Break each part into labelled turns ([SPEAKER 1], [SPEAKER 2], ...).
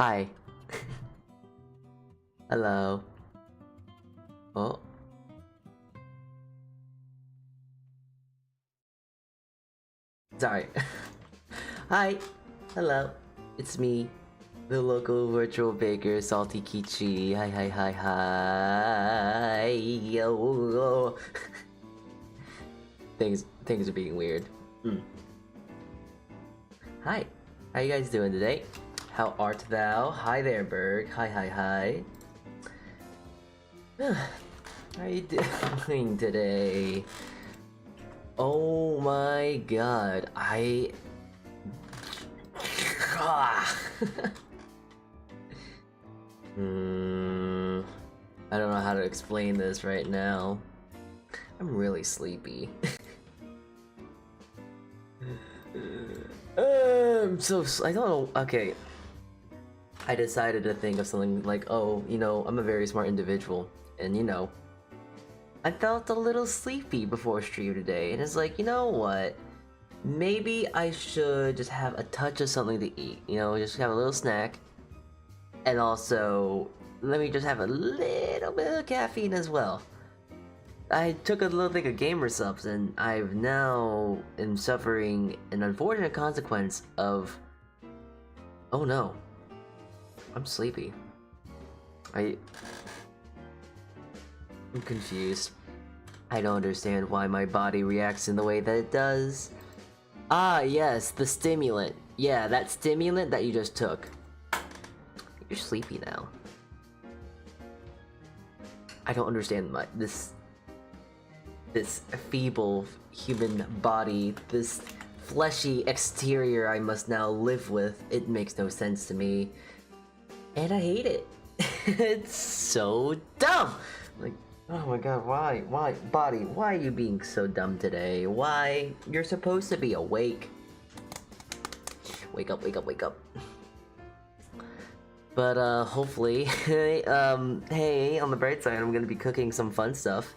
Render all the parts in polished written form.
[SPEAKER 1] Hi. Hello. Oh. Sorry. Hi. Hello. It's me, the local virtual baker, Saltea Kichee. Hi, hi, hi, hi. Yo. Things are being weird. Hi. How you guys doing today? How art thou? Hi there, Berg. Hi, hi, hi. How are you doing today? Oh my god, I don't know how to explain this right now. I'm really sleepy. I don't know. Okay, I decided to think of something like, oh, you know, I'm a very smart individual, and you know, I felt a little sleepy before stream today, and it's like, you know what? Maybe I should just have a touch of something to eat, you know, just have a little snack. And also, let me just have a little bit of caffeine as well. I took a little thing of gamer subs, and I've now am suffering an unfortunate consequence of... Oh no. I'm sleepy. I'm confused. I don't understand why my body reacts in the way that it does. Ah, yes, the stimulant. Yeah, that stimulant that you just took. You're sleepy now. I don't understand this feeble human body, this fleshy exterior I must now live with. It makes no sense to me. And I hate it. It's so dumb! Like, oh my god, why, body, why are you being so dumb today? Why? You're supposed to be awake. Wake up, wake up, wake up. But, hopefully, hey, on the bright side, I'm gonna be cooking some fun stuff.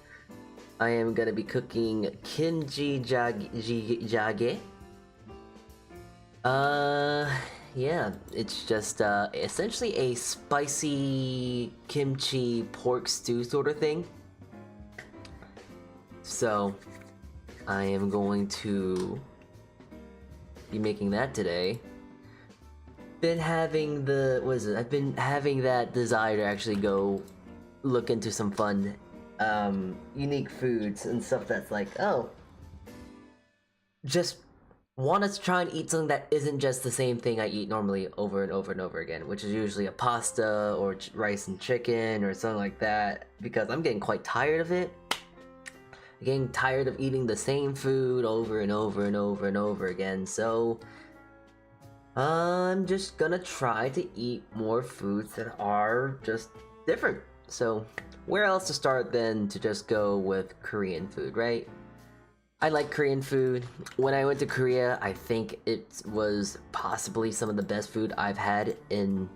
[SPEAKER 1] I am gonna be cooking Kimchi-Jjigae. Yeah, it's just, essentially a spicy kimchi pork stew sort of thing. So, I am going to be making that today. Been having I've been having that desire to actually go look into some fun, unique foods and stuff that's like, oh, just want to try and eat something that isn't just the same thing I eat normally over and over and over again, which is usually a pasta or rice and chicken or something like that, because I'm getting quite tired of it. I'm getting tired of eating the same food over and over and over and over again, so I'm just gonna try to eat more foods that are just different. So where else to start than to just go with Korean food, right? I like Korean food. When I went to Korea, I think it was possibly some of the best food I've had in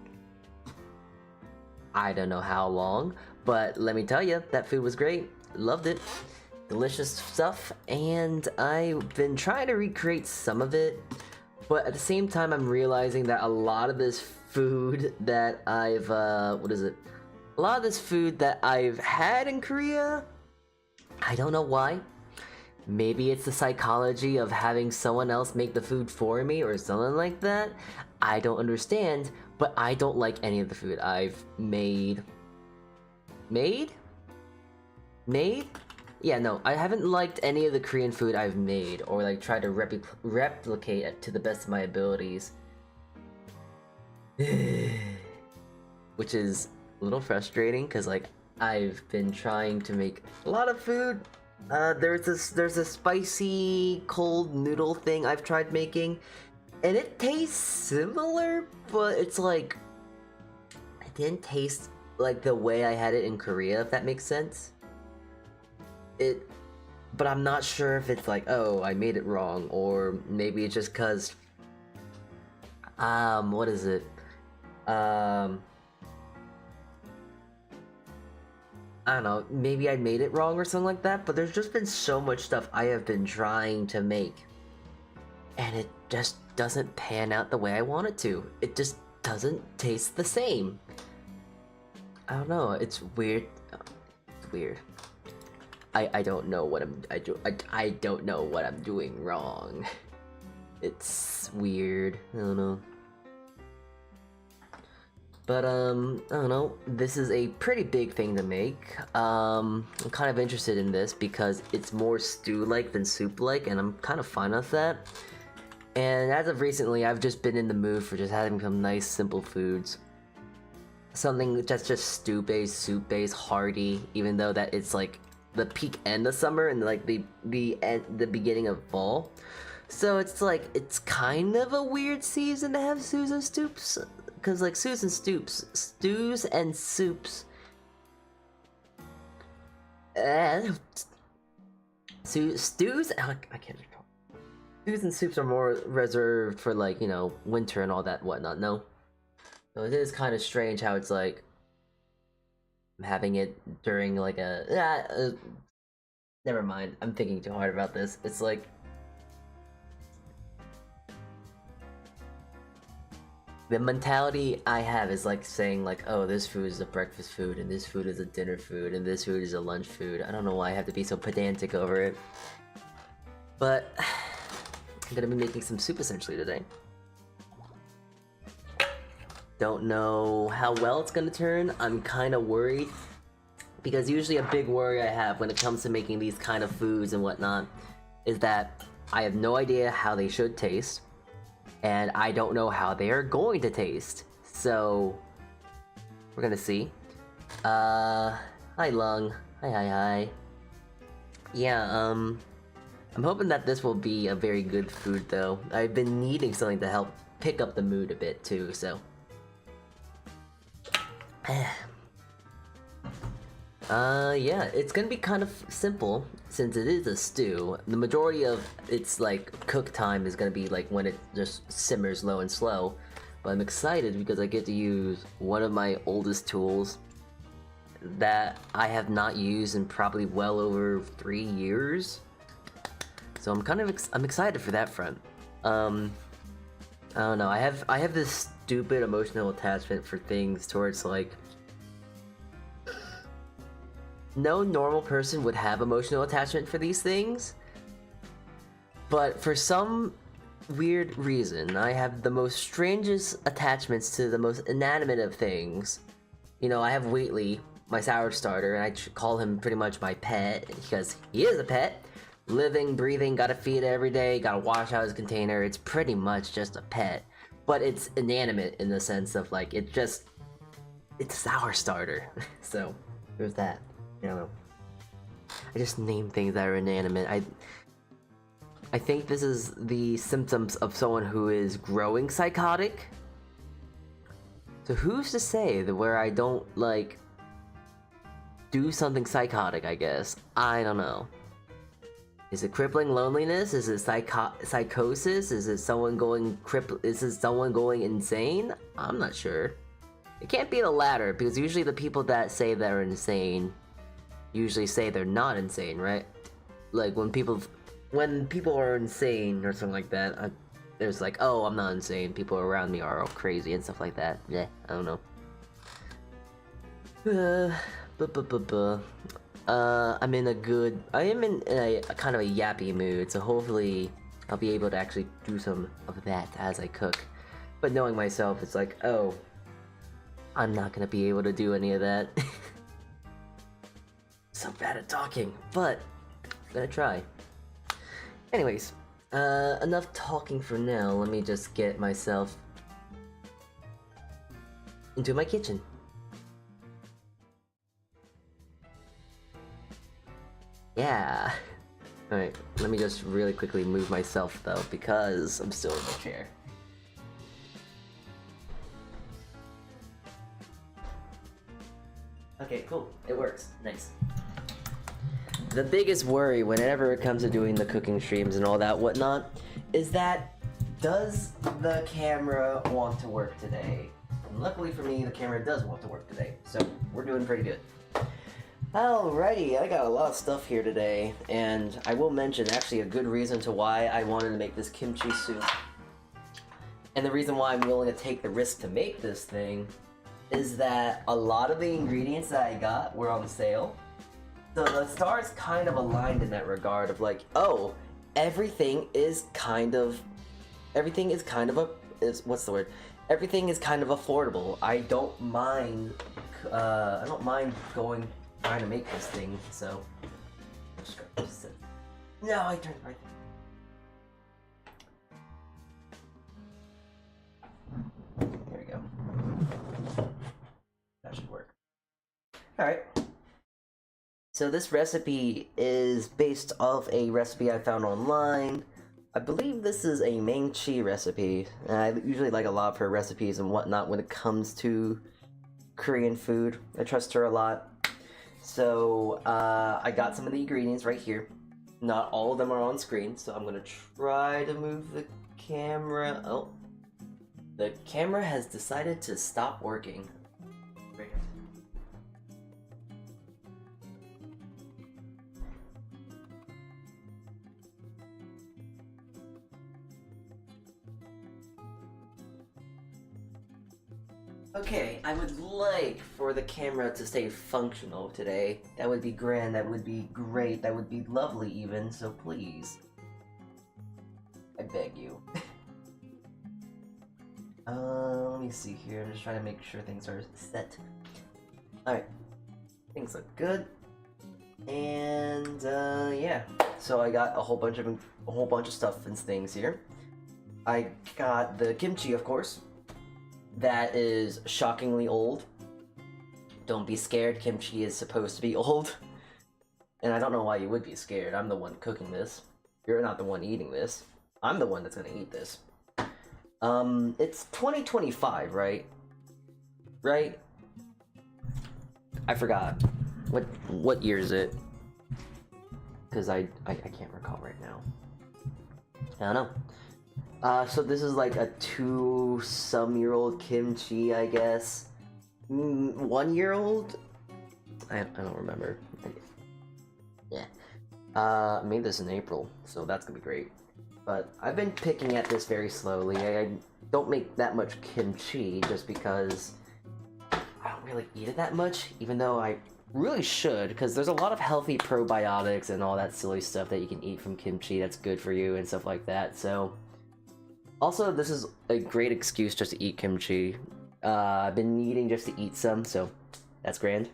[SPEAKER 1] I don't know how long, but let me tell you, that food was great. Loved it. Delicious stuff, and I've been trying to recreate some of it. But at the same time, I'm realizing that a lot of this food that I've, a lot of this food that I've had in Korea, I don't know why. Maybe it's the psychology of having someone else make the food for me or something like that. I don't understand, but I don't like any of the food I've made? Yeah, no, I haven't liked any of the Korean food I've made, or like tried to replicate it to the best of my abilities. Which is a little frustrating, because like, I've been trying to make a lot of food. There's a spicy cold noodle thing I've tried making, and it tastes similar, but it's like, it didn't taste like the way I had it in Korea, if that makes sense. But I'm not sure if it's like, oh, I made it wrong, or maybe it's just cause, what is it? I don't know, maybe I made it wrong or something like that, but there's just been so much stuff I have been trying to make, and it just doesn't pan out the way I want it to. It just doesn't taste the same. I don't know, it's weird. It's weird. I don't know what I don't know what I'm doing wrong. It's weird. I don't know. But I don't know. This is a pretty big thing to make. I'm kind of interested in this because it's more stew-like than soup-like, and I'm kind of fine with that. And as of recently, I've just been in the mood for just having some nice, simple foods. Something that's just stew-based, soup-based, hearty, even though that it's like the peak end of summer and like the beginning of fall. So it's like, it's kind of a weird season to have stews and soups. Because like stews and soups, stews and soups. Stews, I can't recall. Stews and soups are more reserved for like, you know, winter and all that whatnot, no? So it is kind of strange how it's like, I'm having it during like never mind, I'm thinking too hard about this. It's like, the mentality I have is like saying like, oh, this food is a breakfast food, and this food is a dinner food, and this food is a lunch food. I don't know why I have to be so pedantic over it. But, I'm gonna be making some soup essentially today. Don't know how well it's gonna turn. I'm kind of worried. Because usually a big worry I have when it comes to making these kind of foods and whatnot is that I have no idea how they should taste. And I don't know how they are going to taste. So, we're gonna see. Hi Lung. Hi. Yeah, I'm hoping that this will be a very good food though. I've been needing something to help pick up the mood a bit too, so. Yeah, it's gonna be kind of simple since it is a stew. The majority of its like cook time is gonna be like when it just simmers low and slow. But I'm excited because I get to use one of my oldest tools that I have not used in probably well over 3 years. So I'm kind of I'm excited for that front. I don't know. I have this stupid emotional attachment for things towards like. No normal person would have emotional attachment for these things, but for some weird reason, I have the most strangest attachments to the most inanimate of things. You know, I have Wheatley, my sour starter, and I call him pretty much my pet, because he is a pet. Living, breathing, gotta feed it every day, gotta wash out his container, it's pretty much just a pet. But it's inanimate in the sense of like, it's a sour starter. So, there's that. I don't know. I just name things that are inanimate. I think this is the symptoms of someone who is growing psychotic. So who's to say that where I don't like do something psychotic, I guess. I don't know. Is it crippling loneliness? Is it psychosis? Is it someone going insane? I'm not sure. It can't be the latter, because usually the people that say they're insane usually say they're not insane, right? Like when people are insane or something like that, there's like, oh, I'm not insane, people around me are all crazy and stuff like that. Yeah, I don't know. I am in a kind of a yappy mood, so hopefully I'll be able to actually do some of that as I cook. But knowing myself, it's like, oh, I'm not gonna be able to do any of that. So bad at talking, but I'm gonna try. Anyways, enough talking for now. Let me just get myself into my kitchen. Yeah. Alright, let me just really quickly move myself though, because I'm still in the chair. Okay, cool. It works. Nice. The biggest worry whenever it comes to doing the cooking streams and all that whatnot is that, does the camera want to work today? And luckily for me, the camera does want to work today, so we're doing pretty good. Alrighty, I got a lot of stuff here today, and I will mention actually a good reason to why I wanted to make this kimchi soup. And the reason why I'm willing to take the risk to make this thing is that a lot of the ingredients that I got were on sale. So the stars kind of aligned in that regard of like, oh, everything is kind of what's the word? Everything is kind of affordable. I don't mind trying to make this thing, so. No, I turned it right there. There we go. That should work. Alright. So this recipe is based off a recipe I found online. I believe this is a Ming Chi recipe. I usually like a lot of her recipes and whatnot when it comes to Korean food. I trust her a lot. So I got some of the ingredients right here. Not all of them are on screen, so I'm gonna try to move the camera. Oh, the camera has decided to stop working. Okay, I would like for the camera to stay functional today. That would be grand, that would be great, that would be lovely even, so please. I beg you. Let me see here, I'm just trying to make sure things are set. Alright, things look good. And, yeah. So I got a whole bunch of stuff and things here. I got the kimchi, of course. That is shockingly old. Don't be scared, kimchi is supposed to be old. And I don't know why you would be scared. I'm the one cooking this. You're not the one eating this. I'm the one that's gonna eat this. It's 2025, right? Right? I forgot. What year is it? Because I can't recall right now. I don't know. So this is like a 2-some-year-old kimchi, I guess. 1-year-old? I don't remember. Yeah. I made this in April, so that's gonna be great. But I've been picking at this very slowly. I don't make that much kimchi just because I don't really eat it that much, even though I really should, because there's a lot of healthy probiotics and all that silly stuff that you can eat from kimchi that's good for you and stuff like that, so. Also, this is a great excuse just to eat kimchi. I've been needing just to eat some, so that's grand.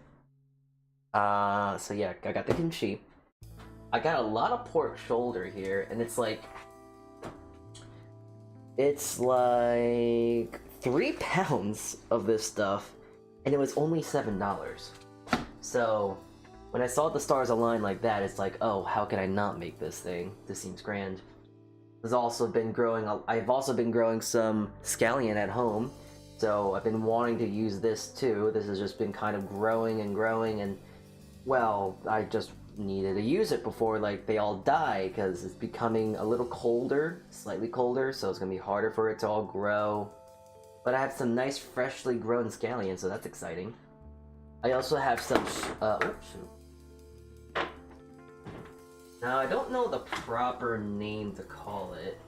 [SPEAKER 1] So yeah, I got the kimchi. I got a lot of pork shoulder here, and it's like 3 pounds of this stuff, and it was only $7. So when I saw the stars align like that, it's like, oh, how can I not make this thing? This seems grand. I've also been growing some scallion at home, so I've been wanting to use this too. This has just been kind of growing and growing, and well, I just needed to use it before like they all die, because it's becoming a little colder, slightly colder, so it's gonna be harder for it to all grow. But I have some nice freshly grown scallion, so that's exciting. I also have some now, I don't know the proper name to call it.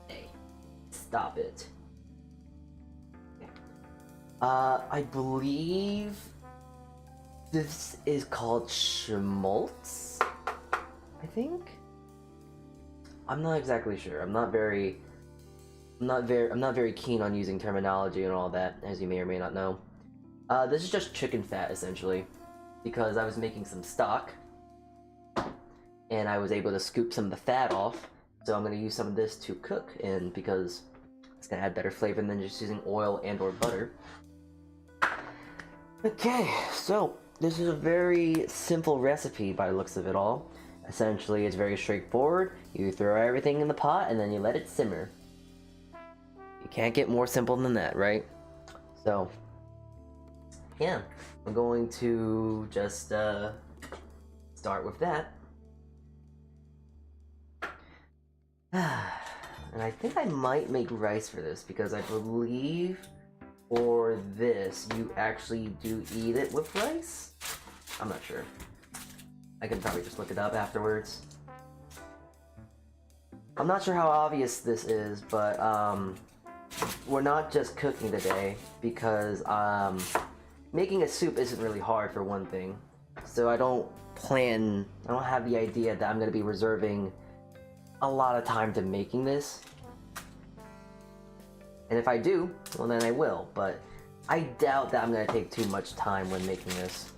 [SPEAKER 1] Hey, stop it. I believe this is called schmaltz, I think? I'm not exactly sure. I'm not very keen on using terminology and all that, as you may or may not know. This is just chicken fat, essentially. Because I was making some stock, and I was able to scoop some of the fat off, so I'm going to use some of this to cook, and because it's going to add better flavor than just using oil and or butter. Okay, so this is a very simple recipe by the looks of it all. Essentially, it's very straightforward. You throw everything in the pot, and then you let it simmer. You can't get more simple than that, right? So, yeah. I'm going to just start with that. And I think I might make rice for this, because I believe for this you actually do eat it with rice? I'm not sure. I can probably just look it up afterwards. I'm not sure how obvious this is, but we're not just cooking today because making a soup isn't really hard for one thing. So I don't have the idea that I'm gonna be reserving a lot of time to making this. And if I do, well then I will, but I doubt that I'm gonna take too much time when making this.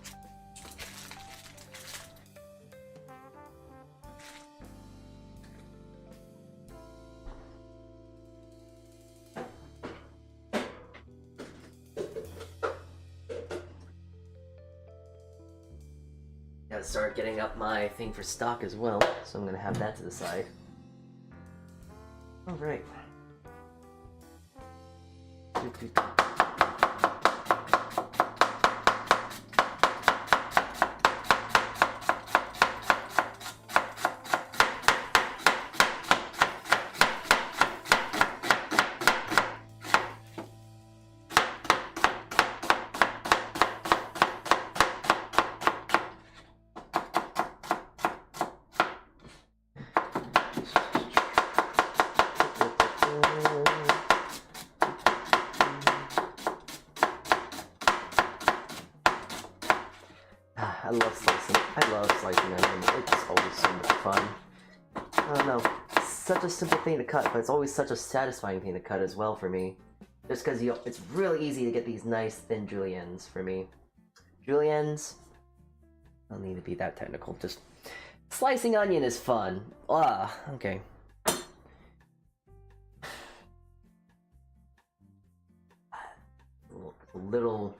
[SPEAKER 1] Gotta start getting up my thing for stock as well, so I'm gonna have that to the side. Alright. I love slicing onion. It's always so much fun. I don't know. It's such a simple thing to cut, but it's always such a satisfying thing to cut as well for me. Just because it's really easy to get these nice thin juliennes for me. Juliennes? I don't need to be that technical. Just slicing onion is fun. Ah, okay. A little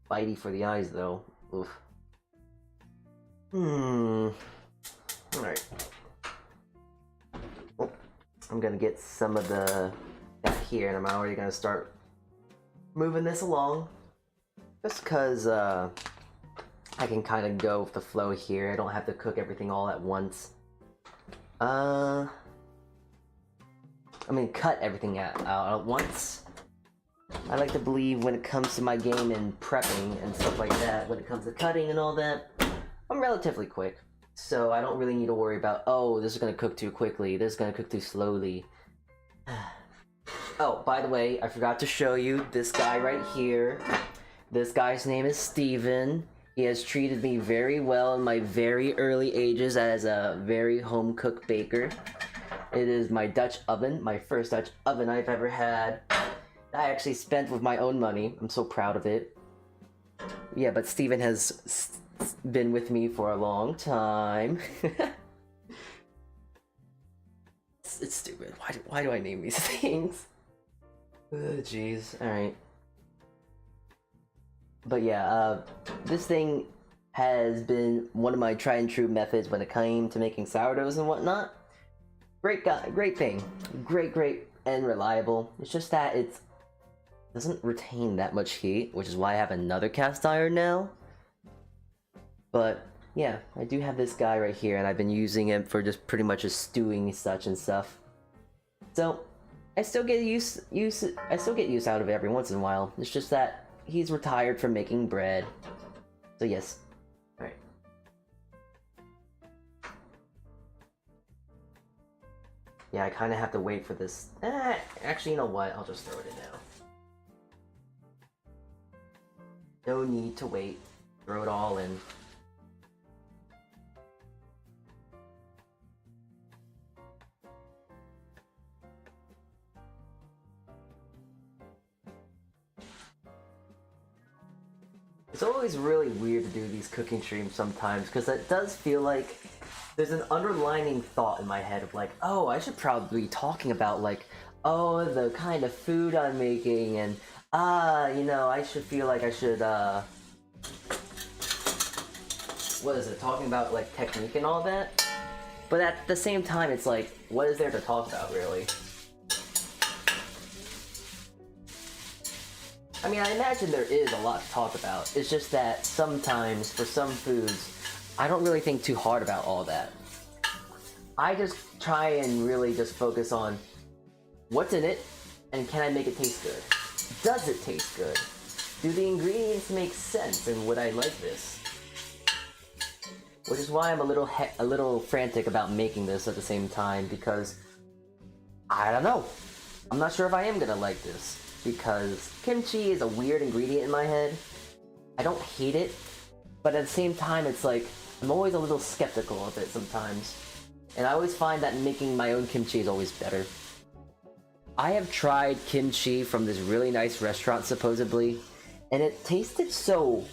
[SPEAKER 1] bitey for the eyes though. Oof. Alright. Oh, I'm gonna get some of the back here, and I'm already gonna start moving this along. Just because I can kind of go with the flow here. I don't have to cook everything all at once. I mean, cut everything out at once. I like to believe when it comes to my game and prepping and stuff like that, when it comes to cutting and all that, I'm relatively quick, so I don't really need to worry about, oh, this is going to cook too quickly, this is going to cook too slowly. Oh, by the way, I forgot to show you this guy right here. This guy's name is Steven. He has treated me very well in my very early ages as a very home-cooked baker. It is my Dutch oven, my first Dutch oven I've ever had. I actually spent with my own money. I'm so proud of it. Yeah, but Steven has been with me for a long time. It's stupid. Why do I name these things? Jeez. Alright. But yeah, this thing has been one of my tried and true methods when it came to making sourdoughs and whatnot. Great guy, great thing. Great, and reliable. It's just that it doesn't retain that much heat, which is why I have another cast iron now. But yeah, I do have this guy right here, and I've been using him for just pretty much just stewing such and stuff. So I still get use out of it every once in a while. It's just that he's retired from making bread. So yes. Alright. Yeah, I kind of have to wait for this. Actually, you know what? I'll just throw it in now. No need to wait. Throw it all in. It's always really weird to do these cooking streams sometimes, because it does feel like there's an underlining thought in my head of like, oh, I should probably be talking about like, oh, the kind of food I'm making, and you know, I should feel like I should, what is it, talking about like technique and all that? But at the same time, it's like, what is there to talk about, really? I mean, I imagine there is a lot to talk about. It's just that sometimes, for some foods, I don't really think too hard about all that. I just try and really just focus on what's in it, and can I make it taste good? Does it taste good? Do the ingredients make sense, and would I like this? Which is why I'm a little frantic about making this at the same time, because I don't know. I'm not sure if I am gonna like this, because kimchi is a weird ingredient in my head. I don't hate it, but at the same time, it's like, I'm always a little skeptical of it sometimes. And I always find that making my own kimchi is always better. I have tried kimchi from this really nice restaurant, supposedly, and it tasted so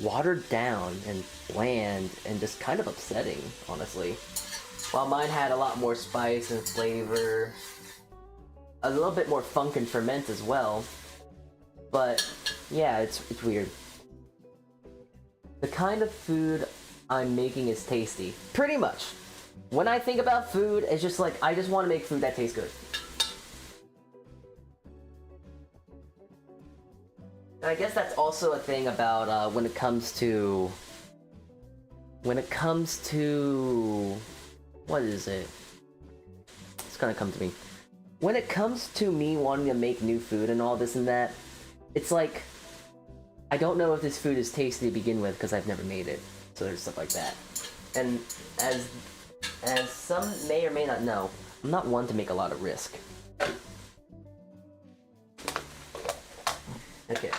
[SPEAKER 1] watered down and bland and just kind of upsetting, honestly. While mine had a lot more spice and flavor, a little bit more funk and ferment as well. But yeah, it's weird. The kind of food I'm making is tasty. Pretty much. When I think about food, it's just like, I just want to make food that tastes good. And I guess that's also a thing about when it comes to... What is it? It's gonna come to me. When it comes to me wanting to make new food and all this and that, it's like, I don't know if this food is tasty to begin with because I've never made it. So there's stuff like that. And as some may or may not know, I'm not one to make a lot of risk. Okay.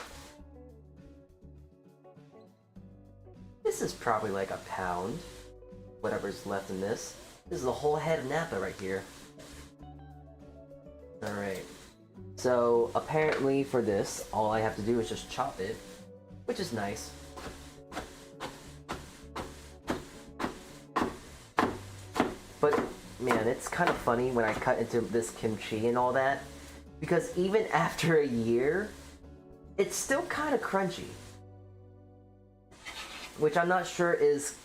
[SPEAKER 1] This is probably like a pound. Whatever's left in this. This is a whole head of Napa right here. Alright. So, apparently for this, all I have to do is just chop it. Which is nice. But, man, it's kind of funny when I cut into this kimchi and all that. Because even after a year, it's still kind of crunchy. Which I'm not sure is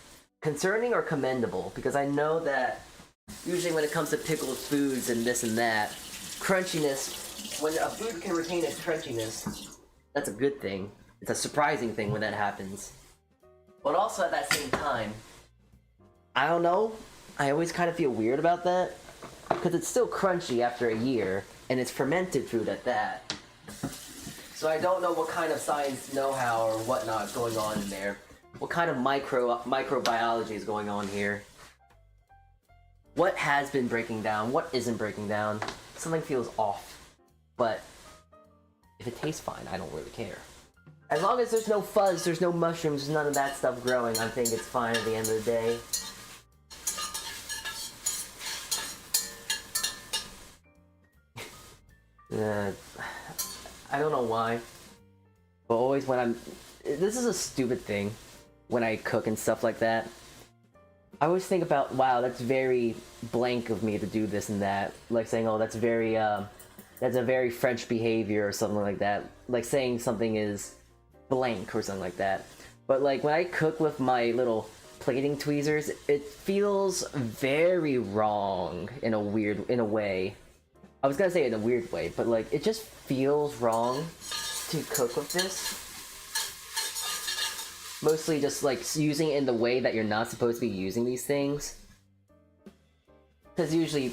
[SPEAKER 1] concerning or commendable. Because I know that usually when it comes to pickled foods and this and that, crunchiness, when a food can retain its crunchiness, that's a good thing. It's a surprising thing when that happens. But also at that same time, I don't know, I always kind of feel weird about that. Because it's still crunchy after a year, and it's fermented food at that. So I don't know what kind of science know-how or whatnot is going on in there. What kind of microbiology is going on here. What has been breaking down, what isn't breaking down. Something feels off. But if it tastes fine, I don't really care. As long as there's no fuzz, there's no mushrooms, there's none of that stuff growing, I think it's fine at the end of the day. I don't know why, but always when I'm... This is a stupid thing, when I cook and stuff like that. I always think about, wow, that's very blank of me to do this and that. Like saying, oh, that's a very French behavior or something like that. Like saying something is blank or something like that. But like when I cook with my little plating tweezers, it feels very wrong in a way. I was gonna say in a weird way, but like it just feels wrong to cook with this. Mostly just like using it in the way that you're not supposed to be using these things. Because usually,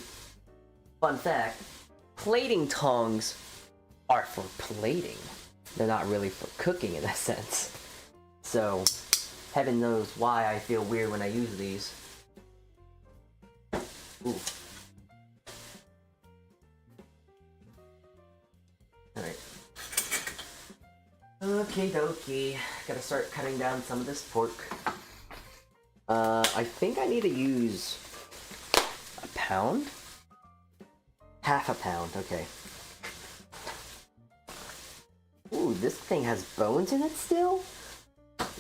[SPEAKER 1] fun fact, plating tongs are for plating. They're not really for cooking in that sense. So, heaven knows why I feel weird when I use these. Ooh. Alright. Okie dokie. Gotta start cutting down some of this pork. I think I need to use a pound? Half a pound, okay. Ooh, this thing has bones in it still?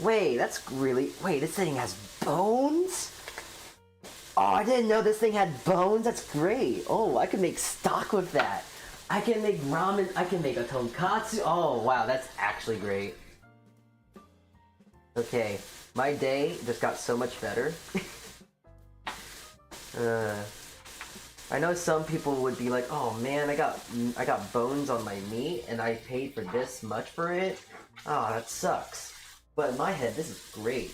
[SPEAKER 1] Wait, this thing has bones? Oh, I didn't know this thing had bones. That's great. Oh, I could make stock with that. I can make ramen. I can make a tonkatsu. Oh, wow, that's actually great. Okay, my day just got so much better. I know some people would be like, oh man, I got bones on my meat and I paid for this much for it. Oh, that sucks. But in my head, this is great.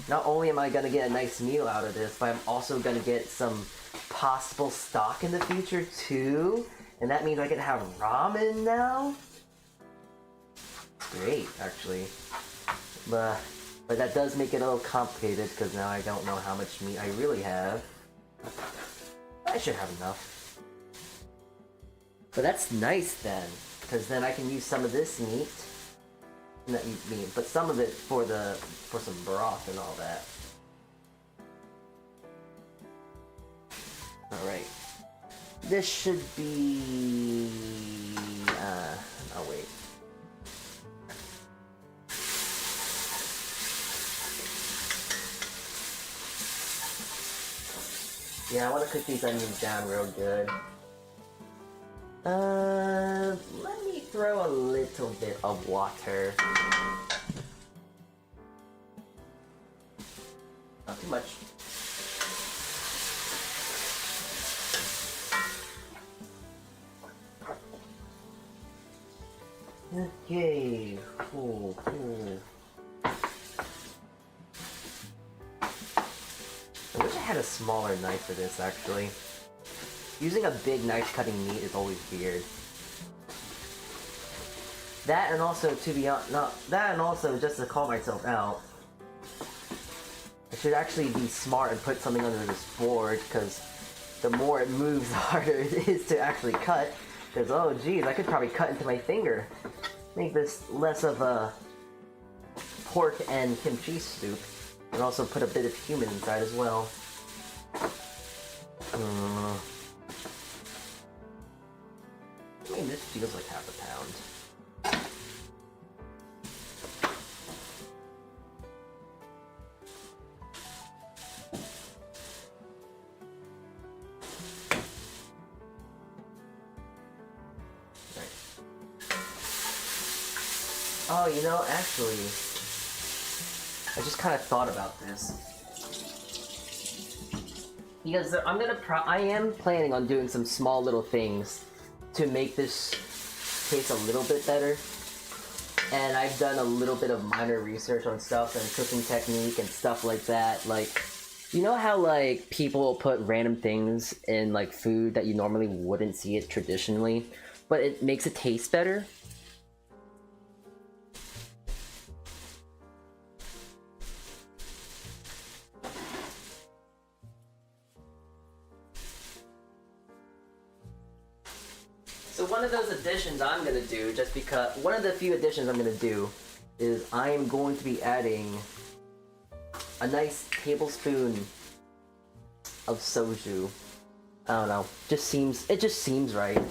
[SPEAKER 1] Not only am I gonna get a nice meal out of this, but I'm also gonna get some possible stock in the future too. And that means I can have ramen now? Great, actually. But that does make it a little complicated because now I don't know how much meat I really have. I should have enough. But that's nice then, because then I can use some of this meat, not meat, but some of it for some broth and all that. All right, this should be. Oh wait. Yeah, I want to cook these onions down real good. Let me throw a little bit of water. Not too much. Okay, cool. I wish I had a smaller knife for this, actually. Using a big knife cutting meat is always weird. That and also, to be honest, that and also just to call myself out, I should actually be smart and put something under this board, because the more it moves, the harder it is to actually cut. Because, oh geez, I could probably cut into my finger. Make this less of a pork and kimchi soup. And also put a bit of cumin inside as well. I mean, this feels like half a pound. Right. Oh, you know, actually, I just kind of thought about this. Because I am planning on doing some small little things to make this taste a little bit better. And I've done a little bit of minor research on stuff and cooking technique and stuff like that. Like, you know how like people put random things in like food that you normally wouldn't see it traditionally, but it makes it taste better? So one of those additions I'm going to do, just because, one of the few additions I'm going to do is I am going to be adding a nice tablespoon of soju. I don't know, it just seems right.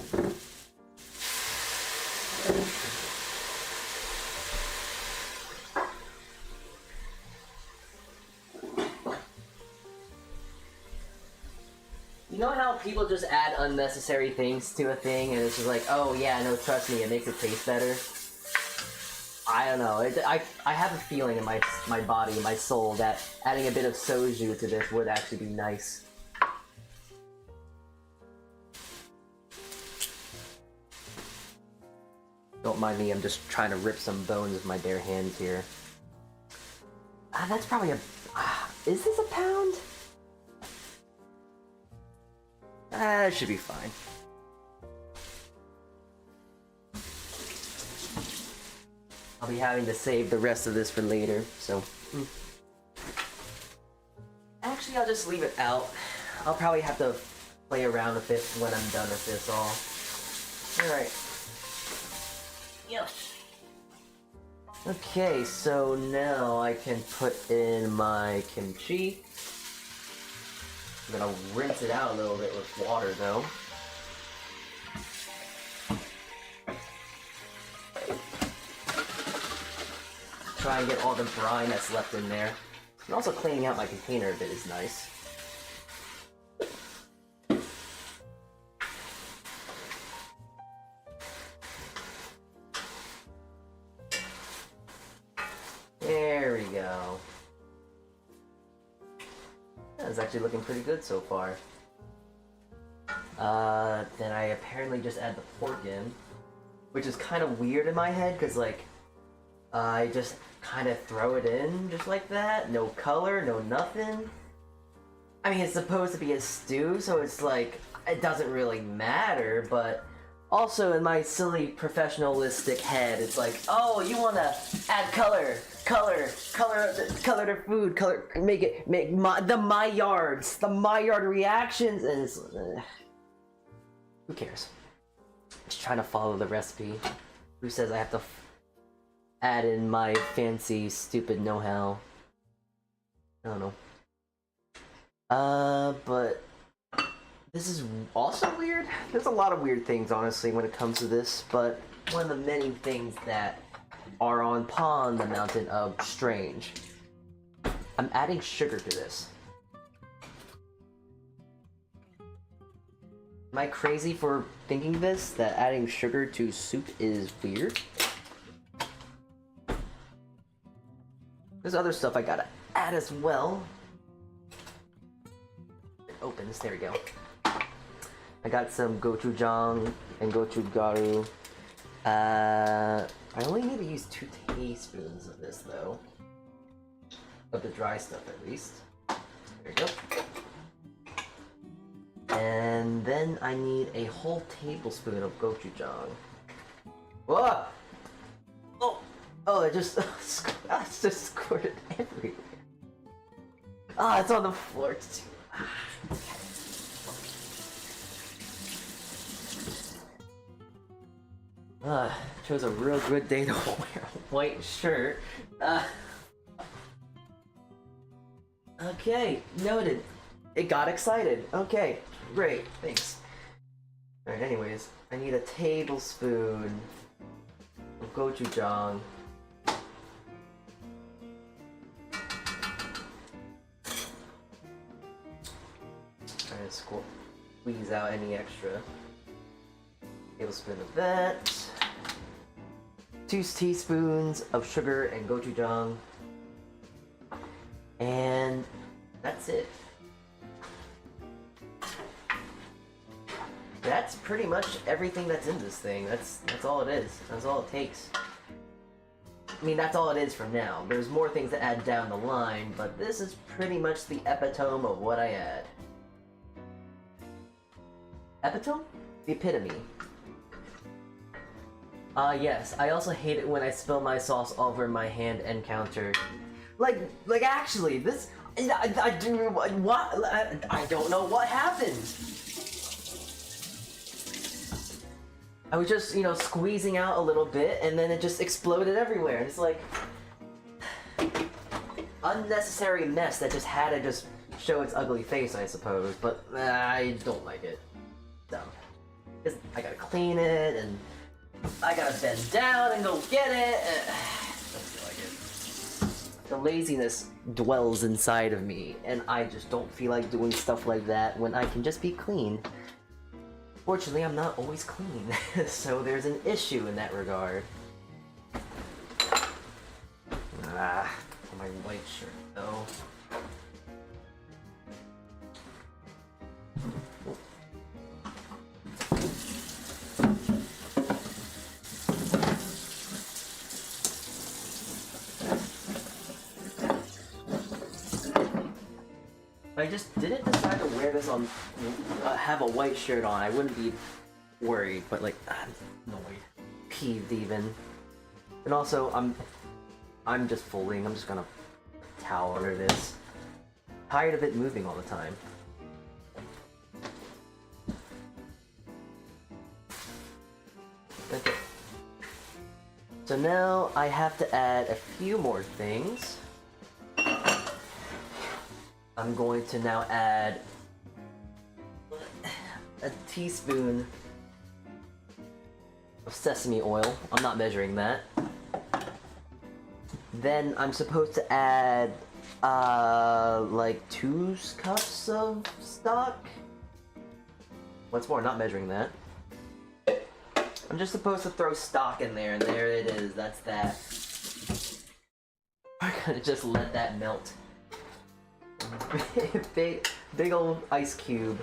[SPEAKER 1] You know how people just add unnecessary things to a thing and it's just like, oh yeah, no, trust me, it makes it taste better? I don't know, I have a feeling in my body, my soul, that adding a bit of soju to this would actually be nice. Don't mind me, I'm just trying to rip some bones with my bare hands here. That's probably is this a pound? It should be fine. I'll be having to save the rest of this for later, so... Actually, I'll just leave it out. I'll probably have to play around with it when I'm done with this all. Alright. Yes. Okay, so now I can put in my kimchi. I'm gonna rinse it out a little bit with water though. Try and get all the brine that's left in there. And also cleaning out my container a bit is nice. There we go. That's actually looking pretty good so far. Then I apparently just add the pork in, which is kind of weird in my head, because like, I just kind of throw it in just like that, no color, no nothing. I mean, it's supposed to be a stew, so it's like, it doesn't really matter, but also in my silly professionalistic head, it's like, oh, you want to add color to food, make the Maillard reactions, and it's, who cares? Just trying to follow the recipe. Who says I have to add in my fancy, stupid know-how? I don't know. But this is also weird. There's a lot of weird things, honestly, when it comes to this, but one of the many things that are on the mountain of strange. I'm adding sugar to this. Am I crazy for thinking this? That adding sugar to soup is weird? There's other stuff I gotta add as well. It opens, there we go. I got some gochujang and gochugaru. I only need to use 2 teaspoons of this though. Of the dry stuff at least. There we go. And then I need a whole tablespoon of gochujang. Whoa! Oh, it just squirted everywhere. Ah, it's on the floor too. Chose a real good day to wear a white shirt. Okay, noted. It got excited. Okay, great, thanks. Alright, anyways, I need a tablespoon of gochujang. Trying to squeeze out any extra. Tablespoon of that. 2 teaspoons of sugar and gochujang. And that's it. That's pretty much everything that's in this thing. That's all it is. That's all it takes. I mean, that's all it is for now. There's more things to add down the line, but this is pretty much the epitome of what I add. Epitome? The epitome. Yes. I also hate it when I spill my sauce all over my hand and counter. Like actually, this... I do... What? I don't know what happened. I was just, squeezing out a little bit, and then it just exploded everywhere. It's like... unnecessary mess that just had to just show its ugly face, I suppose. But I don't like it. Dumb. Because I gotta clean it, and I gotta bend down and go get it. Don't feel like it. The laziness dwells inside of me, and I just don't feel like doing stuff like that when I can just be clean. Fortunately, I'm not always clean, so there's an issue in that regard. My white shirt, though. I just didn't decide to wear this on, have a white shirt on. I wouldn't be worried, but like, I'm annoyed, peeved even. And also, I'm just folding. I'm just gonna towel under this. Tired of it moving all the time. Okay. So now I have to add a few more things. I'm going to now add a teaspoon of sesame oil. I'm not measuring that. Then I'm supposed to add like 2 cups of stock. What's more, not measuring that. I'm just supposed to throw stock in there, and there it is. That's that. I'm gonna just let that melt. big old ice cube.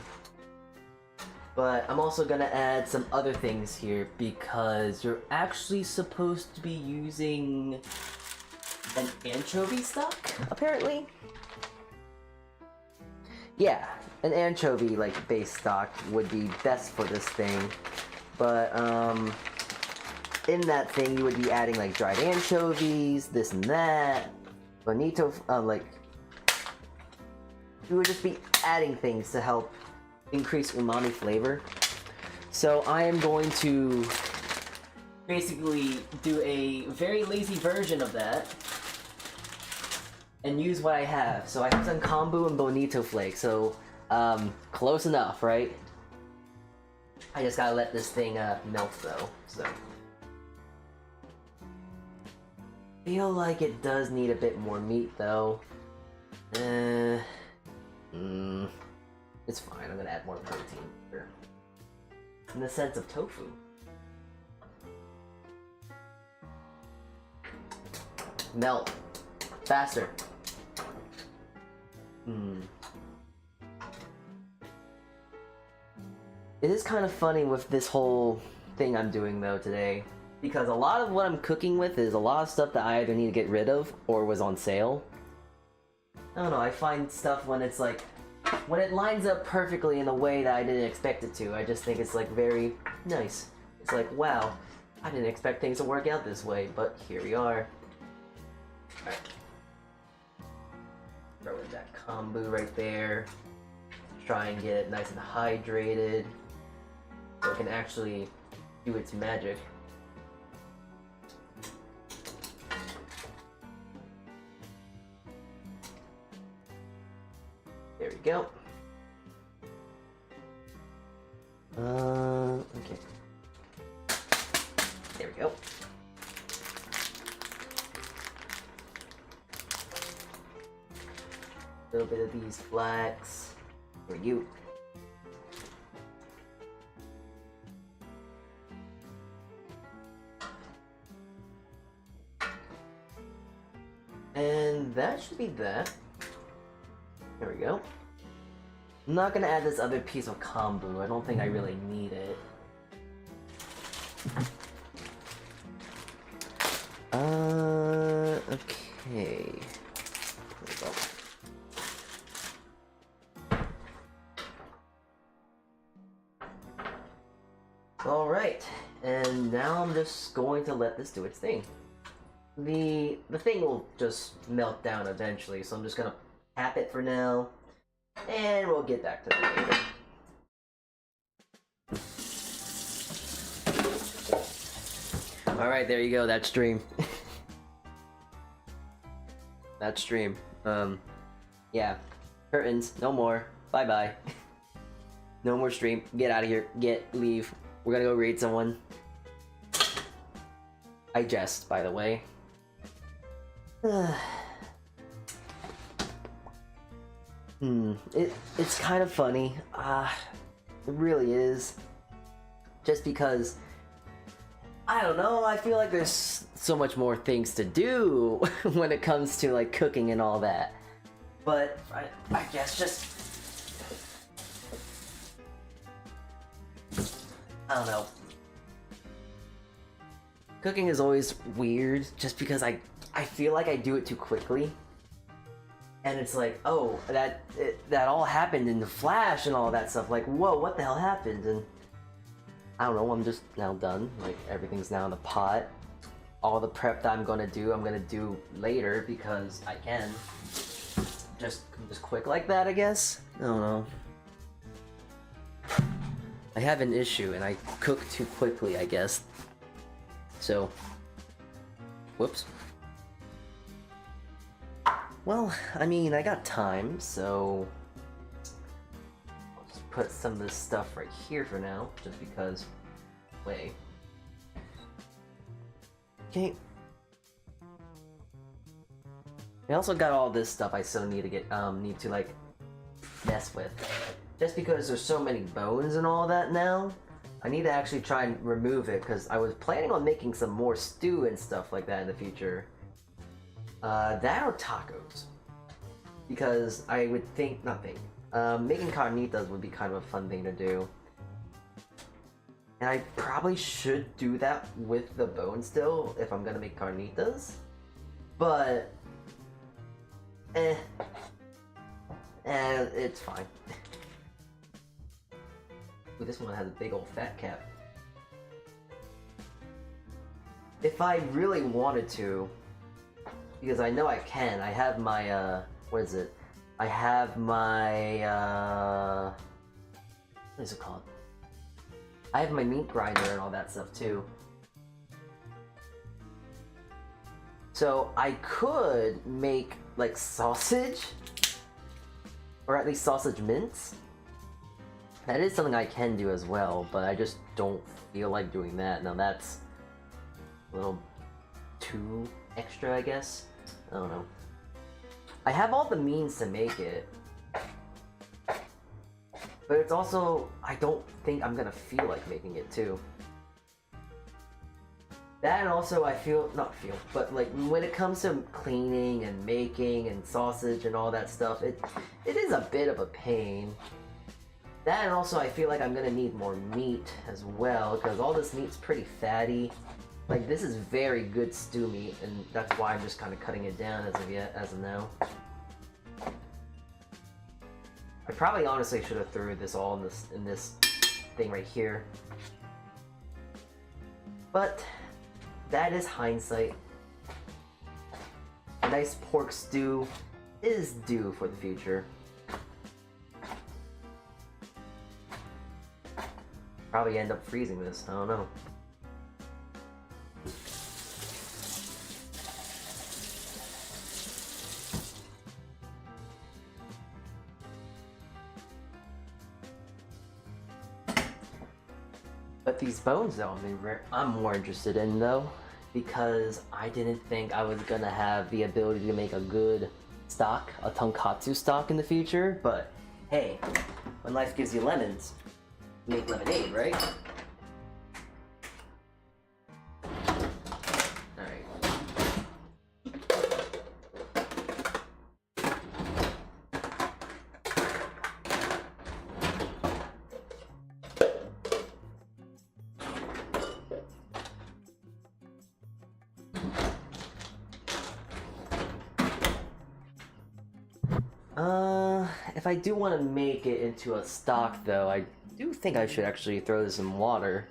[SPEAKER 1] But I'm also gonna add some other things here because you're actually supposed to be using an anchovy stock, apparently. Yeah, an anchovy base stock would be best for this thing. But in that thing you would be adding dried anchovies, this and that, bonito, you would just be adding things to help increase umami flavor. So I am going to basically do a very lazy version of that and use what I have. So I have some kombu and bonito flakes, so close enough, right? I just gotta let this thing melt though, so. Feel like it does need a bit more meat though. It's fine, I'm gonna add more protein here. In the sense of tofu. Melt. Faster. It is kind of funny with this whole thing I'm doing though today, because a lot of what I'm cooking with is a lot of stuff that I either need to get rid of or was on sale. I don't know, I find stuff when it's like, when it lines up perfectly in a way that I didn't expect it to, I just think it's like very nice. It's like, wow, I didn't expect things to work out this way, but here we are. Alright. Throw in that kombu right there. Try and get it nice and hydrated so it can actually do its magic. There we go. Okay. There we go. A little bit of these flax for you. And that should be that. There we go. I'm not gonna add this other piece of kombu. I don't think I really need it. Okay. There we go. Alright, and now I'm just going to let this do its thing. The thing will just melt down eventually, so I'm just gonna tap it for now, and we'll get back to that later. Alright, there you go, that stream. That stream. Yeah. Curtains, no more. Bye-bye. No more stream. Get out of here. Leave. We're gonna go raid someone. I jest, by the way. It's kind of funny. It really is. Just because, I don't know, I feel like there's so much more things to do when it comes to like cooking and all that. But I guess just, I don't know. Cooking is always weird just because I feel like I do it too quickly. And it's like, oh, that all happened in the flash and all that stuff. Like, whoa, what the hell happened? And I don't know, I'm just now done. Like, everything's now in the pot. All the prep that I'm gonna do later because I can. Just quick like that, I guess? I don't know. I have an issue and I cook too quickly, I guess. So, whoops. Well, I mean, I got time, so I'll just put some of this stuff right here for now, just because. Wait. Okay. I also got all this stuff I still need to get, need to like mess with. Just because there's so many bones and all that now, I need to actually try and remove it, because I was planning on making some more stew and stuff like that in the future. That or tacos. Because I would think, making carnitas would be kind of a fun thing to do. And I probably should do that with the bone still, if I'm gonna make carnitas. But, it's fine. Ooh, this one has a big old fat cap. If I really wanted to, because I know I can, I have my, what is it? I have my, what is it called? I have my meat grinder and all that stuff too. So I could make like sausage, or at least sausage mince. That is something I can do as well, but I just don't feel like doing that. Now that's a little too extra, I guess. I don't know. I have all the means to make it, but it's also, I don't think I'm gonna feel like making it too. That, and also but like when it comes to cleaning and making and sausage and all that stuff, it is a bit of a pain. That, and also I feel like I'm gonna need more meat as well, because all this meat's pretty fatty. Like, this is very good stew meat, and that's why I'm just kind of cutting it down as of now. I probably honestly should have threw this all in this thing right here. But that is hindsight. A nice pork stew is due for the future. Probably end up freezing this, I don't know. But these bones though, I'm more interested in though, because I didn't think I was gonna have the ability to make a good stock, a tonkatsu stock in the future, but hey, when life gives you lemons, make lemonade, right? If I do want to make it into a stock though, I do think I should actually throw this in water,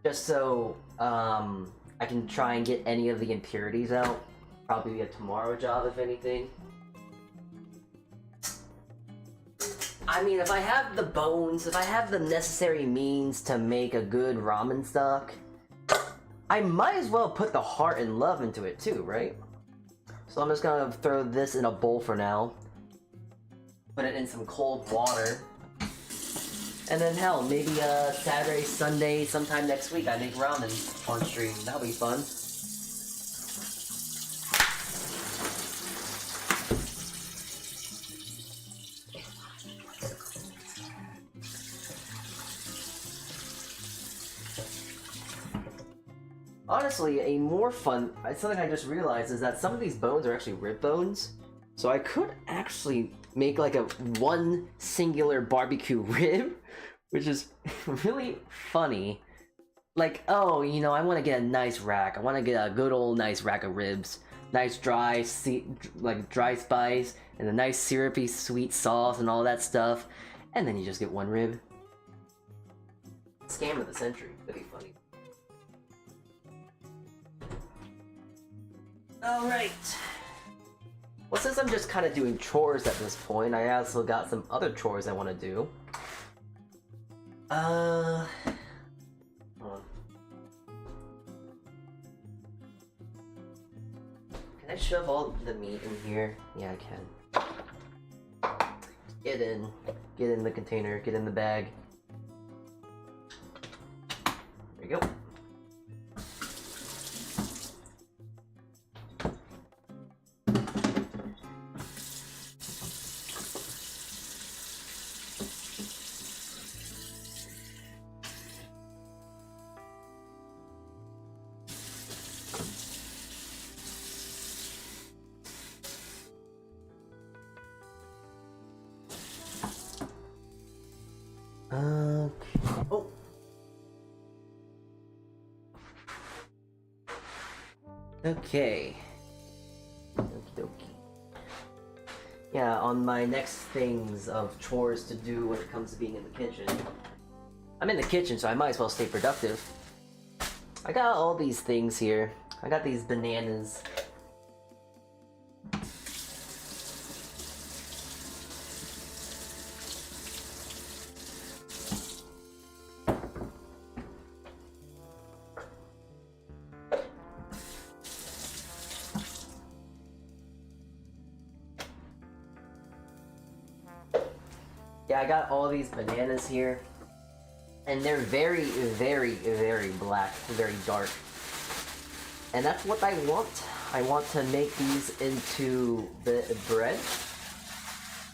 [SPEAKER 1] just so I can try and get any of the impurities out. Probably a tomorrow job, if anything. I mean, if I have the bones, if I have the necessary means to make a good ramen stock, I might as well put the heart and love into it too, right? So I'm just gonna throw this in a bowl for now. Put it in some cold water. And then hell, maybe Saturday, Sunday, sometime next week I make ramen on stream. That'll be fun. Honestly, a more fun, something I just realized is that some of these bones are actually rib bones. So I could actually make like a one singular barbecue rib, which is really funny. Like, oh, you know, I want to get a nice rack. I want to get a good old nice rack of ribs. Nice dry, like dry spice, and a nice syrupy sweet sauce and all that stuff. And then you just get one rib. Scam of the century. That'd be funny. Alright. Well, since I'm just kind of doing chores at this point, I also got some other chores I want to do. Hold on. Can I shove all the meat in here? Yeah, I can. Get in the container, get in the bag. There you go. Oh. Okay. Okie dokie. Yeah, on my next things of chores to do when it comes to being in the kitchen. I'm in the kitchen, so I might as well stay productive. I got all these things here. I got these bananas. Yeah, I got all these bananas here. And they're very, very, very black, very dark. And that's what I want. I want to make these into the bread.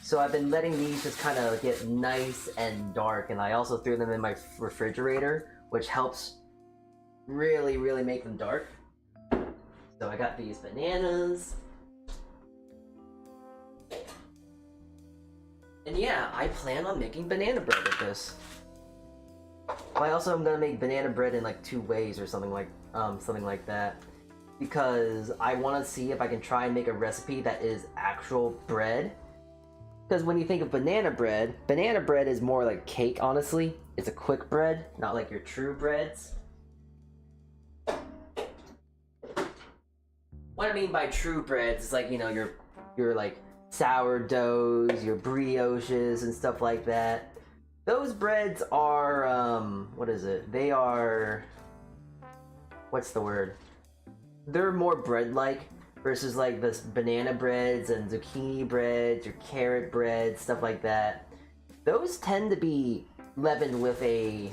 [SPEAKER 1] So I've been letting these just kind of get nice and dark, and I also threw them in my refrigerator, which helps really, really make them dark. So I got these bananas. And yeah, I plan on making banana bread with this. I also am gonna make banana bread in like 2 ways or something like that, because I want to see if I can try and make a recipe that is actual bread. Because when you think of banana bread is more like cake, honestly. It's a quick bread, not like your true breads. What I mean by true breads is like, you know, your like sourdoughs, your brioches and stuff like that. Those breads are, what is it? They are, what's the word? They're more bread-like versus like this banana breads and zucchini breads or carrot breads, stuff like that. Those tend to be leavened with a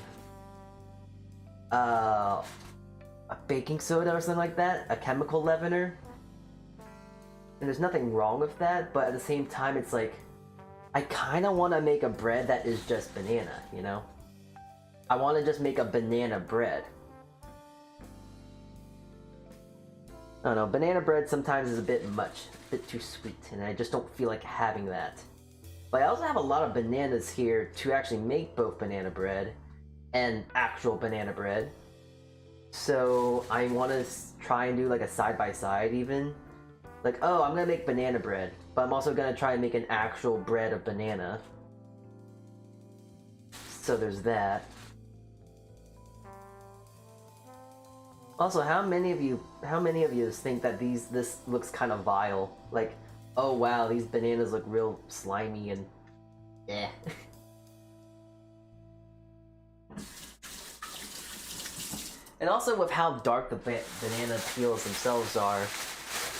[SPEAKER 1] baking soda or something like that, a chemical leavener. And there's nothing wrong with that, but at the same time, it's like, I kind of want to make a bread that is just banana, you know? I want to just make a banana bread. I don't know, banana bread sometimes is a bit much, a bit too sweet, and I just don't feel like having that. But I also have a lot of bananas here to actually make both banana bread and actual banana bread. So I want to try and do like a side-by-side even. Like, oh, I'm gonna make banana bread, but I'm also gonna try and make an actual bread of banana. So there's that. Also, how many of you think that this looks kind of vile? Like, oh wow, these bananas look real slimy and eh. And also with how dark the banana peels themselves are,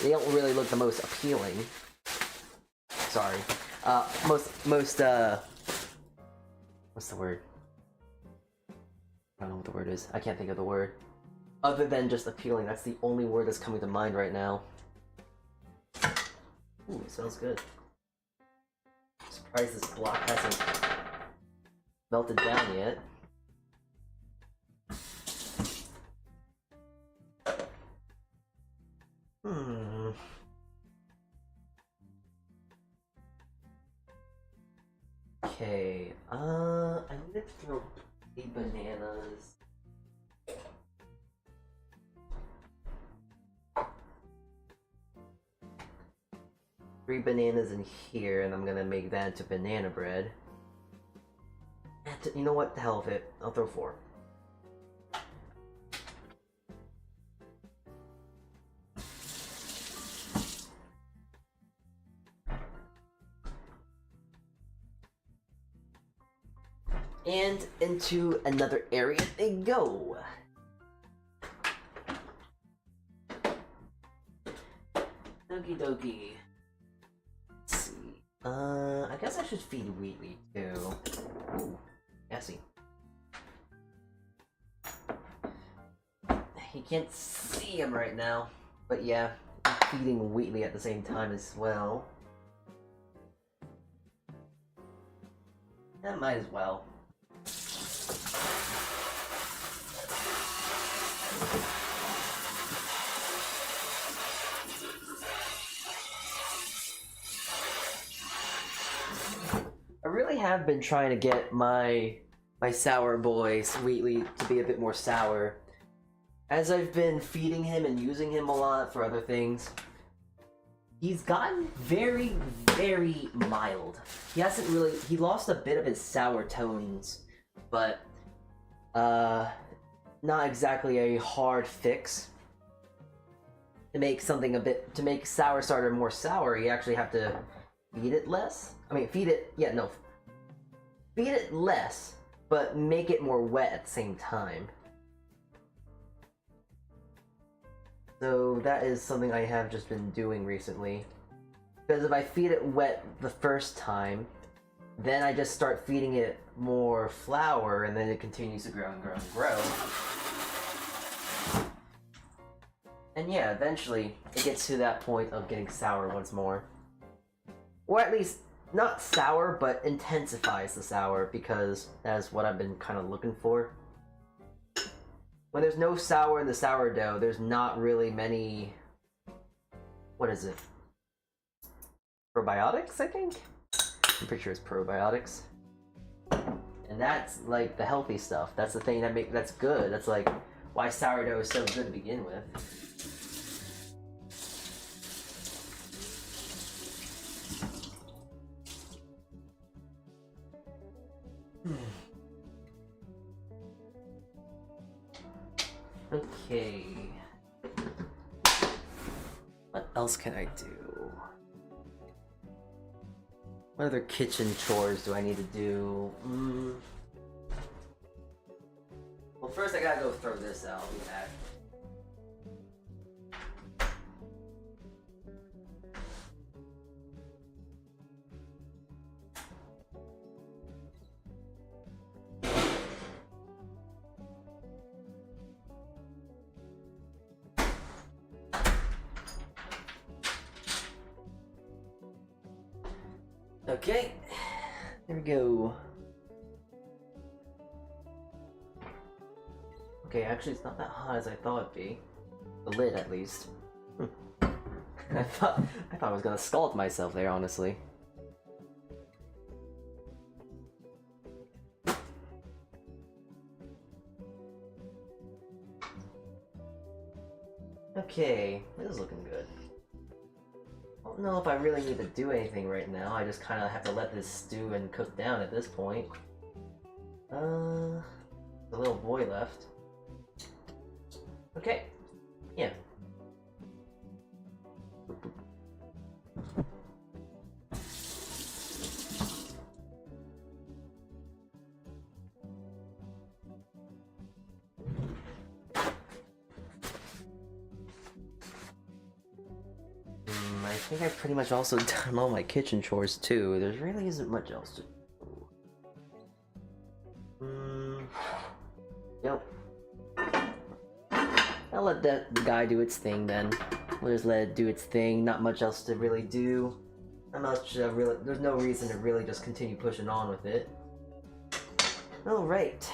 [SPEAKER 1] they don't really look the most appealing. Sorry. Most what's the word? I don't know what the word is. I can't think of the word. Other than just appealing, that's the only word that's coming to mind right now. Ooh, it smells good. Surprised this block hasn't melted down yet. Okay, I need to throw the bananas. Three bananas in here, and I'm gonna make that into banana bread. You know what? The hell with it. I'll throw 4. And into another area they go. Okie dokie. Let's see. I guess I should feed Wheatley too. Ooh, Essie. You can't see him right now, but yeah, I'm feeding Wheatley at the same time as well. That might as well. I really have been trying to get my sour boy, Sweetly, to be a bit more sour. As I've been feeding him and using him a lot for other things, he's gotten very, very mild. He lost a bit of his sour tones, but not exactly a hard fix. To make sour starter more sour, you actually have to feed it less. Feed it less, but make it more wet at the same time. So that is something I have just been doing recently. Because if I feed it wet the first time, then I just start feeding it more flour, and then it continues to grow and grow and grow. And yeah, eventually it gets to that point of getting sour once more. Or at least, not sour, but intensifies the sour, because that's what I've been kind of looking for. When there's no sour in the sourdough, there's not really many... What is it? Probiotics, I think? I'm pretty sure it's probiotics. And that's like the healthy stuff. That's the thing that's good. That's like why sourdough is so good to begin with. Okay. What else can I do? What other kitchen chores do I need to do? Well, first I gotta go throw this out. I'll be back. Okay, there we go. Okay, actually it's not that hot as I thought it'd be. The lid, at least. I thought I was gonna scald myself there, honestly. Okay, this is looking good. I don't know if I really need to do anything right now. I just kind of have to let this stew and cook down at this point. The little boy left. Okay. Yeah. I think I've pretty much also done all my kitchen chores too. There really isn't much else to do. Yep. I'll let that guy do its thing then. We'll just let it do its thing. Not much else to really do. There's no reason to really just continue pushing on with it. Alright.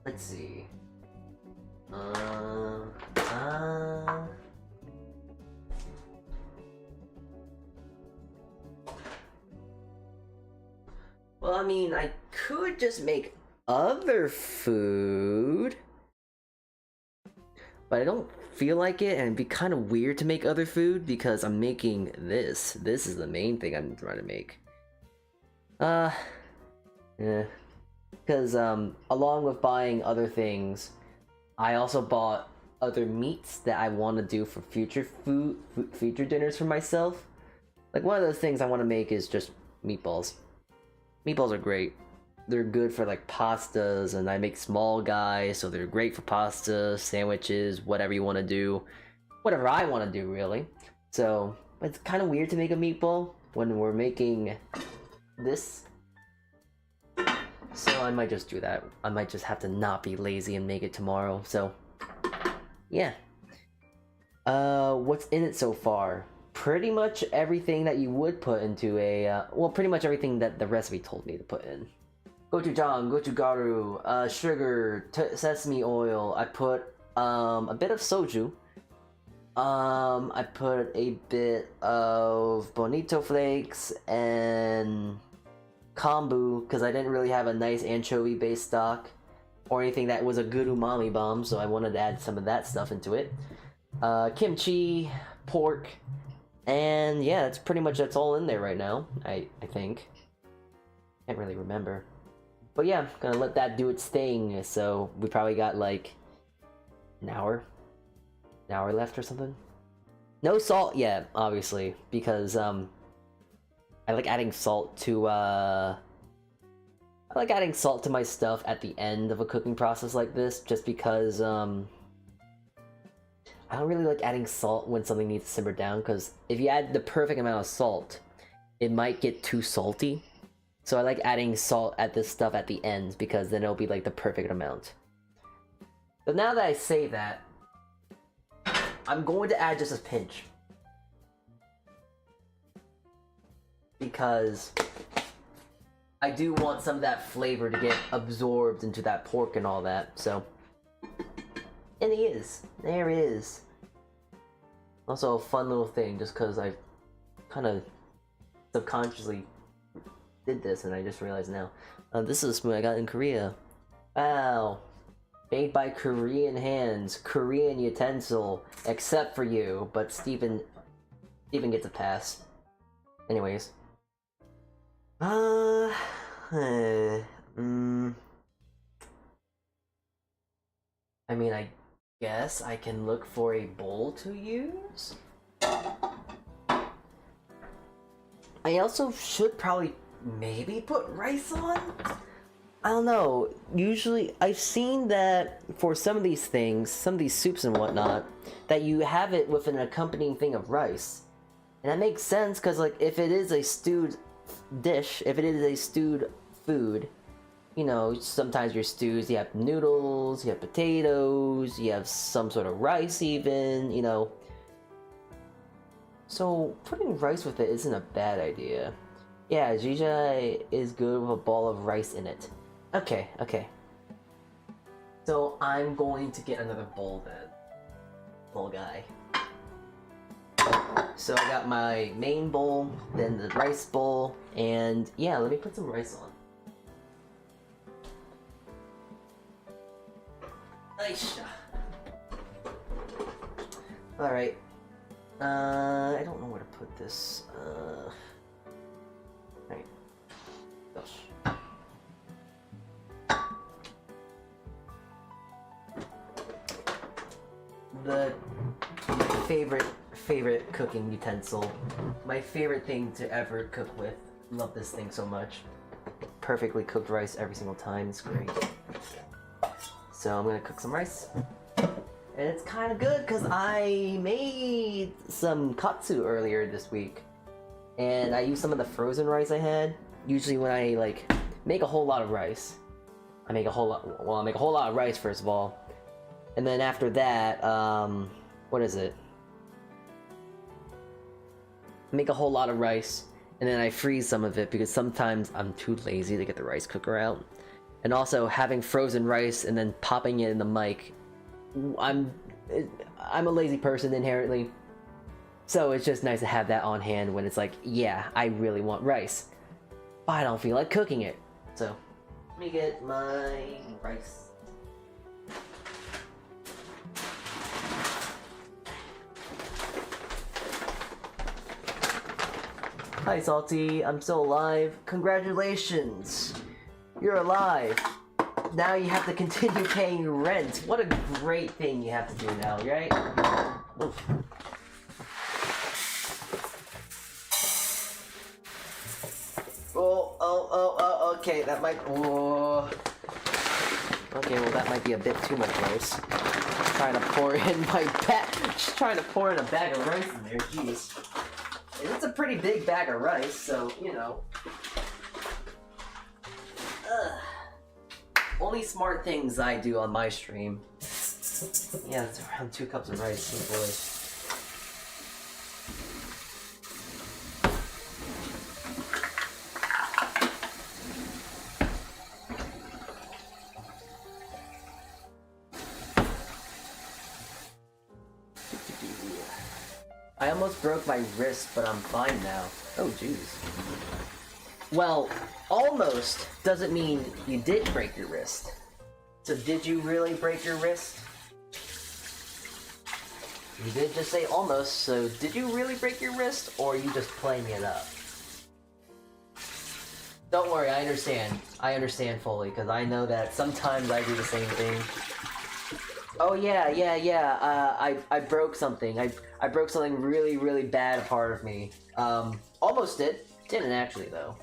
[SPEAKER 1] Let's see. Well, I mean, I could just make other food, but I don't feel like it, and it'd be kind of weird to make other food because I'm making this. This is the main thing I'm trying to make. Yeah. Because, along with buying other things, I also bought other meats that I want to do for future future dinners for myself. Like, one of those things I want to make is just meatballs. Meatballs are great. They're good for like pastas, and I make small guys, so they're great for pasta, sandwiches, whatever you want to do. Whatever I want to do, really. So, it's kind of weird to make a meatball when we're making this. So I might just do that. I might just have to not be lazy and make it tomorrow, so... yeah. What's in it so far? Pretty much everything that you would put into a, well, pretty much everything that the recipe told me to put in. Gochujang, gochugaru, sugar, sesame oil. I put, a bit of soju. I put a bit of bonito flakes and kombu, because I didn't really have a nice anchovy-based stock or anything that was a good umami bomb, so I wanted to add some of that stuff into it. Kimchi, pork, and yeah, that's all in there right now, I think. Can't really remember. But yeah, gonna let that do its thing, so we probably got like an hour left or something. No salt yet, obviously, because I like adding salt to my stuff at the end of a cooking process like this, just because I don't really like adding salt when something needs to simmer down, because if you add the perfect amount of salt, it might get too salty. So I like adding salt at this stuff at the end because then it'll be like the perfect amount. But now that I say that, I'm going to add just a pinch. Because I do want some of that flavor to get absorbed into that pork and all that, so. And he is. There he is. Also a fun little thing, just because I kind of subconsciously did this and I just realized now. This is a spoon I got in Korea. Wow. Made by Korean hands, Korean utensil, except for you, but Steven gets a pass. Anyways. I mean, I guess I can look for a bowl to use? I also should probably maybe put rice on? I don't know. Usually, I've seen that for some of these things, some of these soups and whatnot, that you have it with an accompanying thing of rice. And that makes sense, because like, if it is a stewed dish, if it is a stewed food, you know, sometimes your stews, you have noodles, you have potatoes, you have some sort of rice even, you know. So, putting rice with it isn't a bad idea. Yeah, Jjigae is good with a ball of rice in it. Okay, okay. So, I'm going to get another bowl then. Bowl guy. So, I got my main bowl, then the rice bowl, and yeah, let me put some rice on. Nice. Alright. I don't know where to put this. Right. Gosh. The favorite cooking utensil. My favorite thing to ever cook with. Love this thing so much. Perfectly cooked rice every single time. It's great. So I'm gonna cook some rice. And it's kind of good because I made some katsu earlier this week. And I used some of the frozen rice I had. Usually when I like make a whole lot of rice, I make a whole lot of rice first of all. And then after that, what is it? I make a whole lot of rice and then I freeze some of it because sometimes I'm too lazy to get the rice cooker out. And also having frozen rice and then popping it in the mic, I'm a lazy person inherently, so it's just nice to have that on hand when it's like, yeah, I really want rice, but I don't feel like cooking it. So let me get my rice. Hi Salty, I'm still alive. Congratulations, you're alive. Now you have to continue paying rent. What a great thing you have to do now, right? Oof. Oh, okay, that might... Oh. Okay, well that might be a bit too much rice. Trying to pour in my bag... Just trying to pour in a bag of rice in there, jeez. And it's a pretty big bag of rice, so, you know. Ugh. Only smart things I do on my stream. Yeah, it's around 2 cups of rice. Oh boy. I almost broke my wrist, but I'm fine now. Oh, jeez. Well, almost doesn't mean you did break your wrist. So did you really break your wrist? You did just say almost, so did you really break your wrist, or are you just playing it up? Don't worry, I understand. I understand fully, because I know that sometimes I do the same thing. Oh yeah. I broke something. I broke something really, really bad part of me. Almost did. Didn't actually, though.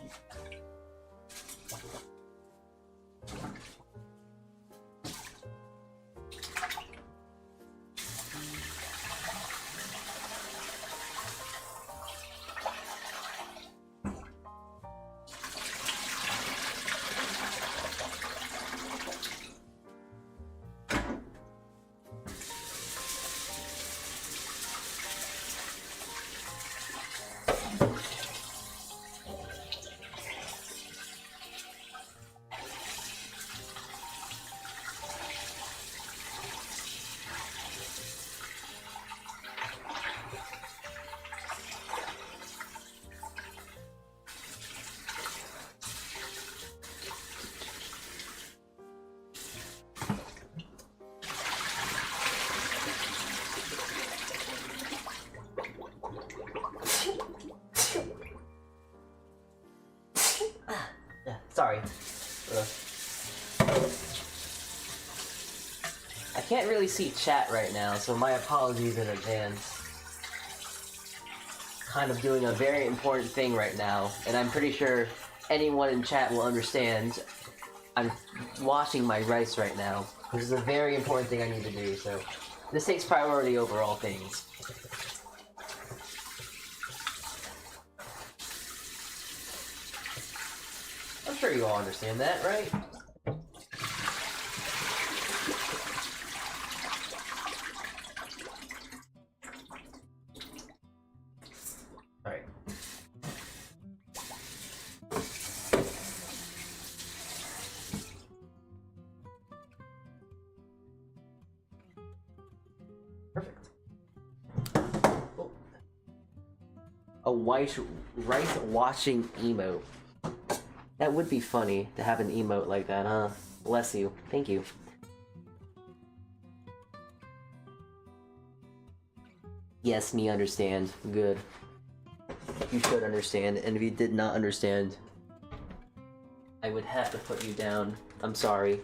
[SPEAKER 1] sorry. I can't really see chat right now, so my apologies in advance. Kind of doing a very important thing right now, and I'm pretty sure anyone in chat will understand. I'm washing my rice right now. This is a very important thing I need to do, so this takes priority over all things. I'm sure you all understand that, right? Alright. Perfect. Oh. A rice washing emote. That would be funny to have an emote like that, huh? Bless you. Thank you. Yes, me understand. Good. You should understand, and if you did not understand, I would have to put you down. I'm sorry.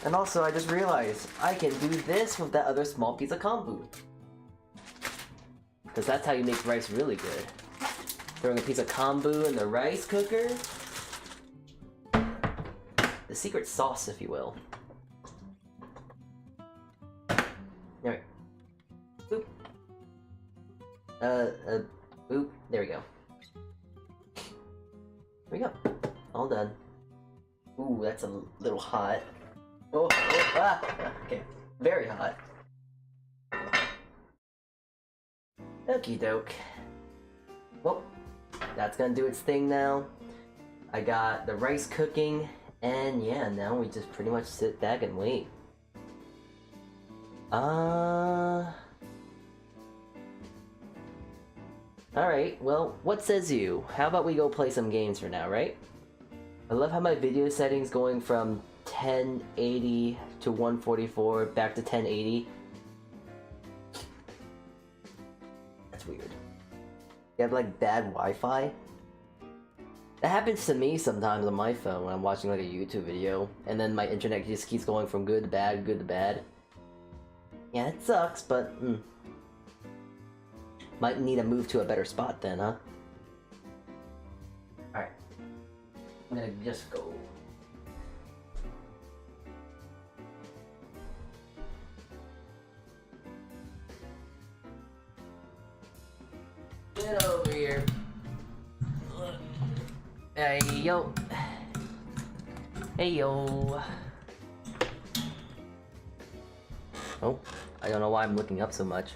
[SPEAKER 1] And also, I just realized I can do this with that other small piece of kombu. Because that's how you make rice really good. Throwing a piece of kombu in the rice cooker. The secret sauce, if you will. Alright. Boop. Boop. There we go. There we go. All done. Ooh, that's a little hot. Oh, okay. Very hot. Okie doke. Well, that's gonna do its thing now. I got the rice cooking, and yeah, now we just pretty much sit back and wait. Alright, well, what says you? How about we go play some games for now, right? I love how my video settings going from 1080 to 144 back to 1080. That's weird. You have like bad Wi-Fi? That happens to me sometimes on my phone when I'm watching like a YouTube video, and then my internet just keeps going from good to bad, good to bad. Yeah, it sucks, but might need to move to a better spot then, huh? Alright. I'm gonna just go. Get over here. Hey, yo. Hey, yo. Oh, I don't know why I'm looking up so much.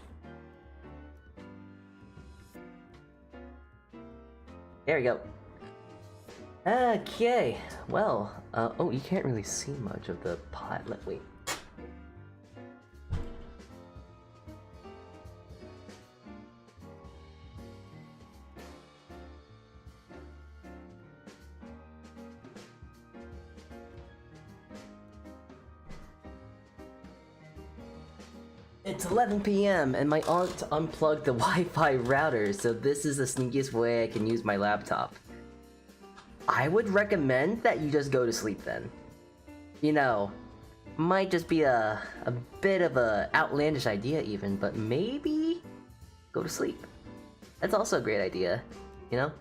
[SPEAKER 1] There we go. Okay, well, oh, you can't really see much of the pot. Wait. It's 11 PM and my aunt unplugged the Wi-Fi router, so this is the sneakiest way I can use my laptop. I would recommend that you just go to sleep then. You know, might just be a bit of a outlandish idea even, but maybe go to sleep. That's also a great idea, you know?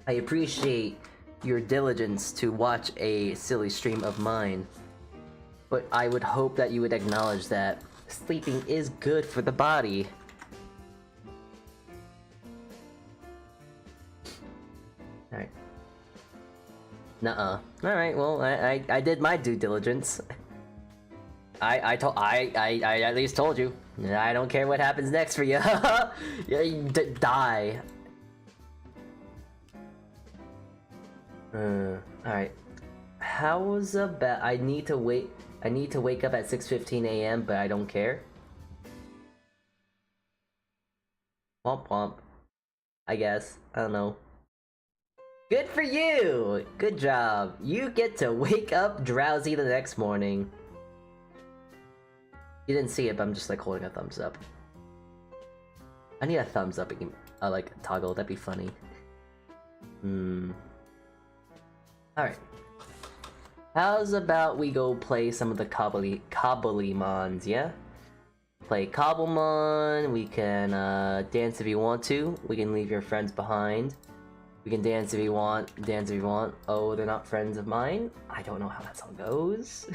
[SPEAKER 1] I appreciate your diligence to watch a silly stream of mine, but I would hope that you would acknowledge that sleeping is good for the body. Alright. Nuh-uh. Alright, well, I did my due diligence. I at least told you. I don't care what happens next for you. Yeah, you die. Alright. How was about I need to wake up at 6:15 AM, but I don't care. Womp womp. I guess. I don't know. Good for you! Good job. You get to wake up drowsy the next morning. You didn't see it, but I'm just like holding a thumbs up. I need a thumbs up, like toggle. That'd be funny. Alright. How's about we go play some of the Cobblemons, yeah? Play Cobblemon, we can dance if you want to. We can leave your friends behind. We can dance if you want, dance if you want. Oh, they're not friends of mine? I don't know how that song goes.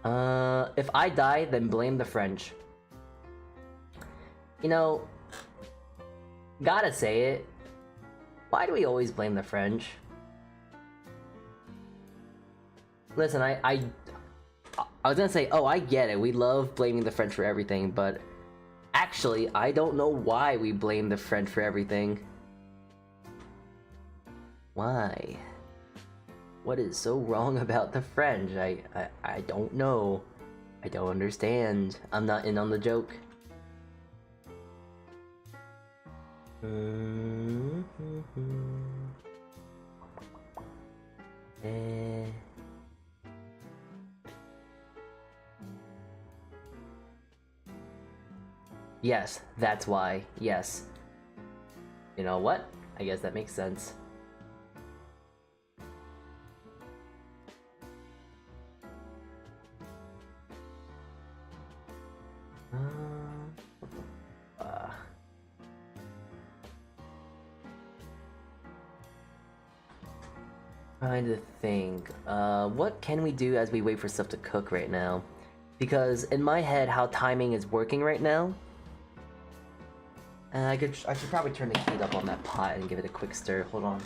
[SPEAKER 1] If I die, then blame the French. You know, gotta say it. Why do we always blame the French? Listen, I was gonna say, oh, I get it. We love blaming the French for everything, but actually, I don't know why we blame the French for everything. Why? What is so wrong about the French? I don't know. I don't understand. I'm not in on the joke. Yes, that's why. Yes. You know what? I guess that makes sense. Trying to think, what can we do as we wait for stuff to cook right now? Because in my head, how timing is working right now, I should probably turn the heat up on that pot and give it a quick stir. Hold on.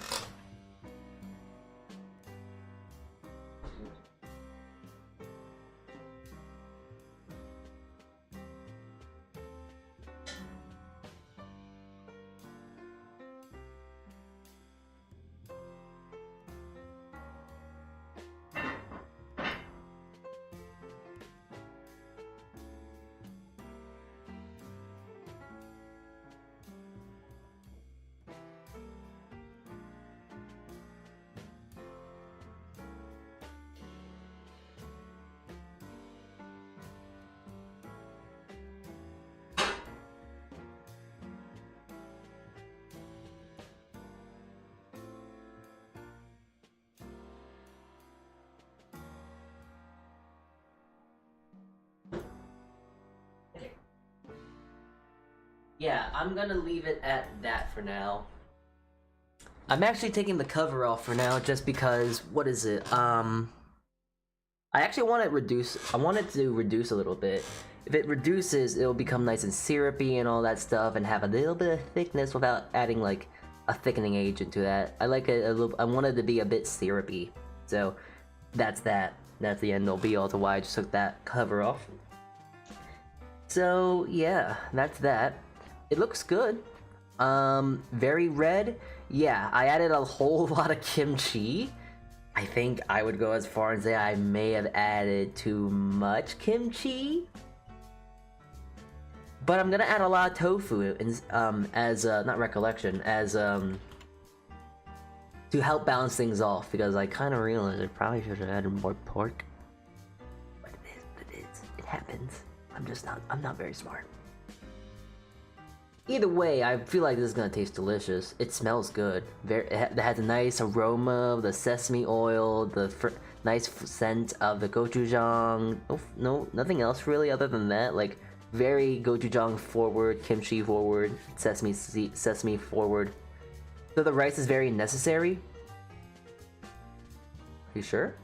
[SPEAKER 1] Yeah, I'm gonna leave it at that for now. I'm actually taking the cover off for now just because, what is it? I actually want it reduce. I want it to reduce a little bit. If it reduces, it'll become nice and syrupy and all that stuff and have a little bit of thickness without adding like a thickening agent to that. I like it a little. I want it to be a bit syrupy. So that's that. That's the end all be all to why I just took that cover off. So yeah, that's that. It looks good. Very red. Yeah, I added a whole lot of kimchi. I think I would go as far and say I may have added too much kimchi. But I'm gonna add a lot of tofu as not recollection, as to help balance things off, because I kind of realized I probably should have added more pork. But it happens. I'm not very smart. Either way, I feel like this is gonna taste delicious. It smells good. It has a nice aroma of the sesame oil, the nice scent of the gochujang. Oh, no, nothing else really other than that. Like, very gochujang forward, kimchi forward, sesame forward. So the rice is very necessary. You sure?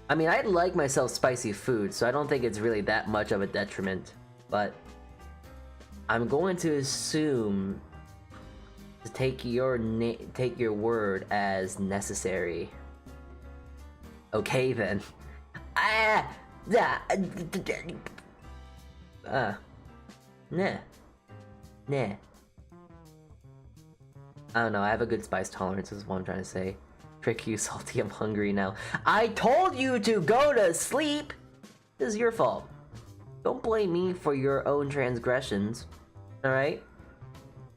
[SPEAKER 1] I mean, I like myself spicy food, so I don't think it's really that much of a detriment, but I'm going to assume to take your word as necessary. Okay then. Nah. I don't know, I have a good spice tolerance, is what I'm trying to say. Trick you, Salty, I'm hungry now. I told you to go to sleep! This is your fault. Don't blame me for your own transgressions, alright?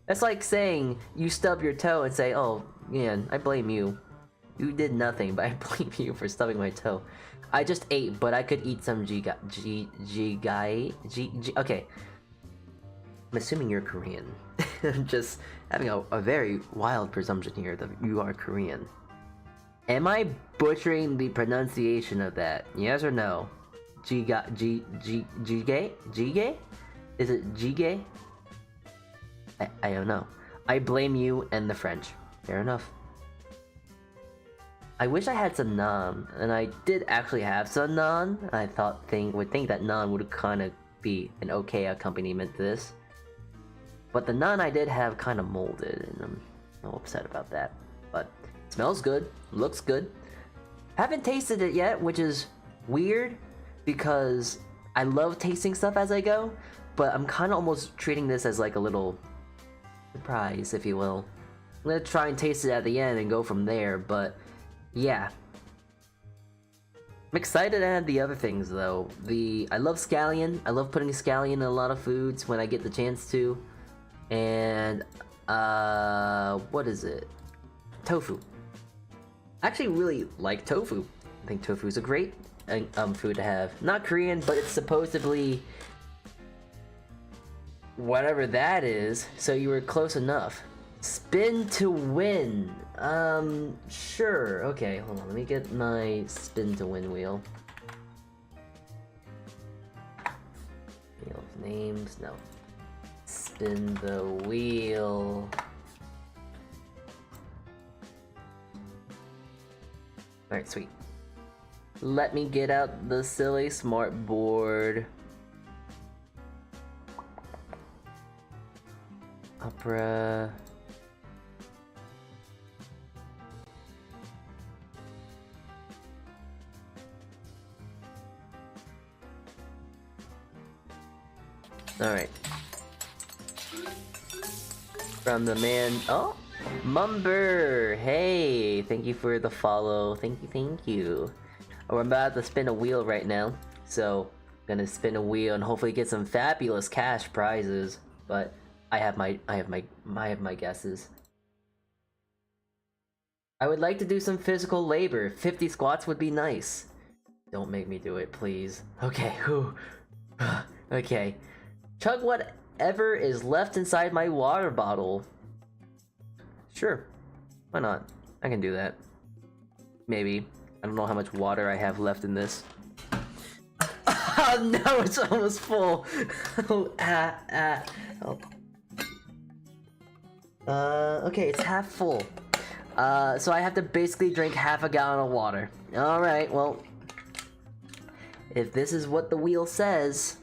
[SPEAKER 1] That's like saying you stub your toe and say, oh, man, I blame you. You did nothing, but I blame you for stubbing my toe. I just ate, but I could eat some Jjigae. Okay. I'm assuming you're Korean. I'm just having a very wild presumption here that you are Korean. Am I butchering the pronunciation of that? Yes or no? Jjigae? Jjigae? Is it Jjigae? I don't know. I blame you and the French. Fair enough. I wish I had some naan, and I did actually have some naan. I would think that naan would kind of be an okay accompaniment to this. But the naan I did have kind of molded, and I'm no upset about that. But it smells good, looks good. Haven't tasted it yet, which is weird because I love tasting stuff as I go, but I'm kind of almost treating this as like a little surprise, if you will. I'm gonna try and taste it at the end and go from there, but yeah. I'm excited to add the other things though. I love scallion. I love putting scallion in a lot of foods when I get the chance to. And what is it? Tofu. I actually really like tofu. I think tofu is a great food to have. Not Korean, but it's supposedly whatever that is, so you were close enough. Spin to win. Sure. Okay, hold on. Let me get my spin to win wheel. Wheel of names. No. Spin the wheel. Alright, sweet. Let me get out the silly smart board. Opera. Alright. From the man. Oh! Mumber! Hey! Thank you for the follow. Thank you. Oh, we're about to spin a wheel right now. So, I'm gonna spin a wheel and hopefully get some fabulous cash prizes. But I have my guesses. I would like to do some physical labor. 50 squats would be nice. Don't make me do it, please. Okay, whew. Okay. Chug whatever is left inside my water bottle. Sure. Why not? I can do that. Maybe. I don't know how much water I have left in this. Oh no, it's almost full. Oh. Okay, it's half full. So I have to basically drink half a gallon of water. Alright, well. If this is what the wheel says.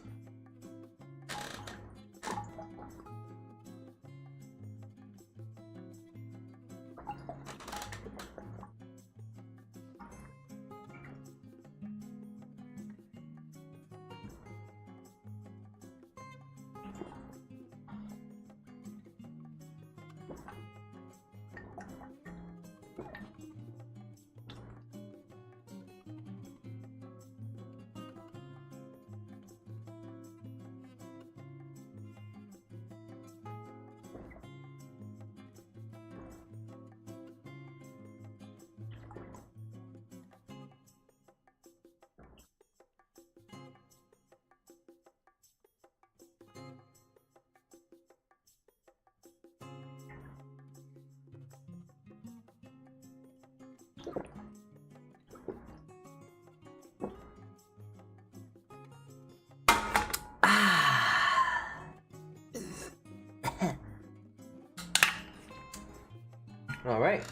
[SPEAKER 1] Alright.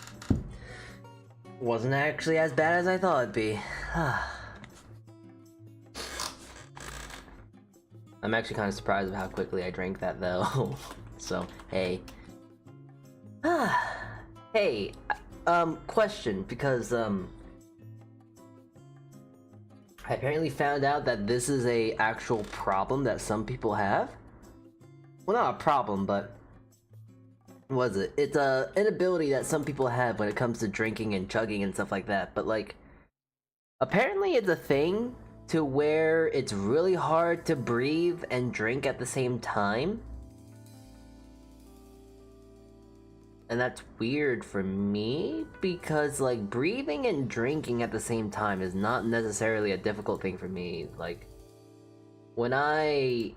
[SPEAKER 1] Wasn't actually as bad as I thought it'd be. I'm actually kind of surprised at how quickly I drank that though. So, hey. Hey, question, because, I apparently found out that this is a actual problem that some people have. Well, not a problem, but what is it? It's a inability that some people have when it comes to drinking and chugging and stuff like that. But like, apparently it's a thing to where it's really hard to breathe and drink at the same time. And that's weird for me because like breathing and drinking at the same time is not necessarily a difficult thing for me. Like when I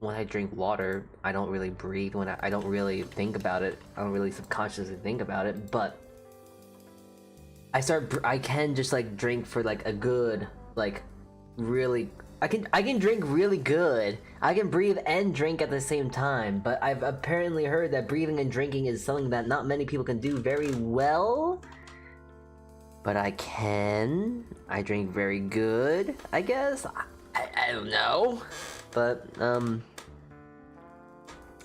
[SPEAKER 1] when I drink water, I don't really breathe when I don't really think about it. I don't really subconsciously think about it, but I can just like drink for like a good, like really I can drink really good. I can breathe and drink at the same time, but I've apparently heard that breathing and drinking is something that not many people can do very well. But I can. I drink very good, I guess. I don't know. But,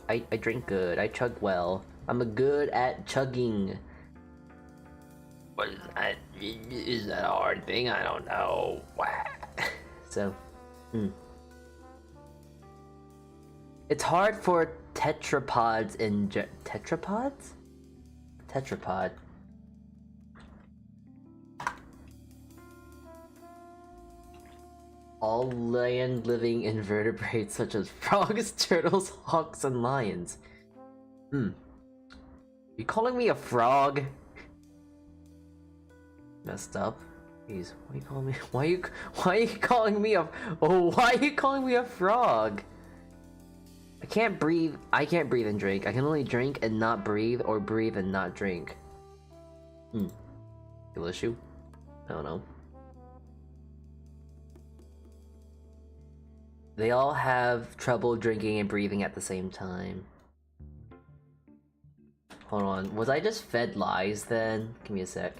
[SPEAKER 1] I drink good. I chug well. I'm good at chugging. What is that? Is that a hard thing? I don't know. So, It's hard for tetrapods in tetrapods? Tetrapod. All land-living invertebrates such as frogs, turtles, hawks, and lions. You calling me a frog? Messed up. Jeez, why you calling me? Why you calling me a? Oh, why are you calling me a frog? I can't breathe. I can't breathe and drink. I can only drink and not breathe, or breathe and not drink. Skill issue? I don't know. They all have trouble drinking and breathing at the same time. Hold on, was I just fed lies then? Give me a sec.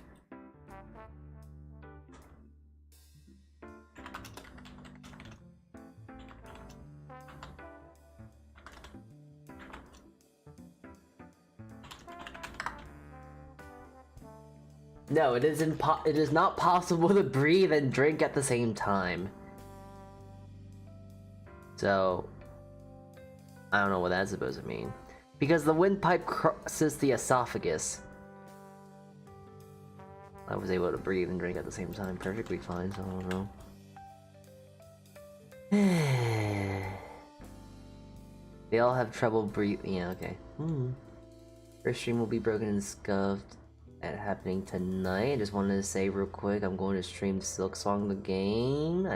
[SPEAKER 1] No, it is not possible to breathe and drink at the same time. So, I don't know what that's supposed to mean. Because the windpipe crosses the esophagus. I was able to breathe and drink at the same time perfectly fine, so I don't know. They all have trouble breathing. Yeah, okay. First stream will be broken and scuffed at happening tonight. I just wanted to say real quick, I'm going to stream Silksong the game.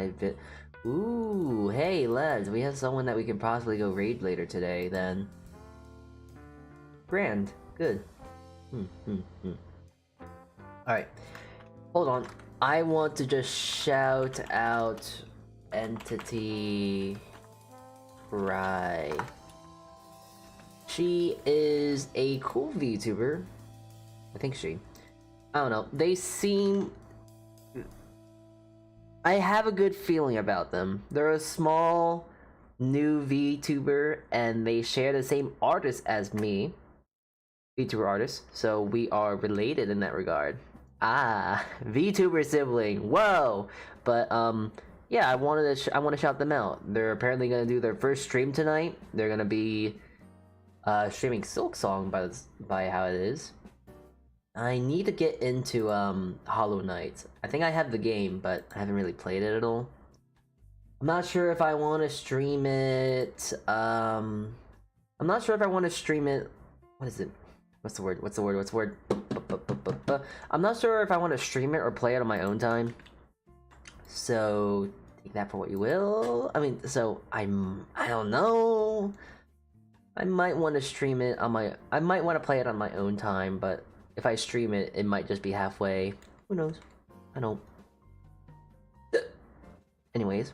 [SPEAKER 1] Ooh, hey lads, we have someone that we can possibly go raid later today then. Grand, good. Alright, hold on. I want to just shout out Entity Fry. She is a cool VTuber. I think I don't know. They seem... I have a good feeling about them. They're a small, new VTuber, and they share the same artist as me. VTuber artist. So we are related in that regard. Ah, VTuber sibling. Whoa! But, yeah, I want to shout them out. They're apparently gonna do their first stream tonight. They're gonna be streaming Silksong by how it is. I need to get into Hollow Knight. I think I have the game, but I haven't really played it at all. I'm not sure if I want to stream it. I'm not sure if I want to stream it. What is it? What's the word? I'm not sure if I want to stream it or play it on my own time. So take that for what you will. I mean, so I don't know. I might want to stream it on my. I might want to play it on my own time, but if I stream it, it might just be halfway. Who knows? I don't. Anyways.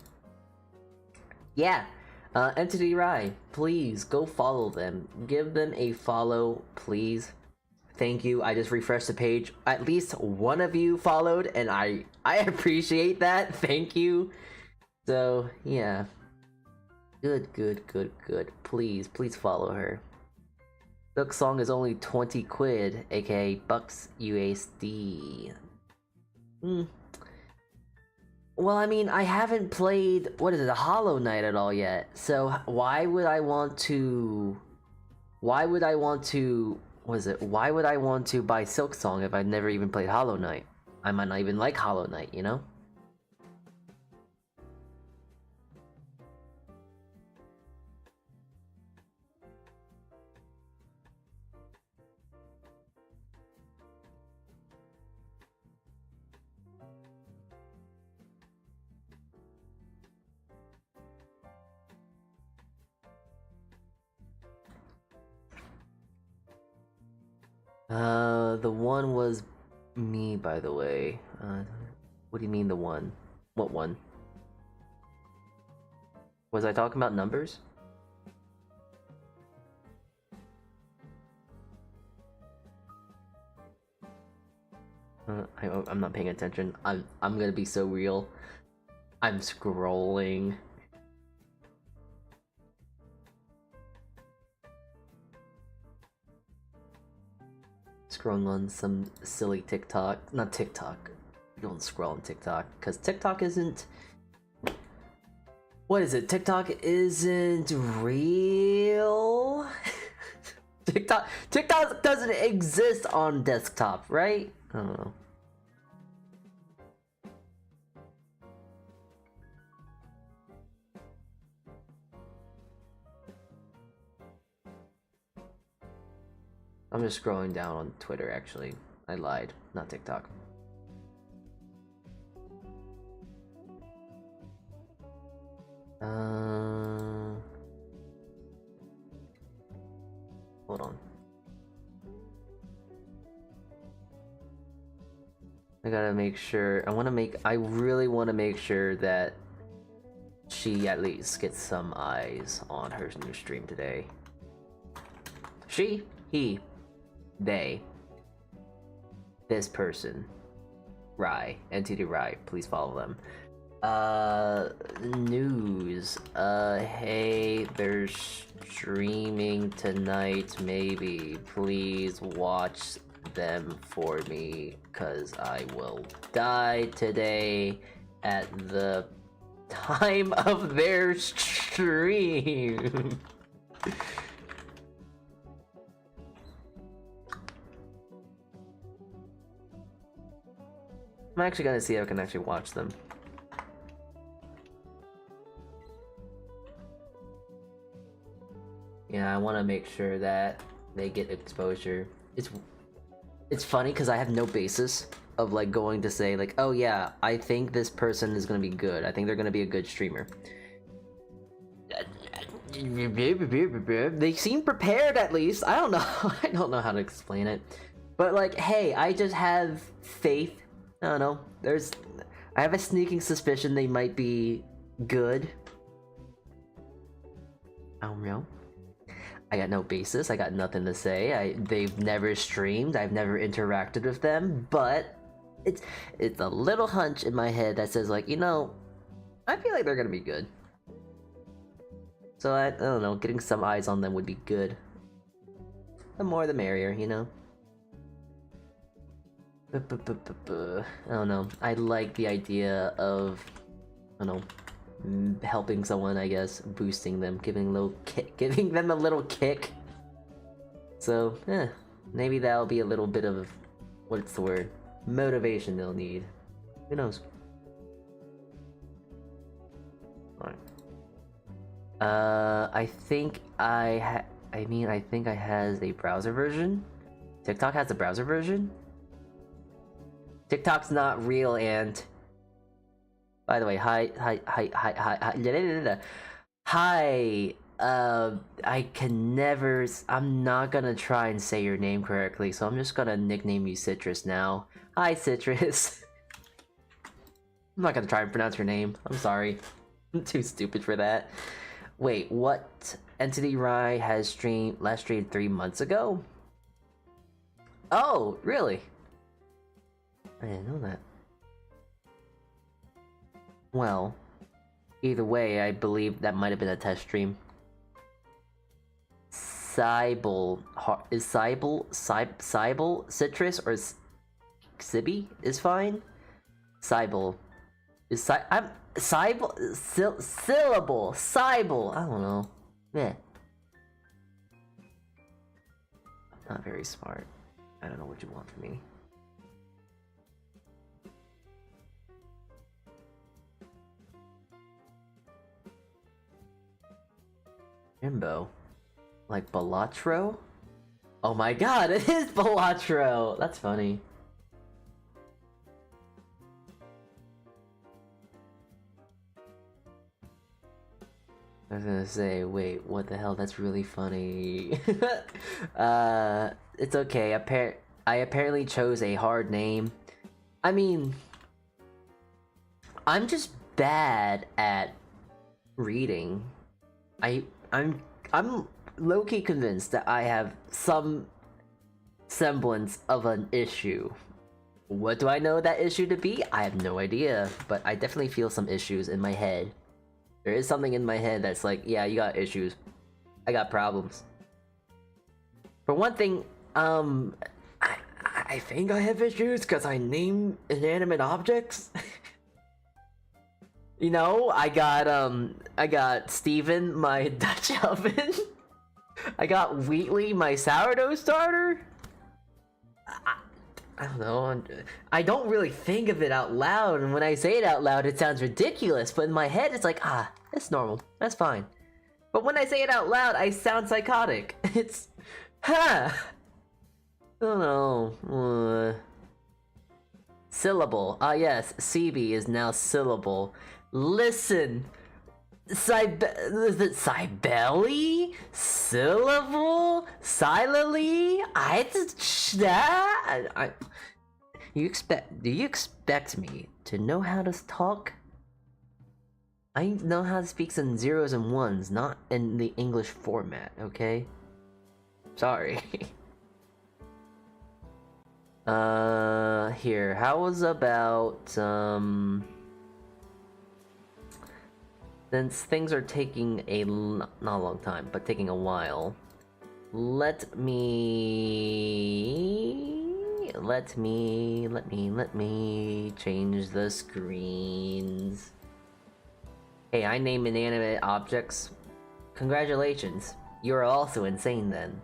[SPEAKER 1] Yeah. Entity Rai, please go follow them. Give them a follow, please. Thank you. I just refreshed the page. At least one of you followed, and I appreciate that. Thank you. So, yeah. Good. Please follow her. Silksong is only 20 quid, aka bucks USD. Well, I mean, I haven't played, what is it, a Hollow Knight at all yet. So why would I want to buy Silksong if I've never even played Hollow Knight? I might not even like Hollow Knight, you know? The one was me, by the way. What do you mean the one? What one? Was I talking about numbers? I'm not paying attention. I'm gonna be so real. I'm scrolling. Scrolling on some silly TikTok. Not TikTok. You don't scroll on TikTok because TikTok isn't. What is it? TikTok isn't real. TikTok doesn't exist on desktop, right? I don't know. I'm just scrolling down on Twitter, actually. I lied. Not TikTok. Hold on. I gotta make sure. I really want to make sure that she at least gets some eyes on her new stream today. She, he, they, this person, Rye, NTD Rye, please follow them. News. Hey, they're streaming tonight, maybe. Please watch them for me, cause I will die today at the time of their stream. I'm actually gonna see if I can actually watch them. Yeah, I want to make sure that they get exposure. It's funny because I have no basis of like going to say like, oh yeah, I think this person is gonna be good. I think they're gonna be a good streamer. They seem prepared at least. I don't know. I don't know how to explain it, but like, hey, I just have faith. I don't know. I have a sneaking suspicion they might be good. I don't know. I got no basis. I got nothing to say. They've never streamed. I've never interacted with them, but it's a little hunch in my head that says like, you know, I feel like they're gonna be good. So I don't know. Getting some eyes on them would be good. The more, the merrier, you know. I don't know. I like the idea of, I don't know, helping someone, I guess, boosting them, giving them a little kick. So, maybe that'll be a little bit of, what's the word? Motivation they'll need. Who knows? Alright. I think I think I has a browser version. TikTok has a browser version? TikTok's not real, and by the way, hi. I can never. I'm not gonna try and say your name correctly, so I'm just gonna nickname you Citrus now. Hi, Citrus. I'm not gonna try and pronounce your name. I'm sorry. I'm too stupid for that. Wait, what? Entity Rye has last streamed 3 months ago? Oh, really? I didn't know that. Well, either way, I believe that might have been a test stream. Cybele Citrus or Sibby is fine. Cybele is syllable Cybele. I don't know. Yeah, I'm not very smart. I don't know what you want from me. Jimbo? Like Balatro? Oh my god, it is Balatro! That's funny. I was gonna say, wait, what the hell? That's really funny. It's okay. I apparently chose a hard name. I mean, I'm just bad at reading. I'm low-key convinced that I have some semblance of an issue. What do I know that issue to be? I have no idea, but I definitely feel some issues in my head. There is something in my head that's like, yeah, you got issues. I got problems. For one thing, I think I have issues because I name inanimate objects. You know, I got Steven, my Dutch oven. I got Wheatley, my sourdough starter. I don't know. I don't really think of it out loud, and when I say it out loud, it sounds ridiculous. But in my head, it's like, it's normal. That's fine. But when I say it out loud, I sound psychotic. It's, I don't know. Syllable. Ah, yes. CB is now syllable. Listen. Is it Cybele? Syllable? Silently? Do you expect me to know how to talk? I know how to speak in zeros and ones, not in the English format, okay? Sorry. Here, how was about, since things are taking not a long time, but taking a while, let me change the screens. Hey, I name inanimate objects. Congratulations, you're also insane then.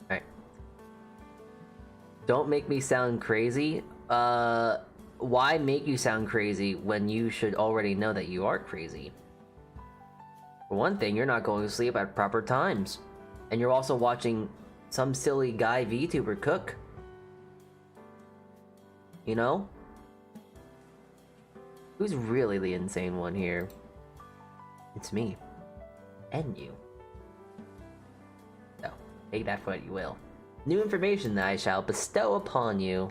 [SPEAKER 1] Alright. Don't make me sound crazy. Why make you sound crazy when you should already know that you are crazy? For one thing, you're not going to sleep at proper times. And you're also watching some silly guy VTuber cook. You know? Who's really the insane one here? It's me. And you. So, take that for what you will. New information that I shall bestow upon you.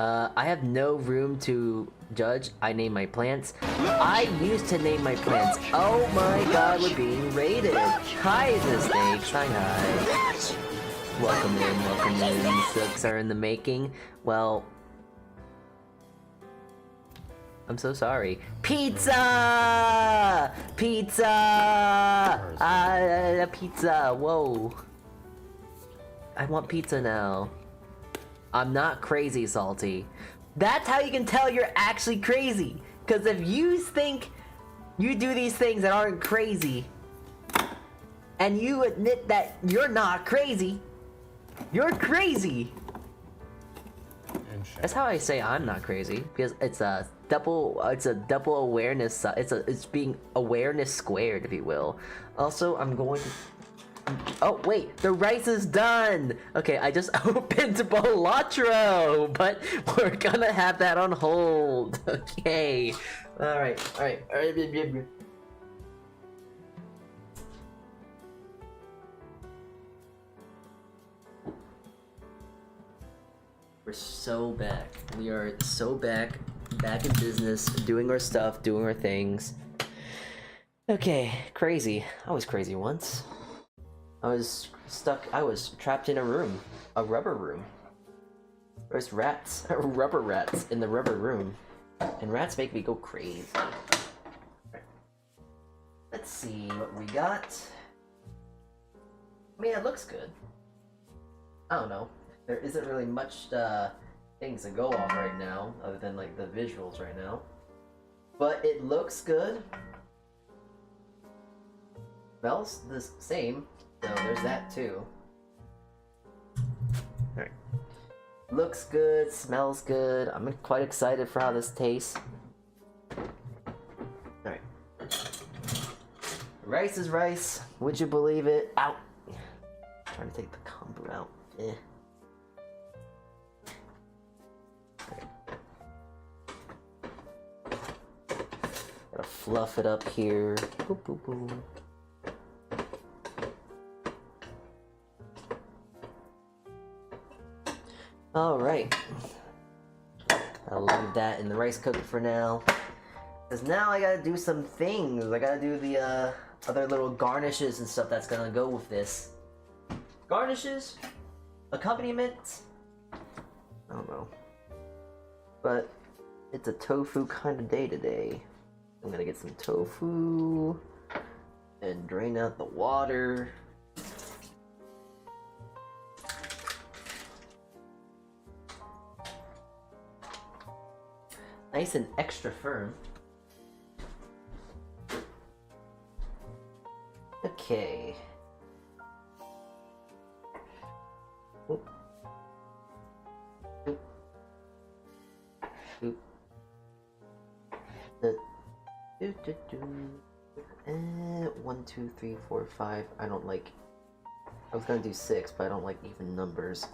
[SPEAKER 1] I have no room to judge. I name my plants. I used to name my plants. Oh my god, we're being raided. Hi, Mistakes. Hi. Welcome in. Sooks are in the making. Well, I'm so sorry. Pizza! Pizza! Pizza! Whoa. I want pizza now. I'm not crazy, Salty. That's how you can tell you're actually crazy. Because if you think you do these things that aren't crazy, and you admit that you're not crazy, you're crazy. That's how I say I'm not crazy, because it's a double awareness. It's being awareness squared, if you will. Also, I'm going to. Oh wait, the rice is done! Okay, I just opened Bolotro, but we're gonna have that on hold. Okay. Alright. We're so back. We are so back in business, doing our stuff, doing our things. Okay, crazy. I was crazy once. I was trapped in a rubber room. There's rats, rubber rats in the rubber room. And rats make me go crazy. Let's see what we got. I mean, it looks good. I don't know. There isn't really much things to go off right now, other than like the visuals right now. But it looks good. Smells the same. So there's that too. Alright. Looks good, smells good. I'm quite excited for how this tastes. Alright. Rice is rice. Would you believe it? Ow! Trying to take the combo out. Eh. Gotta fluff it up here. Boop, boop, boop. Alright. I'll leave that in the rice cooker for now. Because now I gotta do some things. I gotta do the other little garnishes and stuff that's gonna go with this. Garnishes? Accompaniment? I don't know. But it's a tofu kind of day today. I'm gonna get some tofu and drain out the water. Nice and extra firm. Okay. Oop. Oop. Oop. Do, do, do. 1, 2, 3, 4, 5. I don't like. I was gonna do 6, but I don't like even numbers.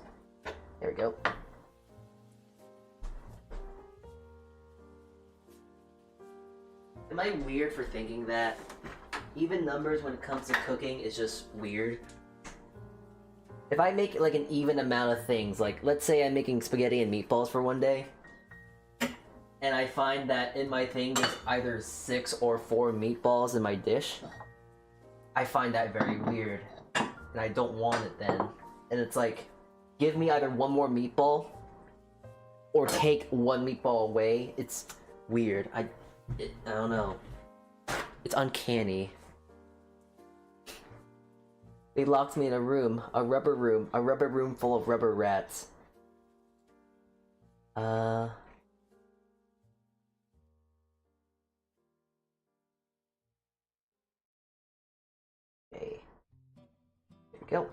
[SPEAKER 1] There we go. Am I weird for thinking that even numbers when it comes to cooking is just weird? If I make like an even amount of things, like let's say I'm making spaghetti and meatballs for one day, and I find that in my thing there's either 6 or 4 meatballs in my dish, I find that very weird, and I don't want it then. And it's like, give me either one more meatball, or take one meatball away. It's weird. I don't know. It's uncanny. They locked me in a room, a rubber room full of rubber rats. Okay. There we go.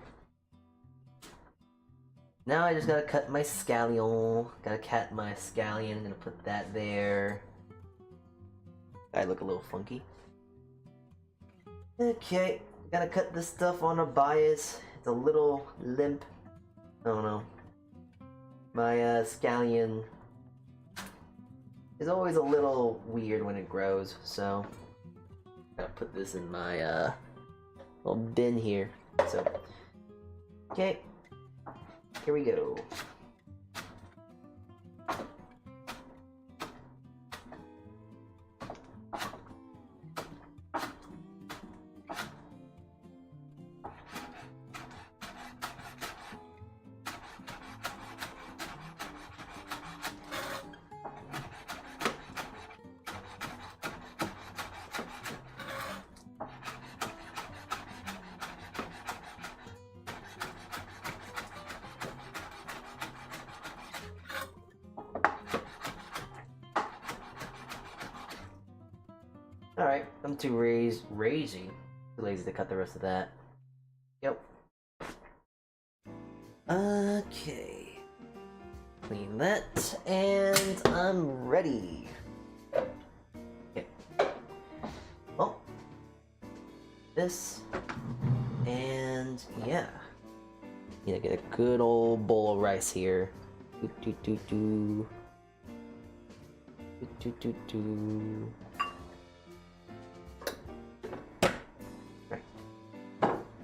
[SPEAKER 1] Now I just gotta cut my scallion. Gotta cut my scallion. I'm gonna put that there. I look a little funky. Okay, gotta cut this stuff on a bias. It's a little limp. I don't know. My scallion is always a little weird when it grows, so gotta put this in my little bin here. So, okay, here we go. Alright, I'm too lazy to cut the rest of that. Yep. Okay. Clean that, and I'm ready. Okay. Well, this, and yeah. Need to get a good old bowl of rice here. Do do do do. Do do do do.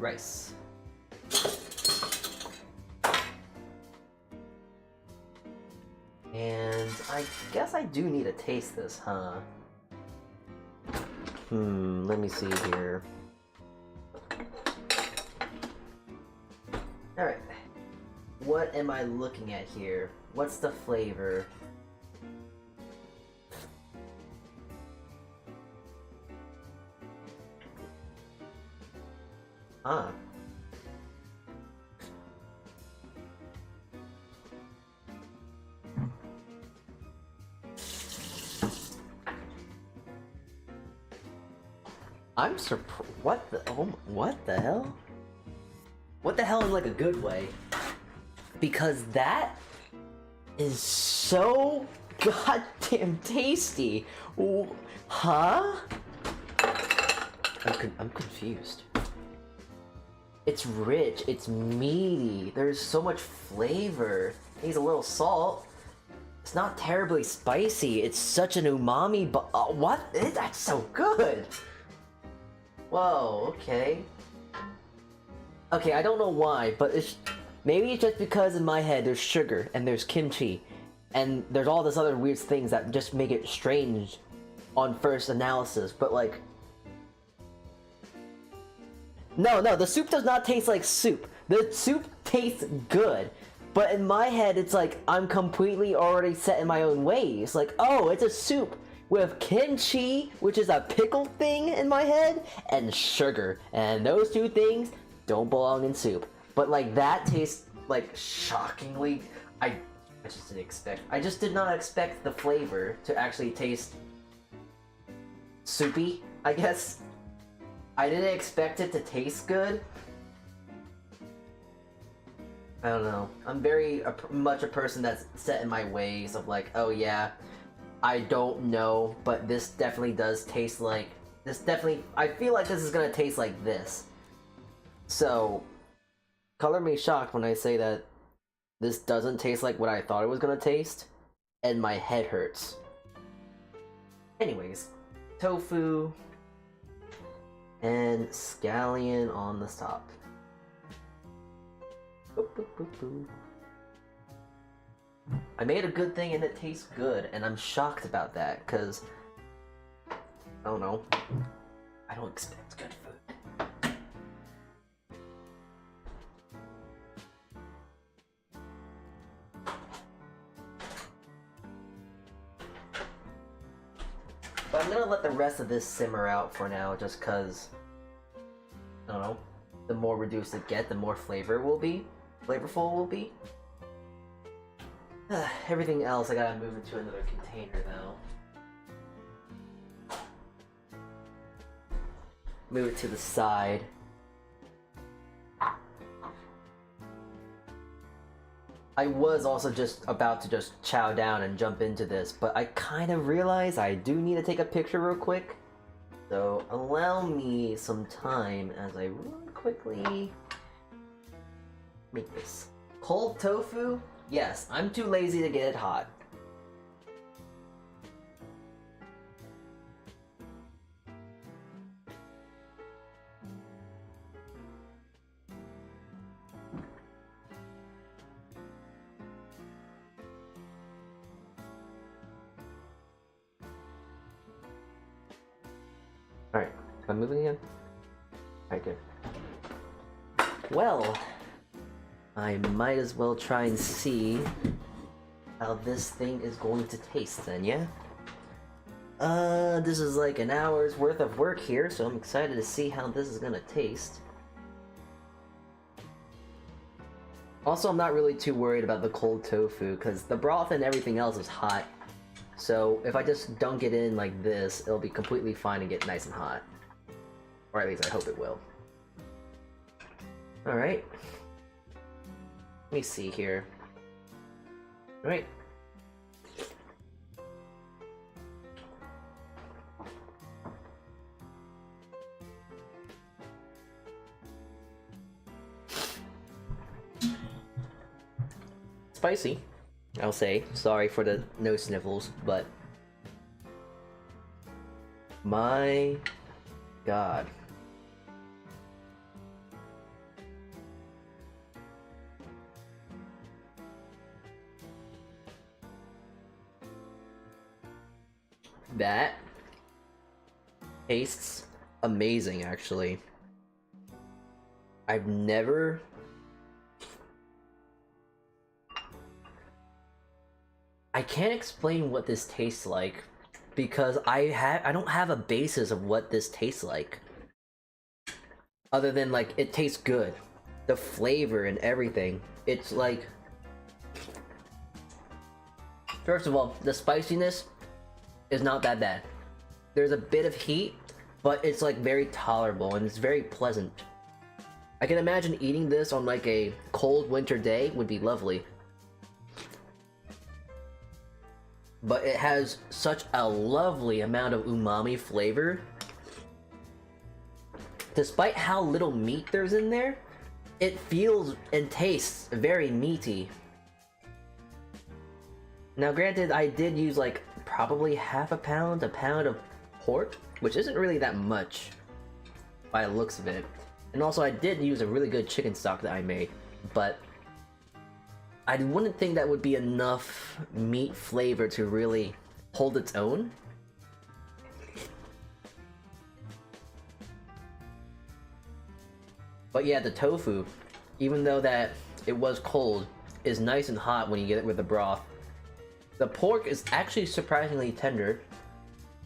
[SPEAKER 1] Rice. And I guess I do need to taste this, huh? Let me see here. Alright. What am I looking at here? What's the flavor? Huh. I'm surprised. What the? Oh, what the hell? What the hell in like a good way? Because that is so goddamn tasty. Huh? I'm confused. It's rich, it's meaty, there's so much flavor. Needs a little salt. It's not terribly spicy. It's such an umami, but what? That's so good. Whoa. Okay. Okay, I don't know why, but maybe it's just because in my head there's sugar and there's kimchi, and there's all this other weird things that just make it strange on first analysis. But like, no, the soup does not taste like soup. The soup tastes good. But in my head, it's like, I'm completely already set in my own ways. Like, oh, it's a soup with kimchi, which is a pickled thing in my head, and sugar. And those two things don't belong in soup. But like, that tastes like shockingly, I just did not expect the flavor to actually taste soupy, I guess. I didn't expect it to taste good. I don't know. I'm very much a person that's set in my ways of like, oh yeah, I don't know, but this definitely does taste like this. Definitely, I feel like this is gonna taste like this. So, color me shocked when I say that this doesn't taste like what I thought it was gonna taste, and my head hurts. Anyways, tofu and scallion on the top. Boop, boop, boop, boop. I made a good thing and it tastes good, and I'm shocked about that, because I don't know. I don't expect good food. But I'm gonna let the rest of this simmer out for now, just because, I don't know, the more reduced it gets, the more flavorful it will be. Everything else I gotta move into another container though. Move it to the side. I was also just about to just chow down and jump into this, but I kind of realized I do need to take a picture real quick. So allow me some time as I really quickly make this. Cold tofu? Yes, I'm too lazy to get it hot. Alright, I'm moving again? Alright, good. Well, I might as well try and see how this thing is going to taste then, yeah? This is like an hour's worth of work here, so I'm excited to see how this is gonna taste. Also, I'm not really too worried about the cold tofu, because the broth and everything else is hot. So if I just dunk it in like this, it'll be completely fine and get nice and hot. Or at least I hope it will. Alright. Let me see here. Alright. Spicy, I'll say. Sorry for the no sniffles, but my god. That tastes amazing, actually. I've never... I can't explain what this tastes like because I don't have a basis of what this tastes like. Other than like it tastes good. The flavor and everything. It's like, first of all, the spiciness is not that bad. There's a bit of heat, but it's like very tolerable and it's very pleasant. I can imagine eating this on like a cold winter day would be lovely. But it has such a lovely amount of umami flavor. Despite how little meat there's in there, it feels and tastes very meaty. Now, granted, I did use like probably a pound of pork, which isn't really that much by the looks of it. And also, I did use a really good chicken stock that I made, but I wouldn't think that would be enough meat flavor to really hold its own. But yeah, the tofu, even though that it was cold, is nice and hot when you get it with the broth. The pork is actually surprisingly tender,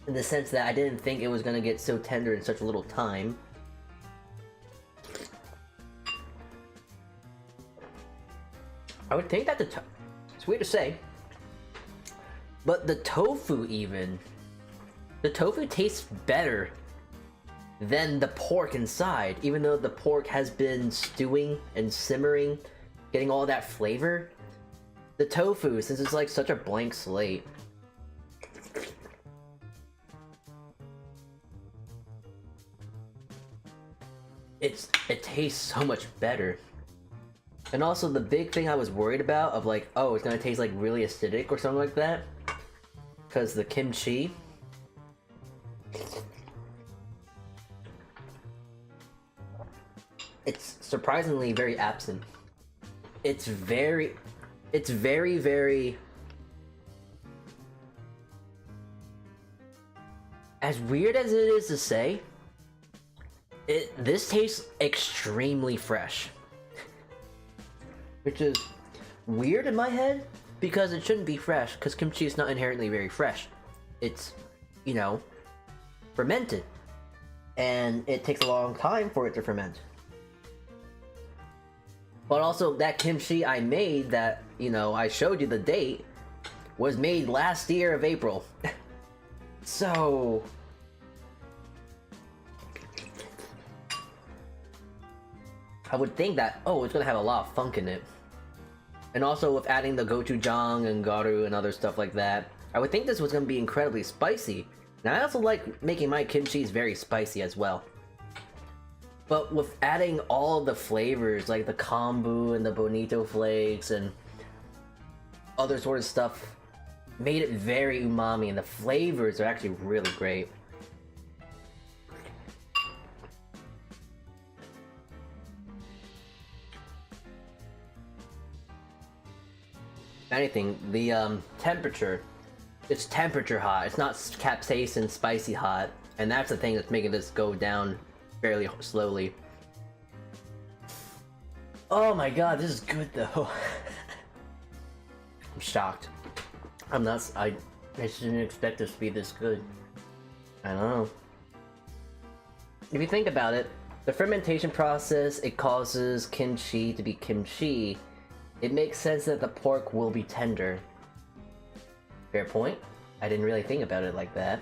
[SPEAKER 1] in the sense that I didn't think it was gonna get so tender in such a little time. I would think that it's weird to say, but the tofu tastes better than the pork inside, even though the pork has been stewing and simmering, getting all that flavor. The tofu, since it's like such a blank slate, it tastes so much better. And also the big thing I was worried about of like, oh, it's gonna taste like really acidic or something like that, because the kimchi, it's surprisingly very absent. It's very, very, as weird as it is to say, this tastes extremely fresh. Which is weird in my head, because it shouldn't be fresh, because kimchi is not inherently very fresh. It's, you know, fermented. And it takes a long time for it to ferment. But also, that kimchi I made that, you know, I showed you the date, was made last year of April. So... I would think that, oh, it's gonna have a lot of funk in it. And also with adding the gochujang and garu and other stuff like that, I would think this was gonna be incredibly spicy. Now I also like making my kimchi very spicy as well. But with adding all of the flavors, like the kombu and the bonito flakes and other sort of stuff, made it very umami, and the flavors are actually really great. Anything, the temperature, it's temperature hot, it's not capsaicin spicy hot, and that's the thing that's making this go down fairly slowly. Oh my god, this is good though. I'm shocked. I'm not, I shouldn't expect this to be this good. I don't know. If you think about it, the fermentation process, it causes kimchi to be kimchi. It makes sense that the pork will be tender. Fair point. I didn't really think about it like that.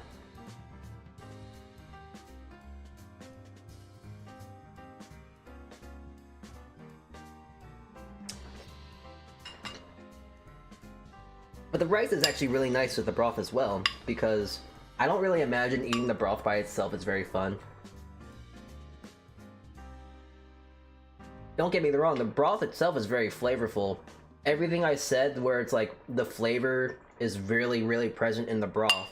[SPEAKER 1] But the rice is actually really nice with the broth as well, because I don't really imagine eating the broth by itself is very fun. Don't get me wrong, the broth itself is very flavorful. Everything I said where it's like the flavor is really, really present in the broth.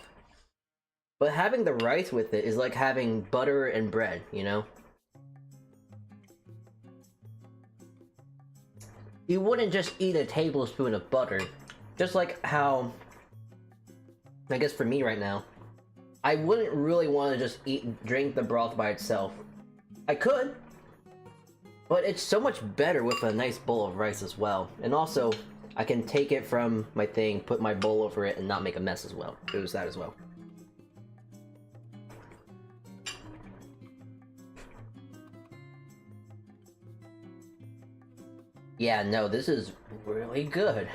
[SPEAKER 1] But having the rice with it is like having butter and bread, you know? You wouldn't just eat a tablespoon of butter. Just like how, I guess for me right now, I wouldn't really want to just drink the broth by itself. I could, but it's so much better with a nice bowl of rice as well. And also, I can take it from my thing, put my bowl over it, and not make a mess as well. It was that as well. Yeah, no, this is really good.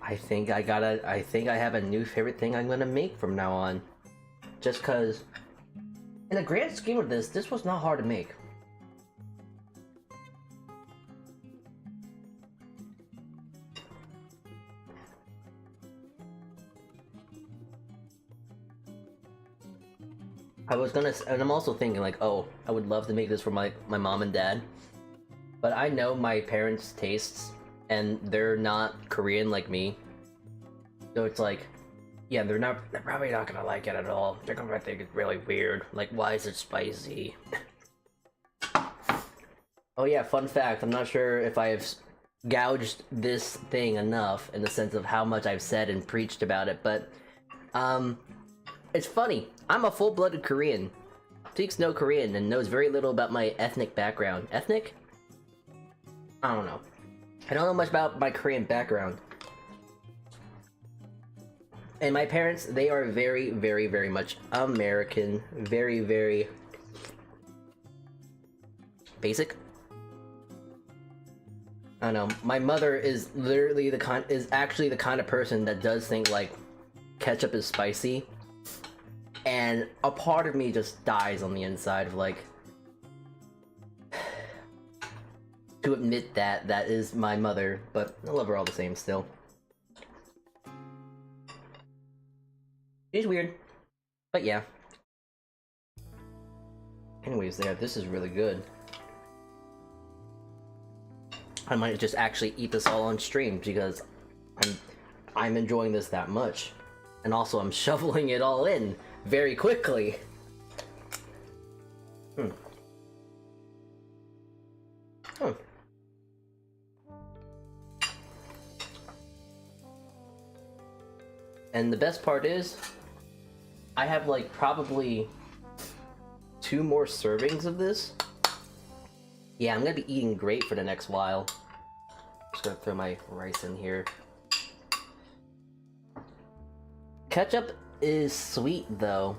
[SPEAKER 1] I think I have a new favorite thing I'm gonna make from now on. Just cause, in the grand scheme of this was not hard to make. And I'm also thinking like, oh, I would love to make this for my mom and dad. But I know my parents' tastes and they're not Korean like me. So it's like, yeah, they're probably not gonna like it at all. They're gonna think it's really weird. Like, why is it spicy? Oh yeah, fun fact, I'm not sure if I've gouged this thing enough in the sense of how much I've said and preached about it, but it's funny. I'm a full-blooded Korean. Speaks no Korean and knows very little about my ethnic background. Ethnic? I don't know. I don't know much about my Korean background. And my parents, they are very, very, very much American. Very, very basic. I don't know. My mother is literally actually the kind of person that does think like ketchup is spicy. And a part of me just dies on the inside of like to admit that that is my mother, but I love her all the same still. She's weird, but yeah. Anyways, there, this is really good. I might just actually eat this all on stream because I'm enjoying this that much. And also I'm shoveling it all in very quickly. And the best part is, I have like probably 2 more servings of this. Yeah, I'm gonna be eating great for the next while. Just gonna throw my rice in here. Ketchup is sweet though.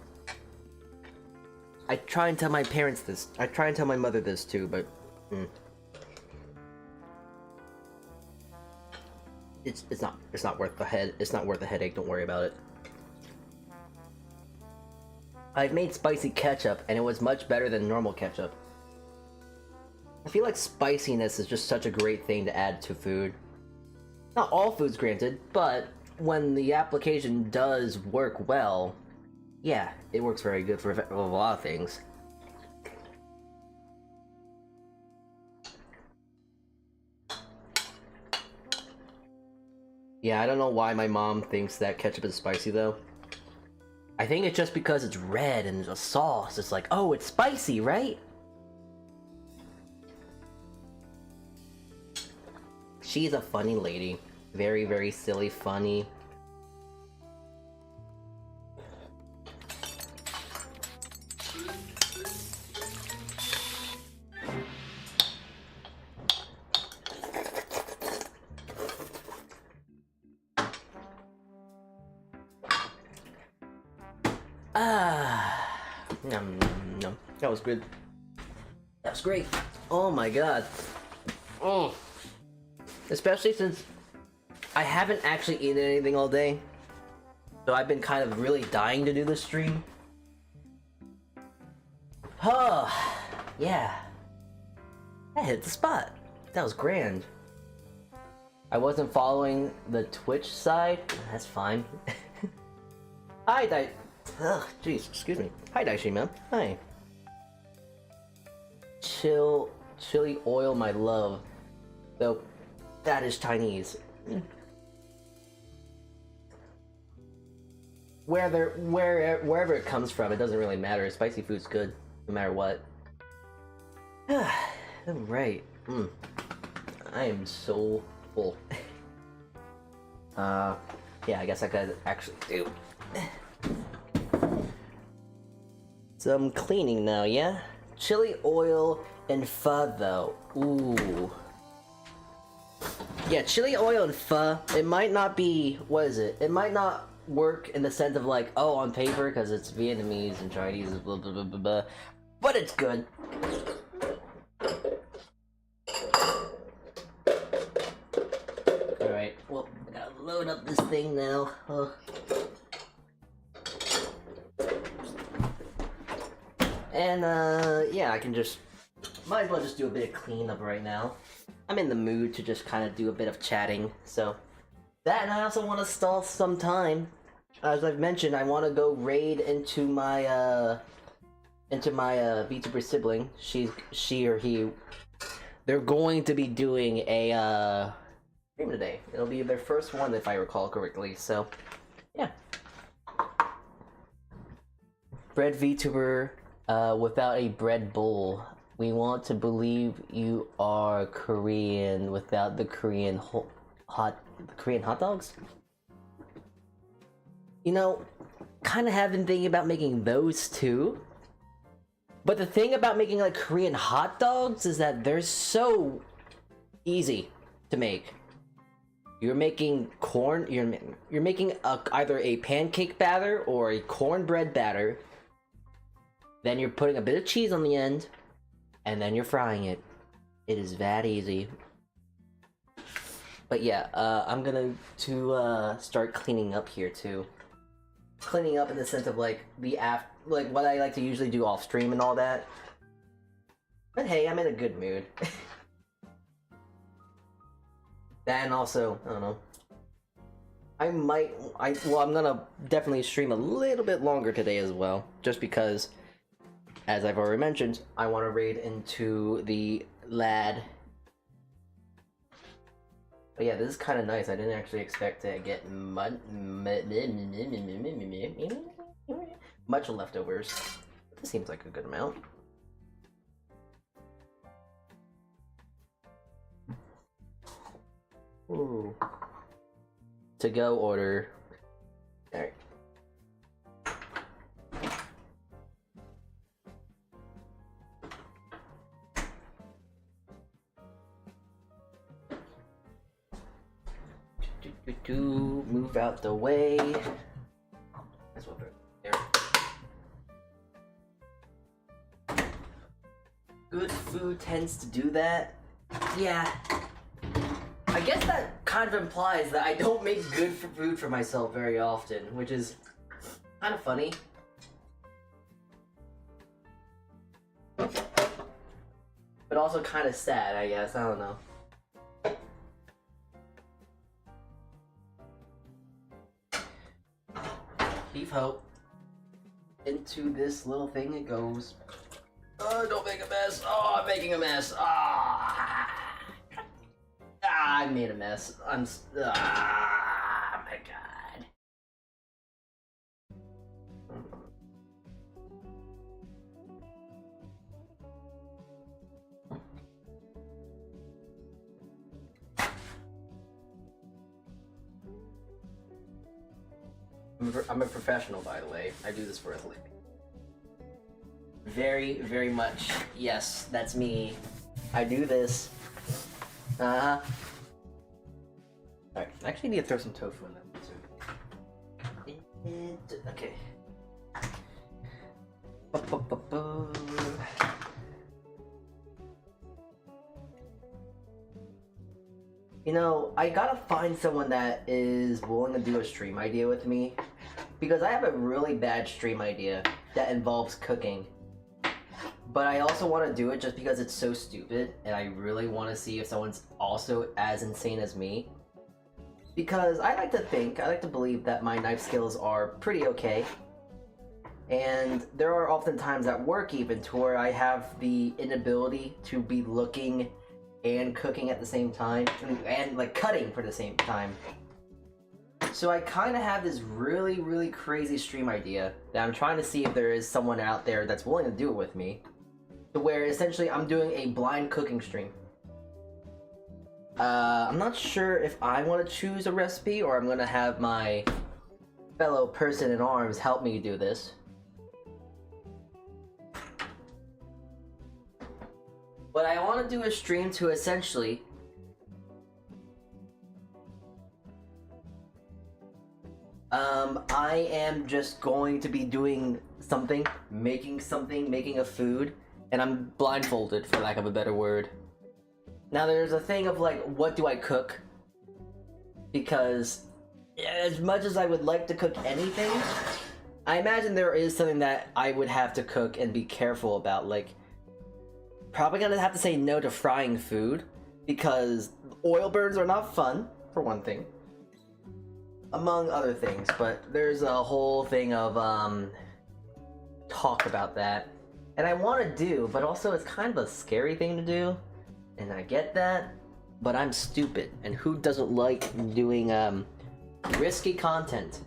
[SPEAKER 1] I try and tell my parents this. I try and tell my mother this too, but it's not worth the headache. Don't worry about it. I've made spicy ketchup and it was much better than normal ketchup. I feel like spiciness is just such a great thing to add to food. Not all foods, granted, but when the application does work well, yeah, it works very good for a lot of things. Yeah, I don't know why my mom thinks that ketchup is spicy though. I think it's just because it's red and there's a sauce. It's like, oh, it's spicy, right? She's a funny lady. Very, very silly, funny. Nom, nom. That was good. That was great. Oh my god. Oh. Especially since I haven't actually eaten anything all day. So I've been kind of really dying to do this stream. Oh, yeah. That hit the spot. That was grand. I wasn't following the Twitch side. That's fine. Hi, ugh, jeez, excuse me. Hi, Daishi, man. Hi. Chili oil, my love. Though, that is Chinese. Wherever it comes from, it doesn't really matter. Spicy food's good, no matter what. Right. I am so full. Yeah, I guess I could actually do some cleaning now, yeah? Chili oil and pho, though. Ooh. Yeah, chili oil and pho, it might not be... What is it? It might not work in the sense of like, oh, on paper, because it's Vietnamese and Chinese, blah, blah, blah, blah, blah. But it's good. Alright, well, I gotta load up this thing now. And, yeah, I can just... Might as well just do a bit of cleanup right now. I'm in the mood to just kind of do a bit of chatting, so... That, and I also want to stall some time. As I've mentioned, I want to go raid into my Vtuber sibling. She or he... They're going to be doing a, stream today. It'll be their first one if I recall correctly, so yeah. Bread VTuber without a bread bowl. We want to believe you are Korean without the Korean hot dogs. You know, kind of have been thinking about making those too. But the thing about making like Korean hot dogs is that they're so easy to make. You're making corn. You're making either a pancake batter or a cornbread batter. Then you're putting a bit of cheese on the end, and then you're frying it. It is that easy. But yeah, I'm gonna start cleaning up here too. Cleaning up in the sense of like like what I like to usually do off stream and all that. But hey, I'm in a good mood. And also, I don't know. I'm gonna definitely stream a little bit longer today as well, just because, as I've already mentioned, I want to raid into the lad. But yeah, this is kind of nice. I didn't actually expect to get much leftovers. This seems like a good amount. Ooh. To go order. Alright. Move out the way. That's what there. Good food tends to do that. Yeah. I guess that kind of implies that I don't make good food for myself very often, which is kind of funny. But also kind of sad, I guess. I don't know. Heave hope. Into this little thing it goes. Oh, don't make a mess. Oh, I'm making a mess. I made a mess. My god. I'm a professional, by the way. I do this for a living. Very, very much. Yes, that's me. I do this. Alright, I actually need to throw some tofu in there too. Okay. You know, I gotta find someone that is willing to do a stream idea with me, because I have a really bad stream idea that involves cooking. But I also want to do it just because it's so stupid, and I really want to see if someone's also as insane as me. Because I like to believe that my knife skills are pretty okay. And there are often times at work even to where I have the inability to be looking and cooking at the same time, and like cutting for the same time. So I kind of have this really, really crazy stream idea that I'm trying to see if there is someone out there that's willing to do it with me. To where essentially I'm doing a blind cooking stream. I'm not sure if I want to choose a recipe or I'm going to have my fellow person in arms help me do this. But I want to do a stream to essentially I am just going to be doing something, making a food, and I'm blindfolded, for lack of a better word. Now there's a thing of like, what do I cook? Because as much as I would like to cook anything, I imagine there is something that I would have to cook and be careful about, like probably gonna have to say no to frying food, because oil burns are not fun, for one thing. Among other things, but there's a whole thing of talk about that. And I want to do, but also it's kind of a scary thing to do, and I get that. But I'm stupid, and who doesn't like doing risky content?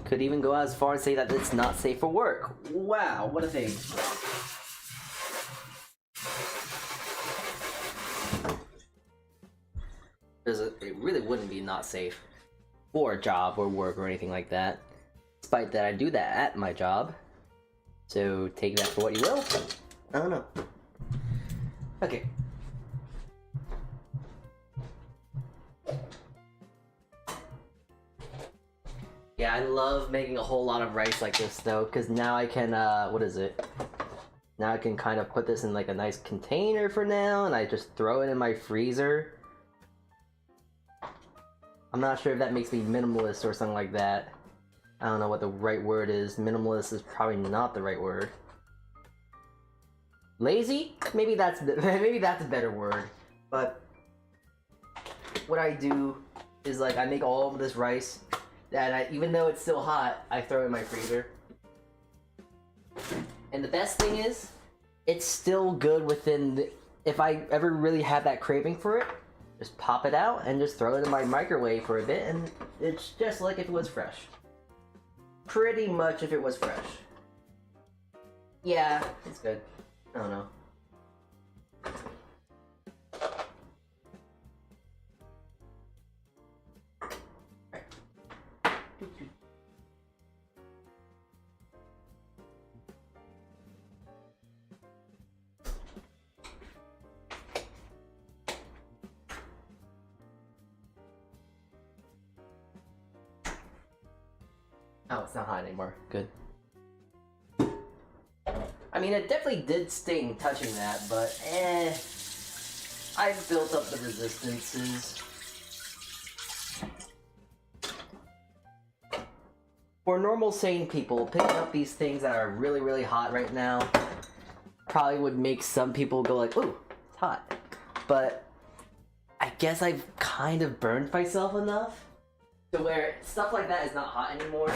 [SPEAKER 1] Could even go as far as say that it's not safe for work. Wow, what a thing. It really wouldn't be not safe for a job or work or anything like that. Despite that I do that at my job. So take that for what you will. I don't know. Okay. Yeah, I love making a whole lot of rice like this though, because now I can, what is it? Now I can kind of put this in like a nice container for now, and I just throw it in my freezer. I'm not sure if that makes me minimalist or something like that. I don't know what the right word is. Minimalist is probably not the right word. Lazy? Maybe that's a better word. But what I do is like I make all of this rice, and even though it's still hot, I throw it in my freezer. And the best thing is, it's still good within if I ever really have that craving for it, just pop it out and just throw it in my microwave for a bit, and it's just like if it was fresh. Pretty much if it was fresh. Yeah, it's good. I don't know. Oh, it's not hot anymore. Good. I mean, it definitely did sting touching that, but I've built up the resistances. For normal sane people, picking up these things that are really, really hot right now probably would make some people go like, ooh, it's hot. But I guess I've kind of burned myself enough to where stuff like that is not hot anymore.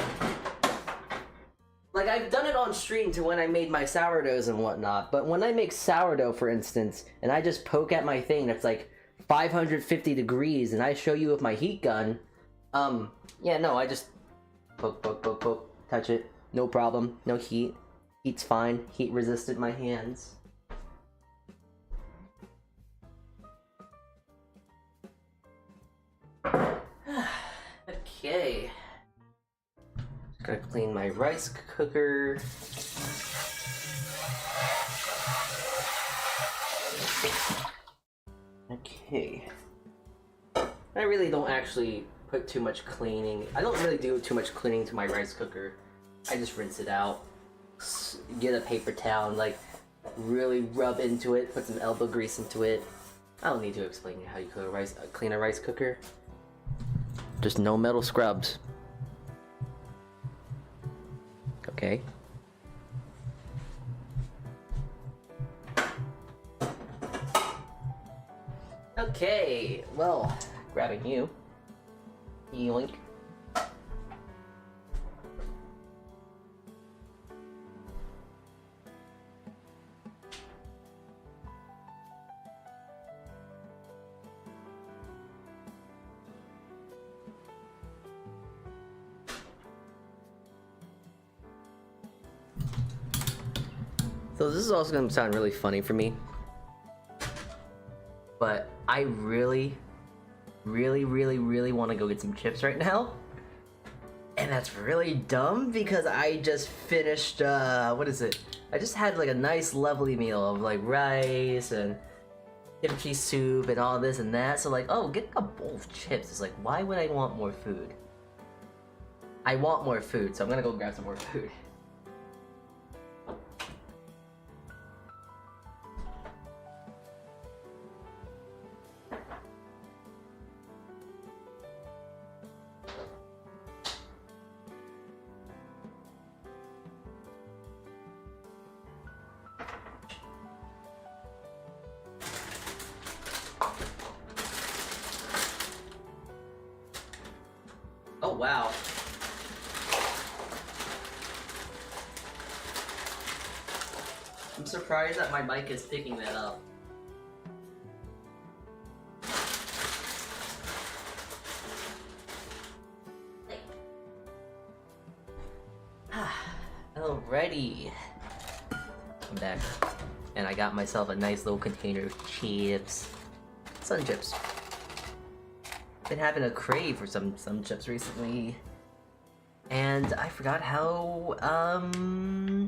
[SPEAKER 1] Like, I've done it on stream to when I made my sourdoughs and whatnot, but when I make sourdough, for instance, and I just poke at my thing that's like 550 degrees, and I show you with my heat gun, yeah, no, I just poke, poke, poke, poke, touch it, no problem, no heat, heat's fine, heat resistant my hands. Okay. Gotta clean my rice cooker. Okay. I really don't actually put too much cleaning. I don't really do too much cleaning to my rice cooker. I just rinse it out. Get a paper towel and like really rub into it. Put some elbow grease into it. I don't need to explain how you clean a rice cooker. Just no metal scrubs. Okay. Okay, well, grabbing you. Yoink. So this is also gonna sound really funny for me, but I really want to go get some chips right now, and that's really dumb because I just finished what is it? I just had like a nice lovely meal of like rice and kimchi soup and all this and that. So like, oh, getting a bowl of chips is like, why would I want more food? I want more food, so I'm gonna go grab some more food. Oh, wow. I'm surprised that my mic is picking that up. Alrighty. I'm back. And I got myself a nice little container of chips. Sun chips. Been having a crave for some sun chips recently. And I forgot how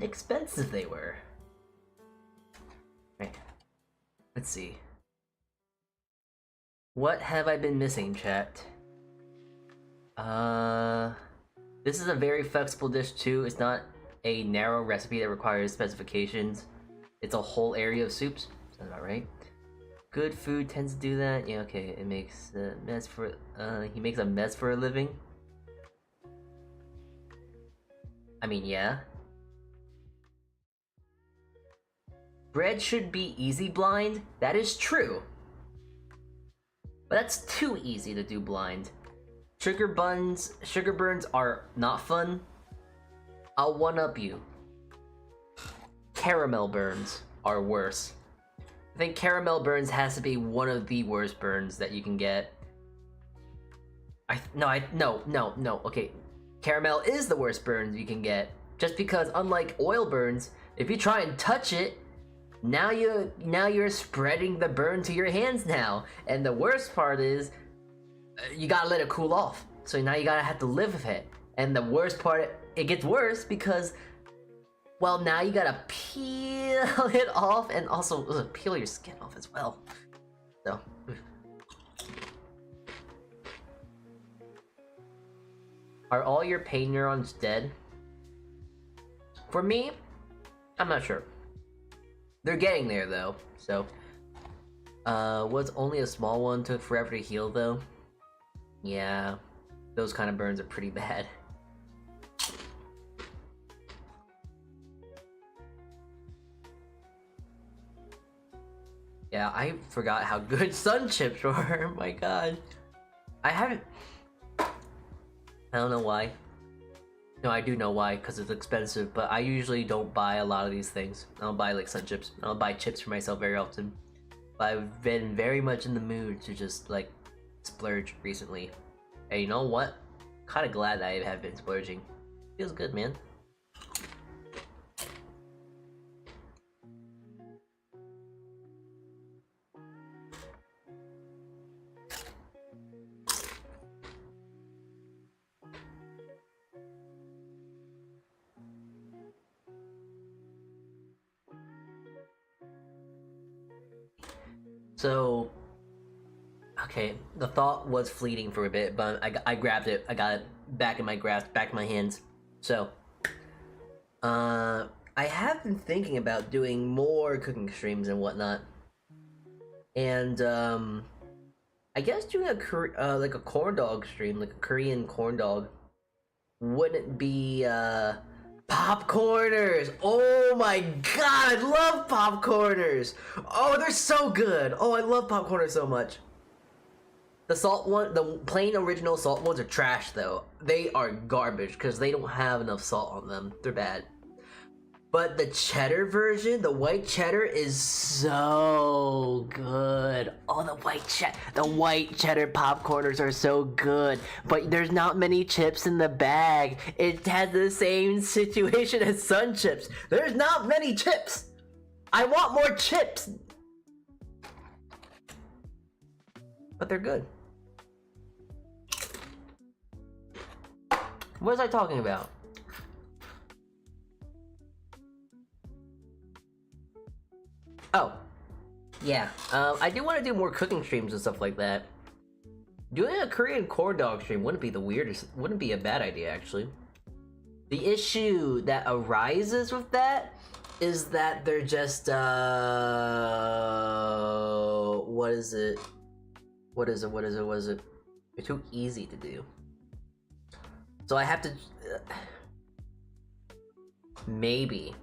[SPEAKER 1] expensive they were. Right. Let's see. What have I been missing, chat? This is a very flexible dish too. It's not a narrow recipe that requires specifications. It's a whole area of soups. Sounds about right. Good food tends to do that. Yeah, okay. It makes a mess for. He makes a mess for a living. I mean, yeah. Bread should be easy blind. That is true. But that's too easy to do blind. Sugar burns are not fun. I'll one-up you. Caramel burns are worse. I think caramel burns has to be one of the worst burns that you can get. No. Okay, caramel is the worst burn you can get. Just because, unlike oil burns, if you try and touch it, now you're spreading the burn to your hands now. And the worst part is, you gotta let it cool off. So now you gotta have to live with it. And the worst part, it gets worse because, well, now you gotta peel it off and also peel your skin off as well. So. Are all your pain neurons dead? For me, I'm not sure. They're getting there though, so. Was only a small one, took forever to heal though. Yeah, those kind of burns are pretty bad. Yeah, I forgot how good sun chips were. My god. I don't know why. No, I do know why, because it's expensive, but I usually don't buy a lot of these things. I don't buy like sun chips. I don't buy chips for myself very often. But I've been very much in the mood to just like splurge recently. And you know what? Kind of glad that I have been splurging. Feels good, man. So, okay, the thought was fleeting for a bit, but I grabbed it. I got it back in my grasp, back in my hands. So, I have been thinking about doing more cooking streams and whatnot, and I guess doing like a corn dog stream, like a Korean corn dog, wouldn't be popcorners. Oh my god, I love popcorners. Oh, they're so good. Oh, I love popcorners so much. The salt one, the plain original salt ones are trash though. They are garbage because they don't have enough salt on them. They're bad. But the cheddar version, the white cheddar, is so good. Oh, the white cheddar popcorners are so good. But there's not many chips in the bag. It has the same situation as sun chips. There's not many chips. I want more chips. But they're good. What was I talking about? Oh, yeah. I do want to do more cooking streams and stuff like that. Doing a Korean corn dog stream wouldn't be the weirdest. Wouldn't be a bad idea, actually. The issue that arises with that is that they're just what is it? They're too easy to do. So I have to maybe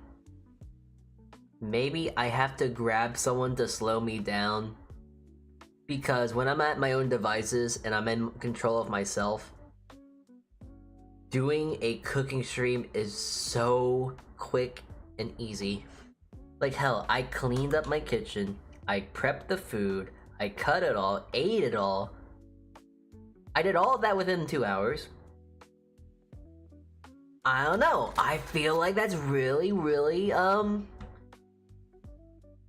[SPEAKER 1] I have to grab someone to slow me down, because when I'm at my own devices and I'm in control of myself, doing a cooking stream is so quick and easy. Like hell, I cleaned up my kitchen, I prepped the food, I cut it all, ate it all. I did all of that within 2 hours. I don't know. I feel like that's really, really, I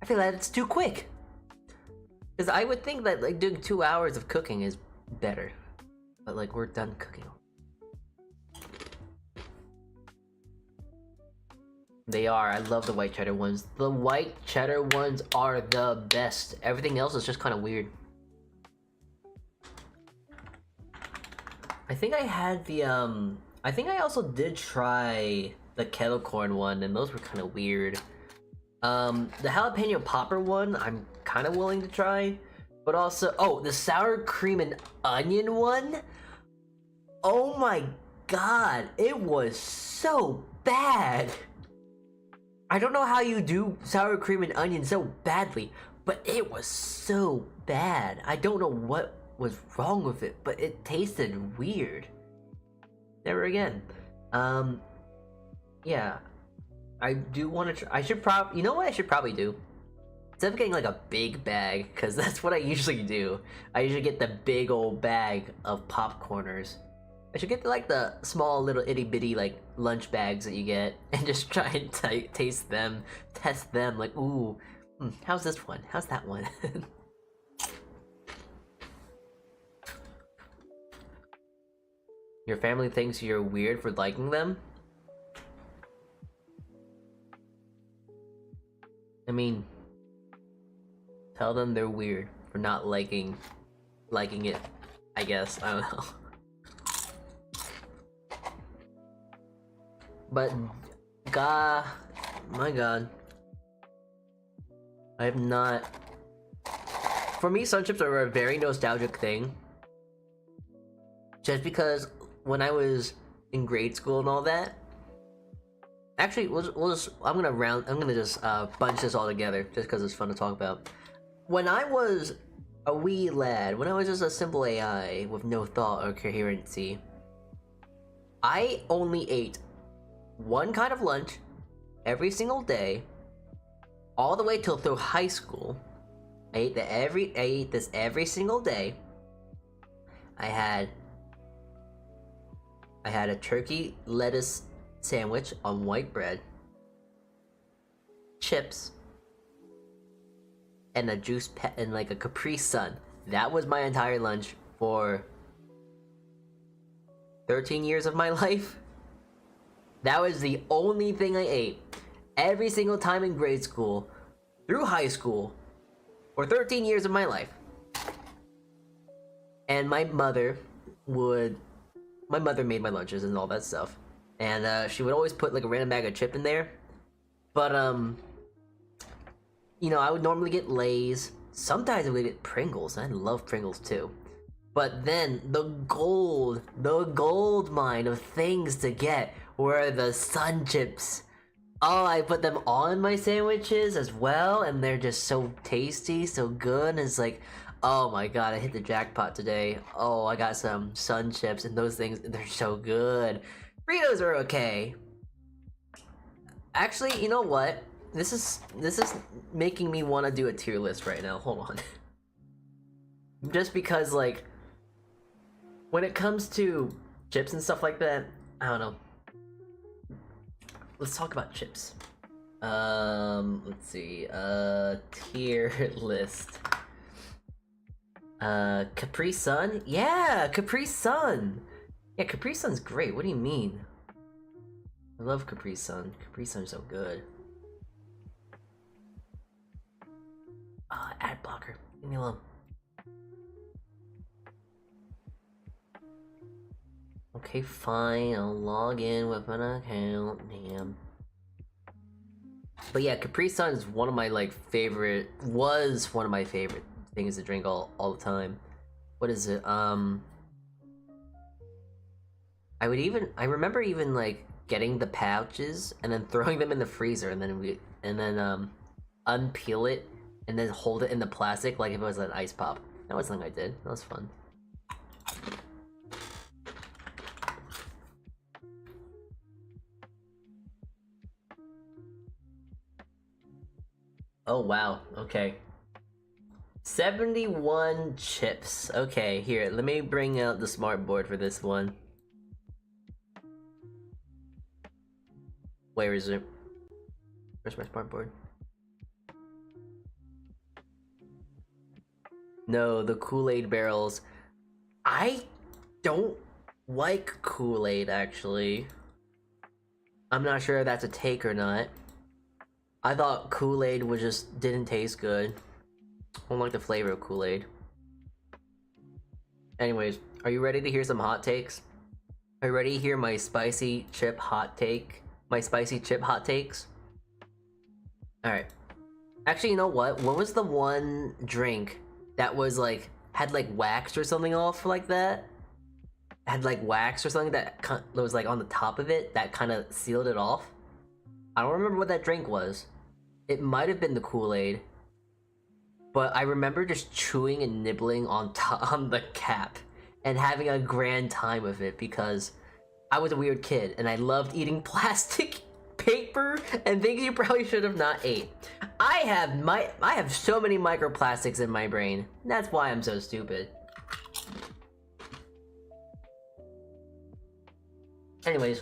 [SPEAKER 1] feel like it's too quick. Because I would think that, like, doing 2 hours of cooking is better. But, like, we're done cooking. They are. I love the white cheddar ones. The white cheddar ones are the best. Everything else is just kind of weird. I think I had the, I think I also did try the kettle corn one, and those were kind of weird. The jalapeno popper one, I'm kind of willing to try. But also, oh, the sour cream and onion one? Oh my god, it was so bad! I don't know how you do sour cream and onion so badly, but it was so bad. I don't know what was wrong with it, but it tasted weird. Never again. Yeah. I do want to I should you know what I should probably do? Instead of getting like a big bag, because that's what I usually do. I usually get the big old bag of popcorners. I should get like the small little itty bitty like lunch bags that you get and just try and taste them, test them like, ooh, how's this one? How's that one? Your family thinks you're weird for liking them? I mean, tell them they're weird for not liking it, I guess. I don't know. But, my god. I have not... For me, sun chips are a very nostalgic thing. Just because when I was in grade school and all that... Actually, I'm gonna just bunch this all together, just because it's fun to talk about. When I was a wee lad, when I was just a simple AI with no thought or coherency, I only ate one kind of lunch every single day, all the way till through high school. I ate this every single day. I had a turkey lettuce sandwich on white bread, chips, and a juice and like a Capri Sun. That was my entire lunch for 13 years of my life. That was the only thing I ate every single time in grade school, through high school, for 13 years of my life. And my mother made my lunches and all that stuff. And she would always put like a random bag of chip in there. But you know, I would normally get Lay's. Sometimes I would get Pringles, and I love Pringles too. But then the gold mine of things to get were the sun chips. Oh, I put them on my sandwiches as well, and they're just so tasty, so good. And it's like, oh my god, I hit the jackpot today. Oh, I got some sun chips, and those things, they're so good. Fritos are okay. Actually, you know what? This is making me want to do a tier list right now. Hold on. Just because, like, when it comes to chips and stuff like that, I don't know. Let's talk about chips. Let's see. Tier list. Capri Sun? Yeah, Capri Sun! Yeah, Capri Sun's great. What do you mean? I love Capri Sun. Capri Sun's so good. Ad blocker. Leave me alone. Okay, fine. I'll log in with an account. Damn. But yeah, Capri Sun is one of my was one of my favorite things to drink all the time. What is it? I remember even like getting the pouches and then throwing them in the freezer and then unpeel it and then hold it in the plastic like if it was an ice pop. That was something I did. That was fun. Oh wow, okay. 71 chips. Okay, here, let me bring out the smart board for this one. Where is it? Where's my smart board? No, the Kool-Aid barrels. I don't like Kool-Aid, actually. I'm not sure if that's a take or not. I thought Kool-Aid didn't taste good. I don't like the flavor of Kool-Aid. Anyways, are you ready to hear some hot takes? Are you ready to hear my spicy chip hot take? My spicy chip hot takes? Alright. Actually, you know what? What was the one drink that was like, had like wax or something off like that? Had like wax or something that was like on the top of it that kind of sealed it off? I don't remember what that drink was. It might have been the Kool-Aid. But I remember just chewing and nibbling on the cap and having a grand time with it because I was a weird kid and I loved eating plastic paper and things you probably should have not ate. I have so many microplastics in my brain. That's why I'm so stupid. Anyways,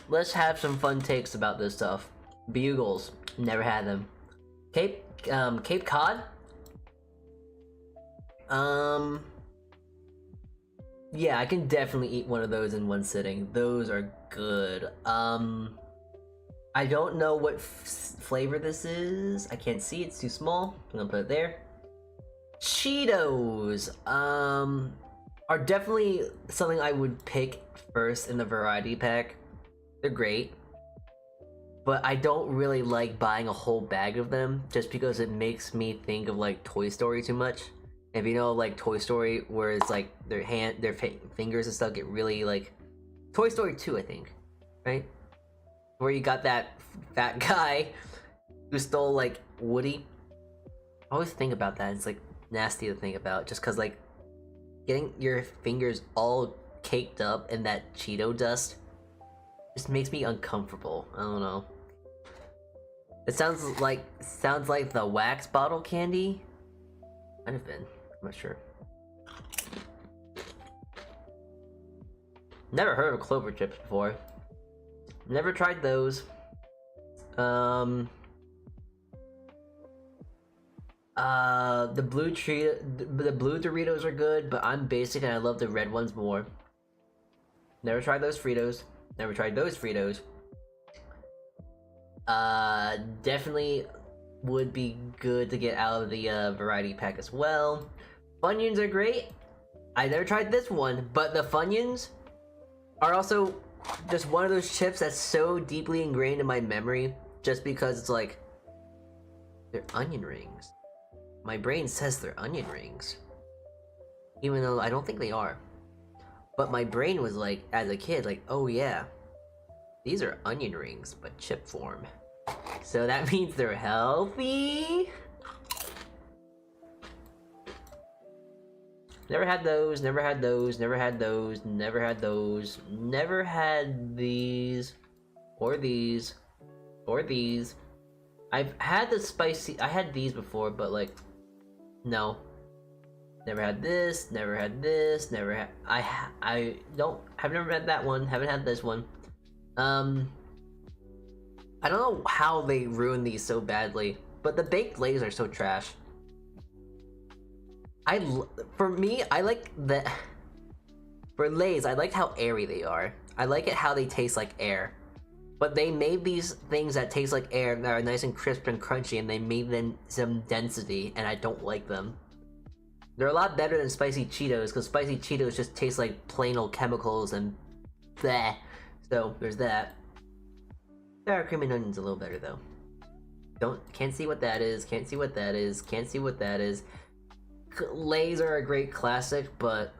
[SPEAKER 1] let's have some fun takes about this stuff. Bugles, never had them. Cape Cod? Yeah, I can definitely eat one of those in one sitting. Those are good. I don't know what flavor this is. I can't see, it's too small. I'm gonna put it there. Cheetos, are definitely something I would pick first in the variety pack. They're great. But I don't really like buying a whole bag of them just because it makes me think of like Toy Story too much. If you know like Toy Story where it's like their fingers and stuff get really like Toy Story 2, I think, right? Where you got that fat guy who stole like Woody. I always think about that. It's like nasty to think about just cuz like getting your fingers all caked up in that Cheeto dust just makes me uncomfortable. I don't know. It sounds like the wax bottle candy. Might have been. I'm not sure. Never heard of Clover chips before. Never tried those. The blue Doritos are good, but I'm basic and I love the red ones more. Never tried those Fritos. Never tried those Fritos. Definitely would be good to get out of the variety pack as well. Funyuns are great. I never tried this one, but the Funyuns are also just one of those chips that's so deeply ingrained in my memory just because it's like they're onion rings. My brain says they're onion rings, even though I don't think they are. But my brain was like, as a kid, like, oh yeah, these are onion rings, but chip form. So that means they're healthy? Never had those, never had those, never had those, never had those, never had these, or these, or these. I've had the spicy, I had these before, but like, no. Never had this, never had this, never had, I've never had that one, haven't had this one. I don't know how they ruined these so badly, but the baked Lays are so trash. For me, I like the... For Lays, I like how airy they are. I like it how they taste like air. But they made these things that taste like air that are nice and crisp and crunchy, and they made them some density, and I don't like them. They're a lot better than Spicy Cheetos, because Spicy Cheetos just taste like plain old chemicals and bleh. So, there's that. Sour cream and onions a little better, though. Can't see what that is, can't see what that is, can't see what that is. Lays are a great classic, but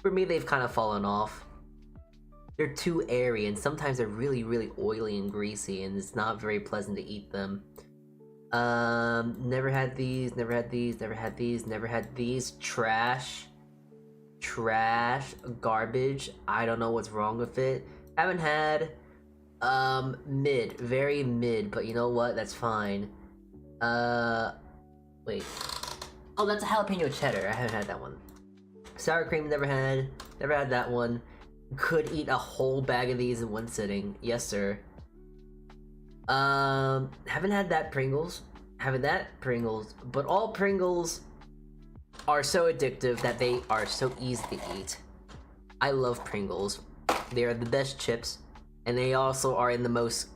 [SPEAKER 1] for me, they've kind of fallen off. They're too airy, and sometimes they're really, really oily and greasy, and it's not very pleasant to eat them. Never had these, never had these, never had these, never had these. Trash, garbage. I don't know what's wrong with it. Haven't had, mid, very mid, but you know what? That's fine. Wait. Oh, that's a jalapeno cheddar. I haven't had that one. Sour cream, never had that one. Could eat a whole bag of these in one sitting. Yes, sir. Haven't had that Pringles. Haven't that Pringles. But all Pringles are so addictive that they are so easy to eat. I love Pringles. They are the best chips. And they also are in the most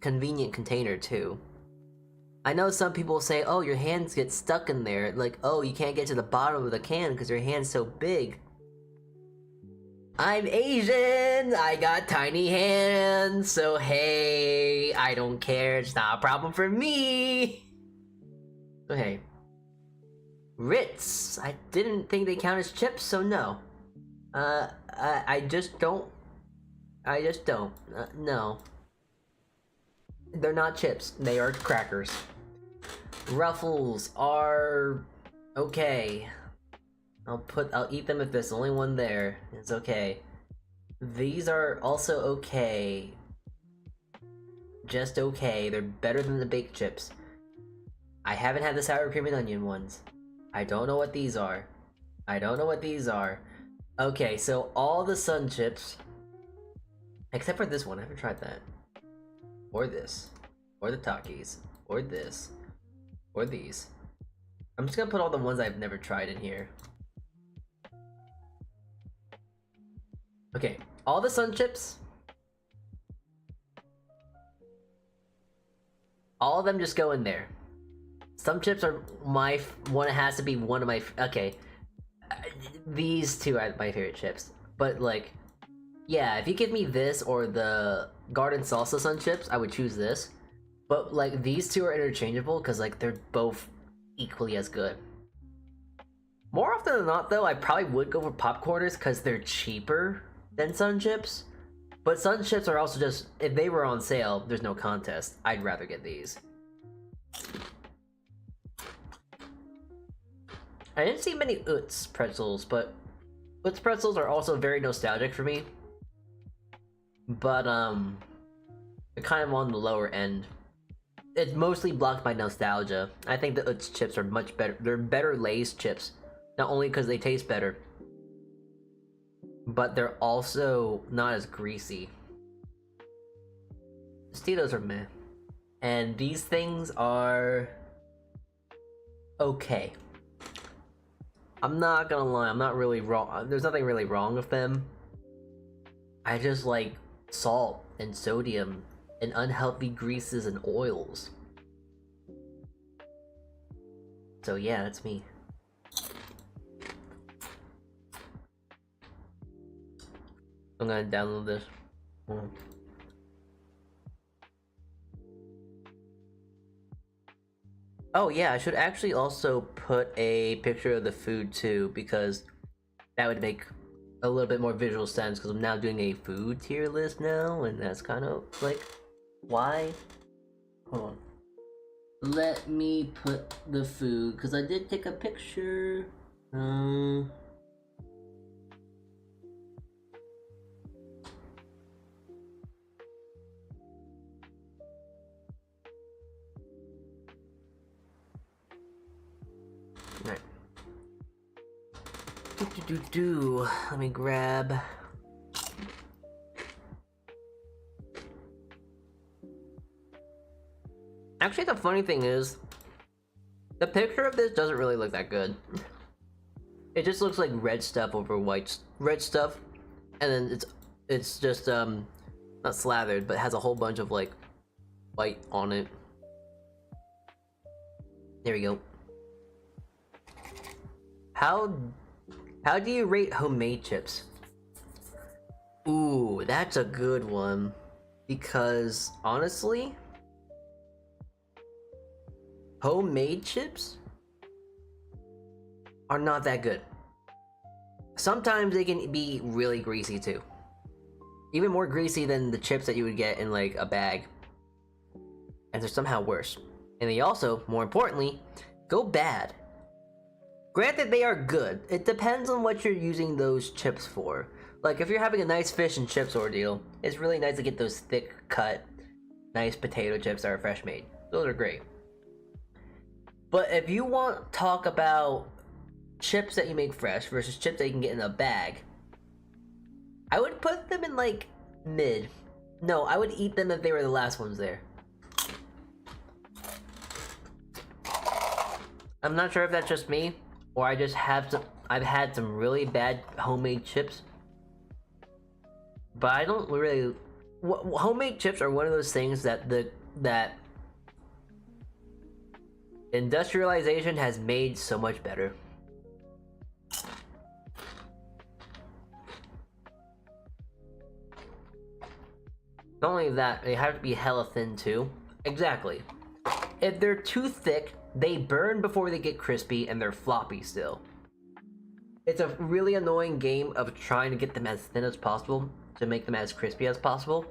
[SPEAKER 1] convenient container, too. I know some people say, oh, your hands get stuck in there. Like, oh, you can't get to the bottom of the can because your hand's so big. I'm Asian! I got tiny hands, so hey, I don't care, it's not a problem for me! Okay. Ritz! I didn't think they count as chips, so no. I just don't. No. They're not chips, they are crackers. Ruffles are okay. I'll eat them if there's only one there. It's okay. These are also okay. Just okay. They're better than the baked chips. I haven't had the sour cream and onion ones. I don't know what these are. Okay, so all the Sun Chips, except for this one, I haven't tried that. Or this. Or the Takis. Or this. Or these. I'm just gonna put all the ones I've never tried in here. Okay, all the Sun Chips. All of them just go in there. Some chips are my one. It has to be one of my. Okay, these two are my favorite chips. But like, yeah, if you give me this or the Garden Salsa Sun Chips, I would choose this. But like, these two are interchangeable because like they're both equally as good. More often than not, though, I probably would go for popcorners because they're cheaper than Sun Chips. But Sun Chips are also just, if they were on sale, there's no contest. I'd rather get these. I didn't see many Utz pretzels, but Utz pretzels are also very nostalgic for me. But, they're kind of on the lower end. It's mostly blocked by nostalgia. I think the Utz chips are much better. They're better Lay's chips. Not only because they taste better, but they're also not as greasy. Tostitos are meh. And these things are okay. I'm not gonna lie, I'm not really wrong. There's nothing really wrong with them. I just like salt and sodium and unhealthy greases and oils. So yeah, that's me. I'm gonna download this. Oh yeah, I should actually also put a picture of the food too, because that would make a little bit more visual sense, because I'm now doing a food tier list now, and that's kind of like why. Hold on. Let me put the food, because I did take a picture. Alright. Let me grab. Actually, the funny thing is, the picture of this doesn't really look that good. It just looks like red stuff over red stuff, and then it's just not slathered, but has a whole bunch of like white on it. There we go. How do you rate homemade chips? Ooh, that's a good one, because honestly, homemade chips are not that good. Sometimes they can be really greasy too. Even more greasy than the chips that you would get in like a bag. And they're somehow worse. And they also, more importantly, go bad. Granted, they are good. It depends on what you're using those chips for. Like, if you're having a nice fish and chips ordeal, it's really nice to get those thick cut, nice potato chips that are fresh made. Those are great. But if you want to talk about chips that you make fresh versus chips that you can get in a bag, I would put them in like mid. No, I would eat them if they were the last ones there. I'm not sure if that's just me, or I just have some. I've had some really bad homemade chips, but I don't really. Homemade chips are one of those things that that industrialization has made so much better. Not only that, they have to be hella thin too. Exactly. If they're too thick, they burn before they get crispy and they're floppy still. It's a really annoying game of trying to get them as thin as possible to make them as crispy as possible.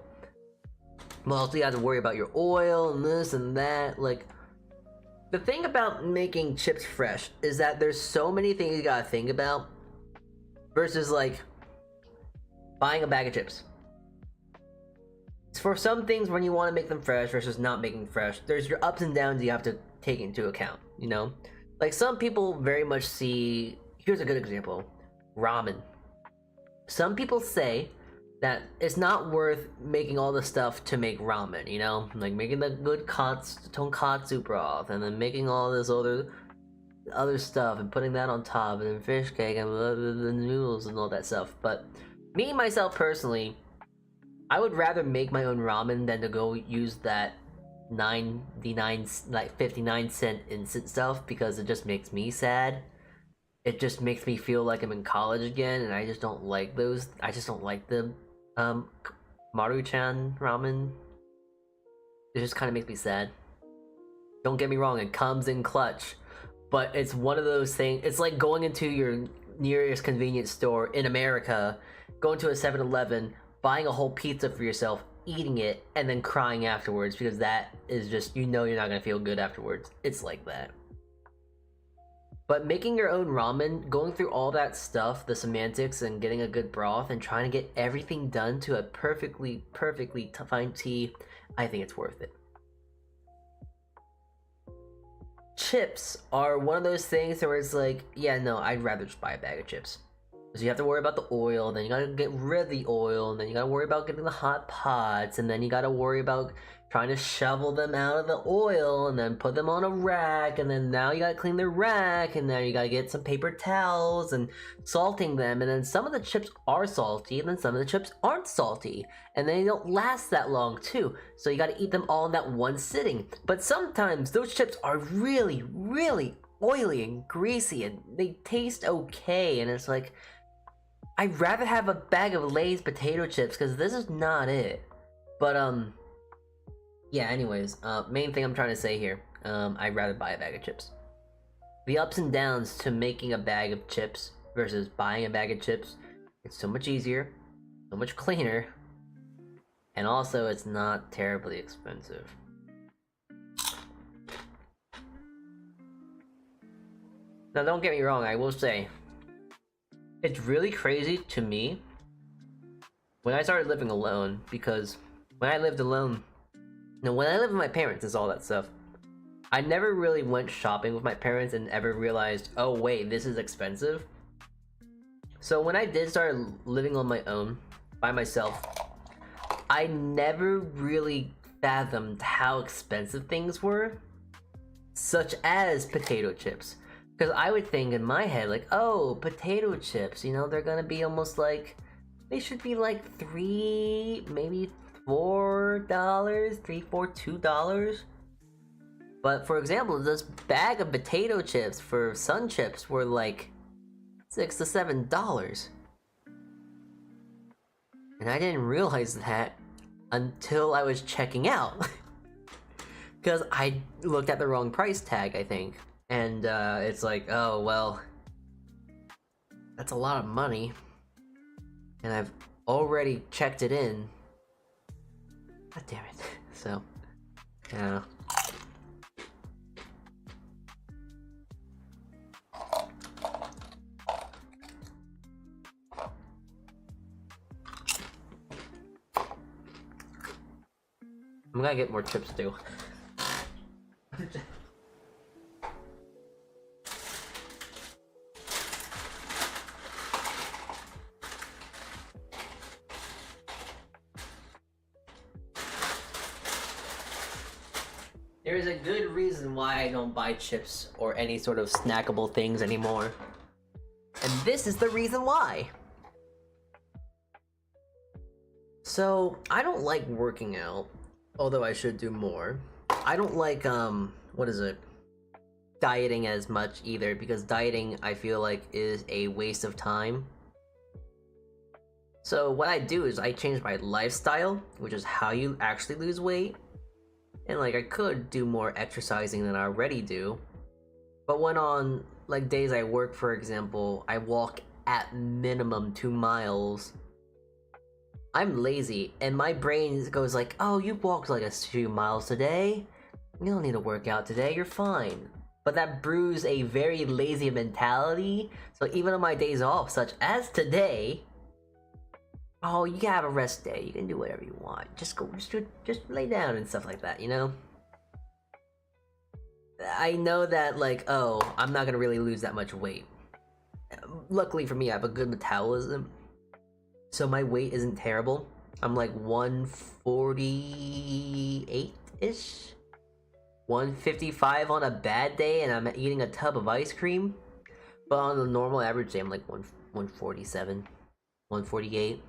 [SPEAKER 1] But also you have to worry about your oil and this and that. Like, the thing about making chips fresh is that there's so many things you gotta think about versus like buying a bag of chips. For some things, when you want to make them fresh versus not making fresh, there's your ups and downs you have to take into account, you know? Like, some people very much see... Here's a good example. Ramen. Some people say that it's not worth making all the stuff to make ramen, you know? Like, making the good tonkatsu broth, and then making all this other stuff, and putting that on top, and then fish cake, and the noodles, and all that stuff. But me, myself, personally... I would rather make my own ramen than to go use that 59-cent instant stuff, because it just makes me sad. It just makes me feel like I'm in college again, and I just don't like those. I just don't like the Maruchan ramen. It just kind of makes me sad. Don't get me wrong, it comes in clutch, but it's one of those things. It's like going into your nearest convenience store in America, going to a 7-Eleven, buying a whole pizza for yourself, eating it, and then crying afterwards, because that is just, you know, you're not gonna feel good afterwards. It's like that. But making your own ramen, going through all that stuff, the semantics, and getting a good broth, and trying to get everything done to a perfectly fine tea, I think it's worth it. Chips are one of those things where it's like, yeah, no, I'd rather just buy a bag of chips. So you have to worry about the oil, then you gotta get rid of the oil, and then you gotta worry about getting the hot pots, and then you gotta worry about trying to shovel them out of the oil, and then put them on a rack, and then now you gotta clean the rack, and now you gotta get some paper towels, and salting them, and then some of the chips are salty, and then some of the chips aren't salty, and they don't last that long too, so you gotta eat them all in that one sitting. But sometimes those chips are really, really oily and greasy, and they taste okay, and it's like, I'd rather have a bag of Lay's potato chips, because this is not it. But, yeah, anyways, main thing I'm trying to say here, I'd rather buy a bag of chips. The ups and downs to making a bag of chips versus buying a bag of chips, it's so much easier, so much cleaner, and also it's not terribly expensive. Now, don't get me wrong, I will say, it's really crazy to me when I started living alone, because when I lived alone, when I lived with my parents and all that stuff, I never really went shopping with my parents and ever realized, oh wait, this is expensive. So when I did start living on my own, by myself, I never really fathomed how expensive things were, such as potato chips. Because I would think in my head, like, oh, potato chips, you know, they're gonna be almost like, they should be like $3, maybe $4, $2. But for example, this bag of potato chips for Sun Chips were like $6 to $7. And I didn't realize that until I was checking out. Because I looked at the wrong price tag, I think. And it's like, oh, well, that's a lot of money. And I've already checked it in. God damn it. So, yeah. I'm gonna get more chips too. There is a good reason why I don't buy chips or any sort of snackable things anymore. And this is the reason why. So, I don't like working out, although I should do more. I don't like, what is it? Dieting as much either, because dieting, I feel like, is a waste of time. So what I do is I change my lifestyle, which is how you actually lose weight. And like I could do more exercising than I already do. But when on like days I work, for example, I walk at minimum 2 miles. I'm lazy and my brain goes like, oh, you walked like a 2 miles today. You don't need to work out today, you're fine. But that brews a very lazy mentality. So even on my days off, such as today, oh, you can have a rest day. You can do whatever you want. Just lay down and stuff like that, you know? I know that, like, oh, I'm not gonna really lose that much weight. Luckily for me, I have a good metabolism, so my weight isn't terrible. I'm like 148-ish? 155 on a bad day, and I'm eating a tub of ice cream. But on a normal average day, I'm like 147, 148.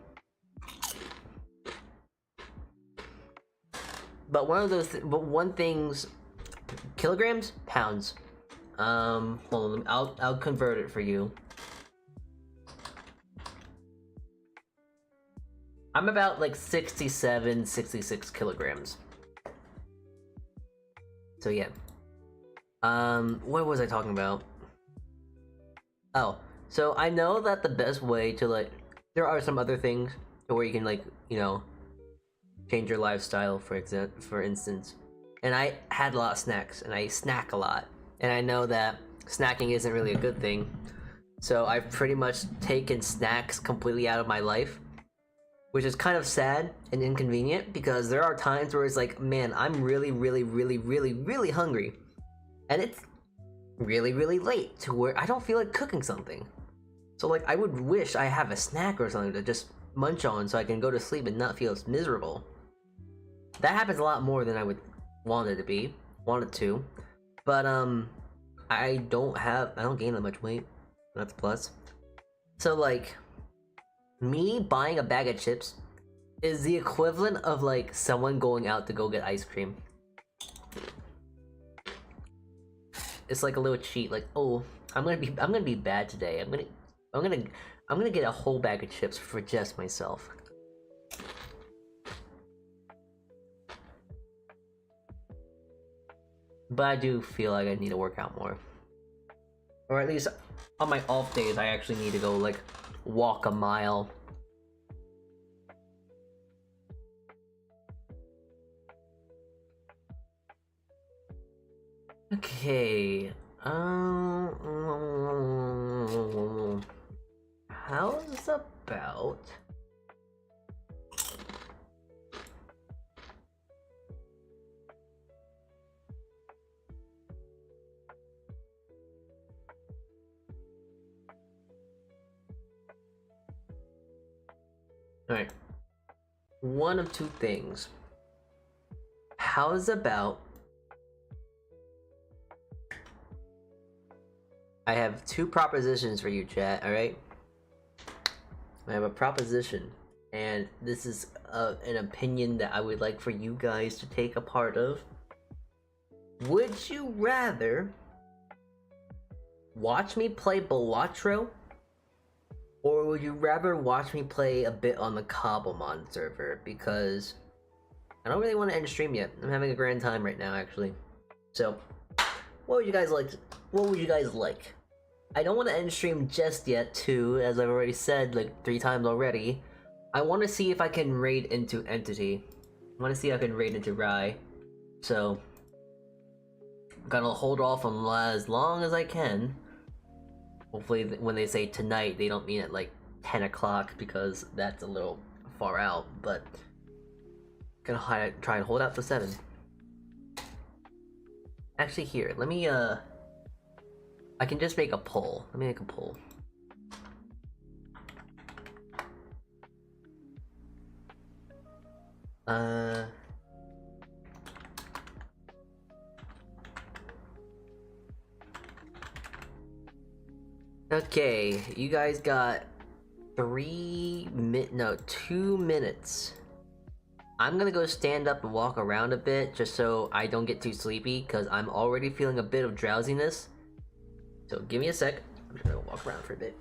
[SPEAKER 1] But one thing's kilograms, pounds. Hold on, I'll convert it for you. I'm about like 67, 66 kilograms. So yeah. What was I talking about? Oh, so I know that the best way to like, there are some other things where you can like, you know, change your lifestyle, for instance. And I had a lot of snacks, and I snack a lot. And I know that snacking isn't really a good thing. So I've pretty much taken snacks completely out of my life. Which is kind of sad and inconvenient, because there are times where it's like, man, I'm really, really, really, really, really hungry. And it's really, really late to where I don't feel like cooking something. So like, I would wish I have a snack or something to just munch on so I can go to sleep and not feel miserable. That happens a lot more than I would want it to. But I don't gain that much weight. That's a plus. So like, me buying a bag of chips is the equivalent of like someone going out to go get ice cream. It's like a little cheat, like, oh, I'm gonna be bad today. I'm gonna get a whole bag of chips for just myself. But I do feel like I need to work out more. Or at least on my off days, I actually need to go like walk a mile. Okay, how's about alright, one of two things. How's about I have two propositions for you, chat, alright? I have a proposition, and this is an opinion that I would like for you guys to take a part of. Would you rather watch me play Balatro, or would you rather watch me play a bit on the Cobblemon server? Because I don't really want to end stream yet. I'm having a grand time right now, actually. So, what would you guys like? What would you guys like? I don't want to end stream just yet, too, as I've already said like 3 times already. I want to see if I can raid into Entity. I want to see if I can raid into Rai. So, I'm gonna hold off on as long as I can. Hopefully, when they say tonight, they don't mean at like 10 o'clock, because that's a little far out. But, gonna try and hold out to 7. Actually, here, let me, I can just make a poll. Let me make a poll. Okay, you guys got 2 minutes. I'm gonna go stand up and walk around a bit just so I don't get too sleepy because I'm already feeling a bit of drowsiness. So give me a sec. I'm just gonna walk around for a bit.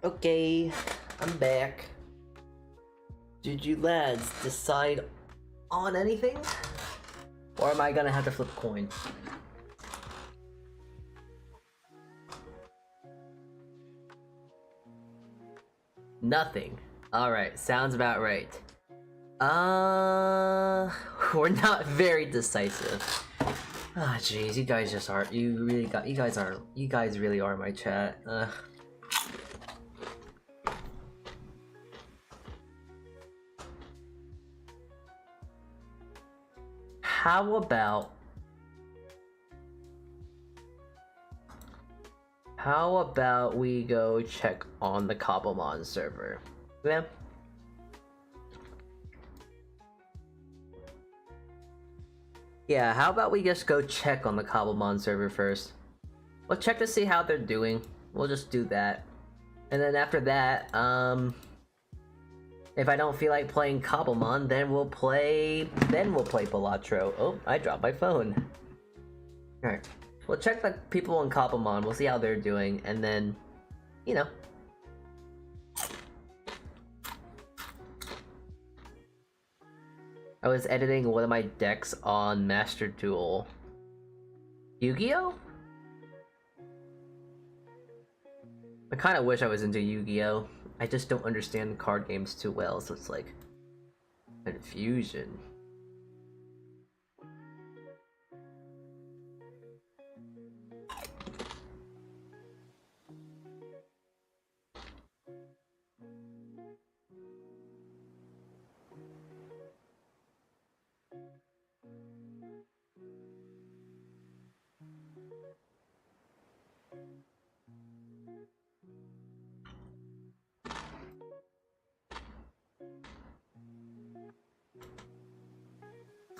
[SPEAKER 1] Okay, I'm back. Did you lads decide on anything? Or am I gonna have to flip a coin? Nothing. Alright, sounds about right. We're not very decisive. Ah, jeez, you guys just are. You guys really are my chat. How about we go check on the Cobblemon server? Yeah. Yeah, how about we just go check on the Cobblemon server first? We'll check to see how they're doing. We'll just do that. And then after that, if I don't feel like playing Cobblemon, then we'll play Balatro. Oh, I dropped my phone. Alright. We'll check the people on Cobblemon, we'll see how they're doing, and then, you know. I was editing one of my decks on Master Duel. Yu-Gi-Oh? I kinda wish I was into Yu-Gi-Oh! I just don't understand card games too well, so it's like confusion.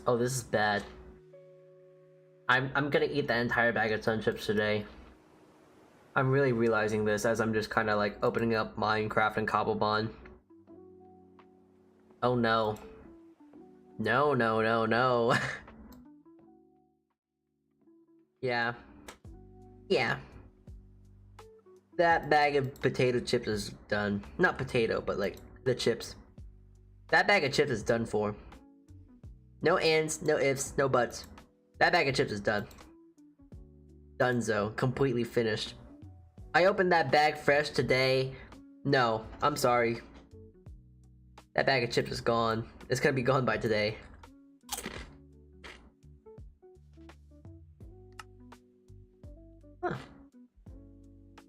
[SPEAKER 1] Oh, this is bad. I'm gonna eat that entire bag of sun chips today. I'm really realizing this as I'm just kind of like opening up Minecraft and Cobblebond. Oh no. No, no, no, no. Yeah. Yeah. That bag of potato chips is done. Not potato, but like the chips. That bag of chips is done for. No ands, no ifs, no buts. That bag of chips is done. Donezo. Completely finished. I opened that bag fresh today. No, I'm sorry. That bag of chips is gone. It's gonna be gone by today. Huh.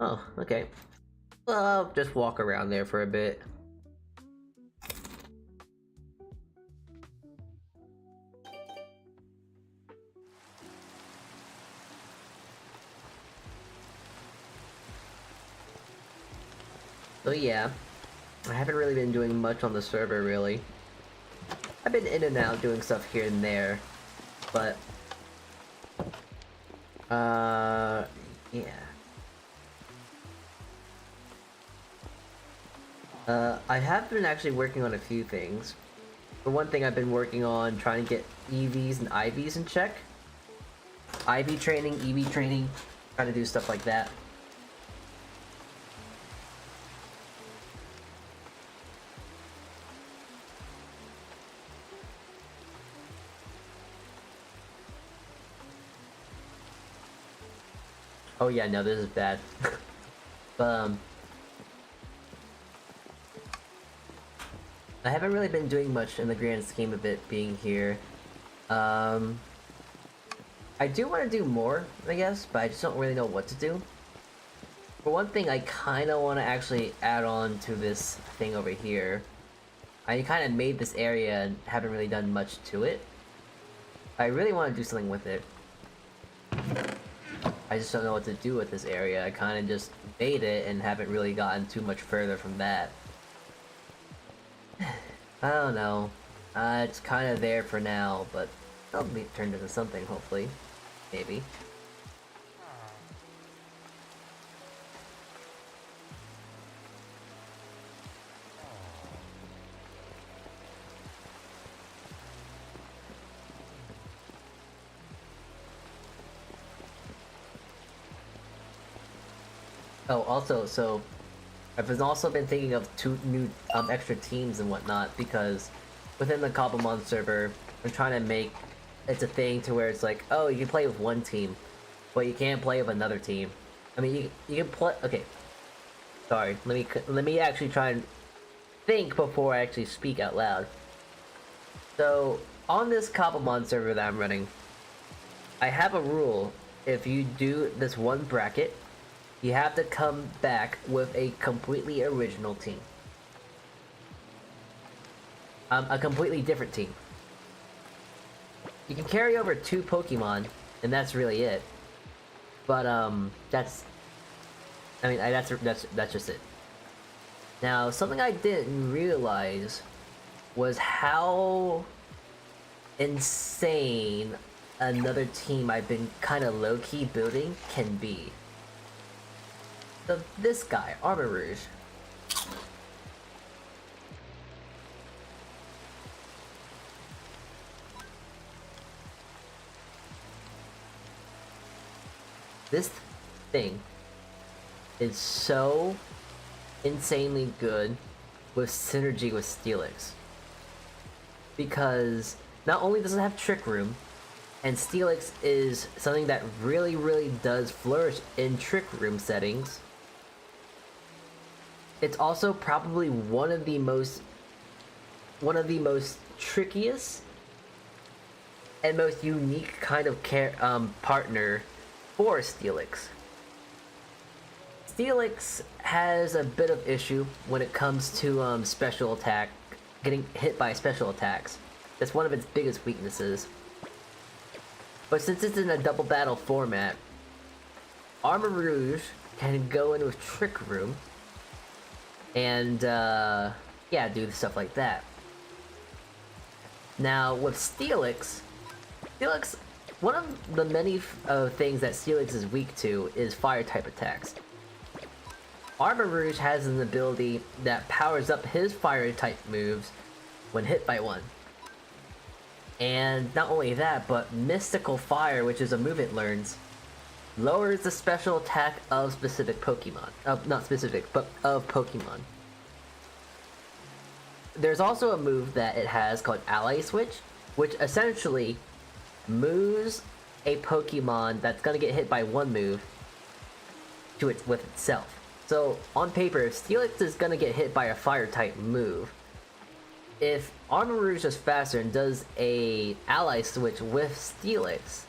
[SPEAKER 1] Oh, okay. Well, I'll just walk around there for a bit. So yeah, I haven't really been doing much on the server, really. I've been in and out doing stuff here and there, but... yeah. I have been actually working on a few things. For one thing, I've been working on trying to get EVs and IVs in check. IV training, EV training, trying to do stuff like that. Oh yeah, no, this is bad. But, I haven't really been doing much in the grand scheme of it being here. I do want to do more, I guess, but I just don't really know what to do. For one thing, I kind of want to actually add on to this thing over here. I kind of made this area and haven't really done much to it. I really want to do something with it. I just don't know what to do with this area. I kind of just made it and haven't really gotten too much further from that. I don't know. It's kind of there for now, but it'll be turned into something, hopefully. Maybe. Oh, also, so I've also been thinking of 2 new extra teams and whatnot, because within the Cobblemon server, I'm trying to make it's a thing to where it's like, oh, you can play with one team, but you can't play with another team. I mean, you can play. Okay, sorry. Let me actually try and think before I actually speak out loud. So on this Cobblemon server that I'm running, I have a rule: if you do this one bracket, you have to come back with a completely original team. A completely different team. You can carry over 2 Pokemon, and that's really it. But that's, I mean, that's just it. Now, something I didn't realize was how insane another team I've been kind of low-key building can be. So this guy, Armor Rouge. This thing is so insanely good with synergy with Steelix. Because not only does it have Trick Room, and Steelix is something that really does flourish in Trick Room settings, it's also probably one of the most trickiest and most unique kind of partner for Steelix. Steelix has a bit of issue when it comes to special attack, getting hit by special attacks. That's one of its biggest weaknesses. But since it's in a double battle format, Armor Rouge can go in with Trick Room and yeah, do stuff like that. Now with Steelix one of the many things that Steelix is weak to is fire type attacks. Armor Rouge has an ability that powers up his fire type moves when hit by one. And not only that, but Mystical Fire, which is a move it learns, lowers the special attack of specific Pokemon. Not specific, but of Pokemon. There's also a move that it has called Ally Switch, which essentially moves a Pokemon that's gonna get hit by one move to it with itself. So on paper, if Steelix is gonna get hit by a fire type move, if Armor Rouge is faster and does a Ally Switch with Steelix,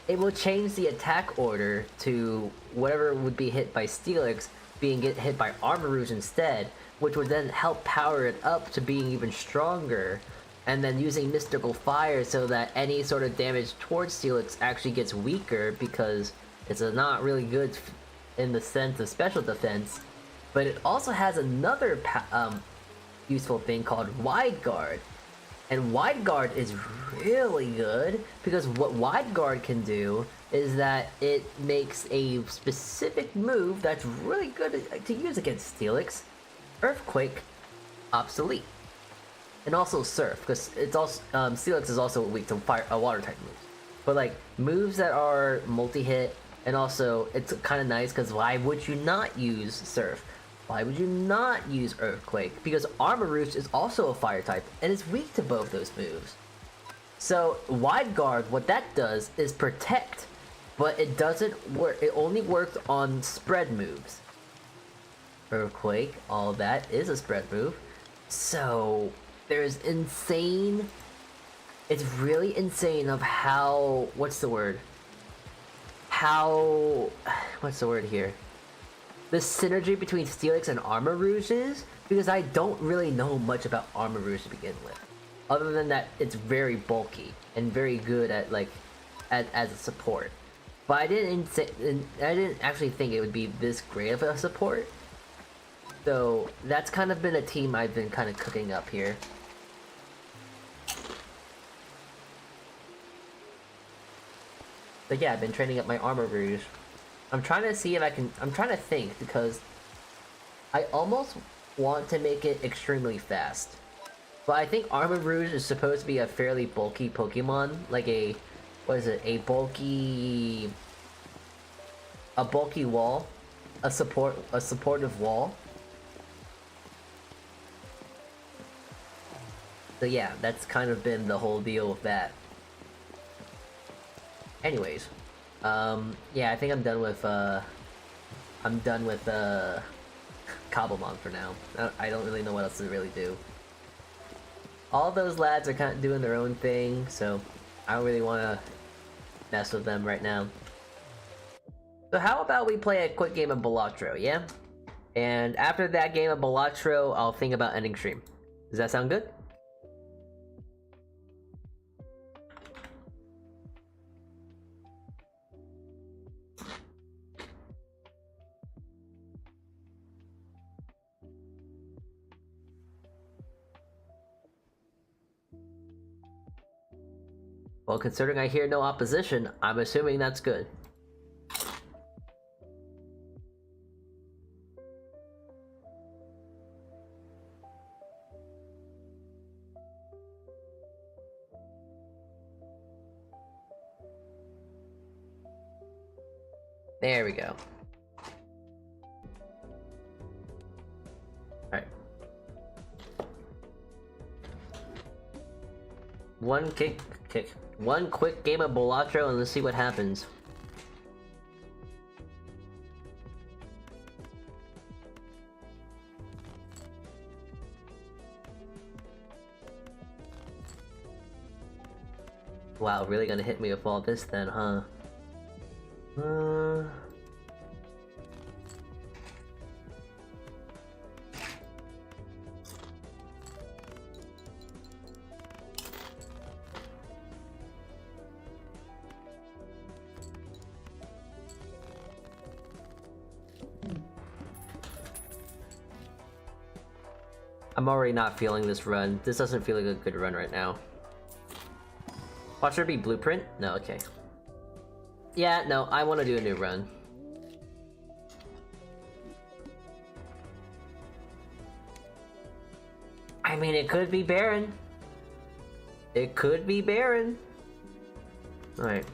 [SPEAKER 1] it will change the attack order to whatever would be hit by Steelix being hit by Armor Rouge instead, which would then help power it up to being even stronger, and then using Mystical Fire so that any sort of damage towards Steelix actually gets weaker because it's not really good in the sense of special defense. But it also has another useful thing called Wide Guard. And Wide Guard is really good because what Wide Guard can do is that it makes a specific move that's really good to use against Steelix, Earthquake, obsolete. And also Surf, because it's also Steelix is also weak to water type moves. But like moves that are multi-hit, and also it's kind of nice because why would you not use Surf? Why would you not use Earthquake? Because Armor Rouge is also a fire type and it's weak to both those moves. So Wide Guard, what that does is protect, but it doesn't work. It only works on spread moves. Earthquake, all that is a spread move. So there's insane. It's really insane of how. What's the word here? The synergy between Steelix and Armor Rouge is, because I don't really know much about Armor Rouge to begin with, other than that it's very bulky and very good at as a support. But I didn't actually think it would be this great of a support. So that's kind of been a team I've been kind of cooking up here. But yeah, I've been training up my Armor Rouge. I'm trying to see if I can. I'm trying to think because I almost want to make it extremely fast. But I think Armor Rouge is supposed to be a fairly bulky Pokemon, like a a bulky wall, a supportive wall. So yeah, that's kind of been the whole deal with that. Anyways. Yeah, I think I'm done with Cobblemon for now. I don't really know what else to really do. All those lads are kind of doing their own thing, so I don't really want to mess with them right now. So how about we play a quick game of Balatro, yeah? And after that game of Balatro, I'll think about ending stream. Does that sound good? Well, considering I hear no opposition, I'm assuming that's good. There we go. Alright. One quick game of Balatro and let's see what happens. Wow, really gonna hit me with all this then, huh? I'm already not feeling this run. This doesn't feel like a good run right now. Watch there be blueprint? No, okay. Yeah, no, I want to do a new run. I mean, it could be Baron. It could be Baron. Alright.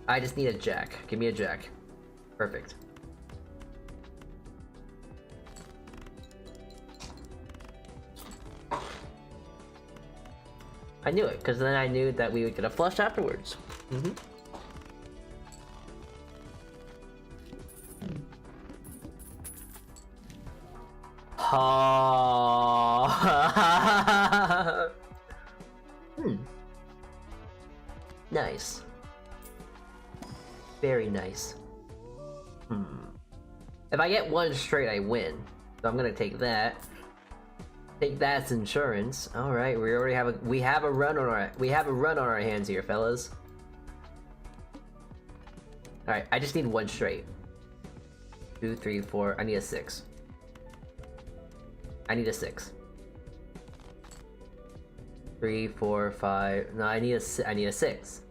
[SPEAKER 1] I just need a jack. Give me a jack. Perfect. I knew it, because then I knew that we would get a flush afterwards. Mm-hmm. Nice. Very nice. If I get one straight, I win. So I'm gonna take that. Take that as insurance. All right, we already have a run on our hands here, fellas. All right, I just need one straight. 2, 3, 4. I need a 6. I need a 6. 3, 4, 5. No, I need a 6.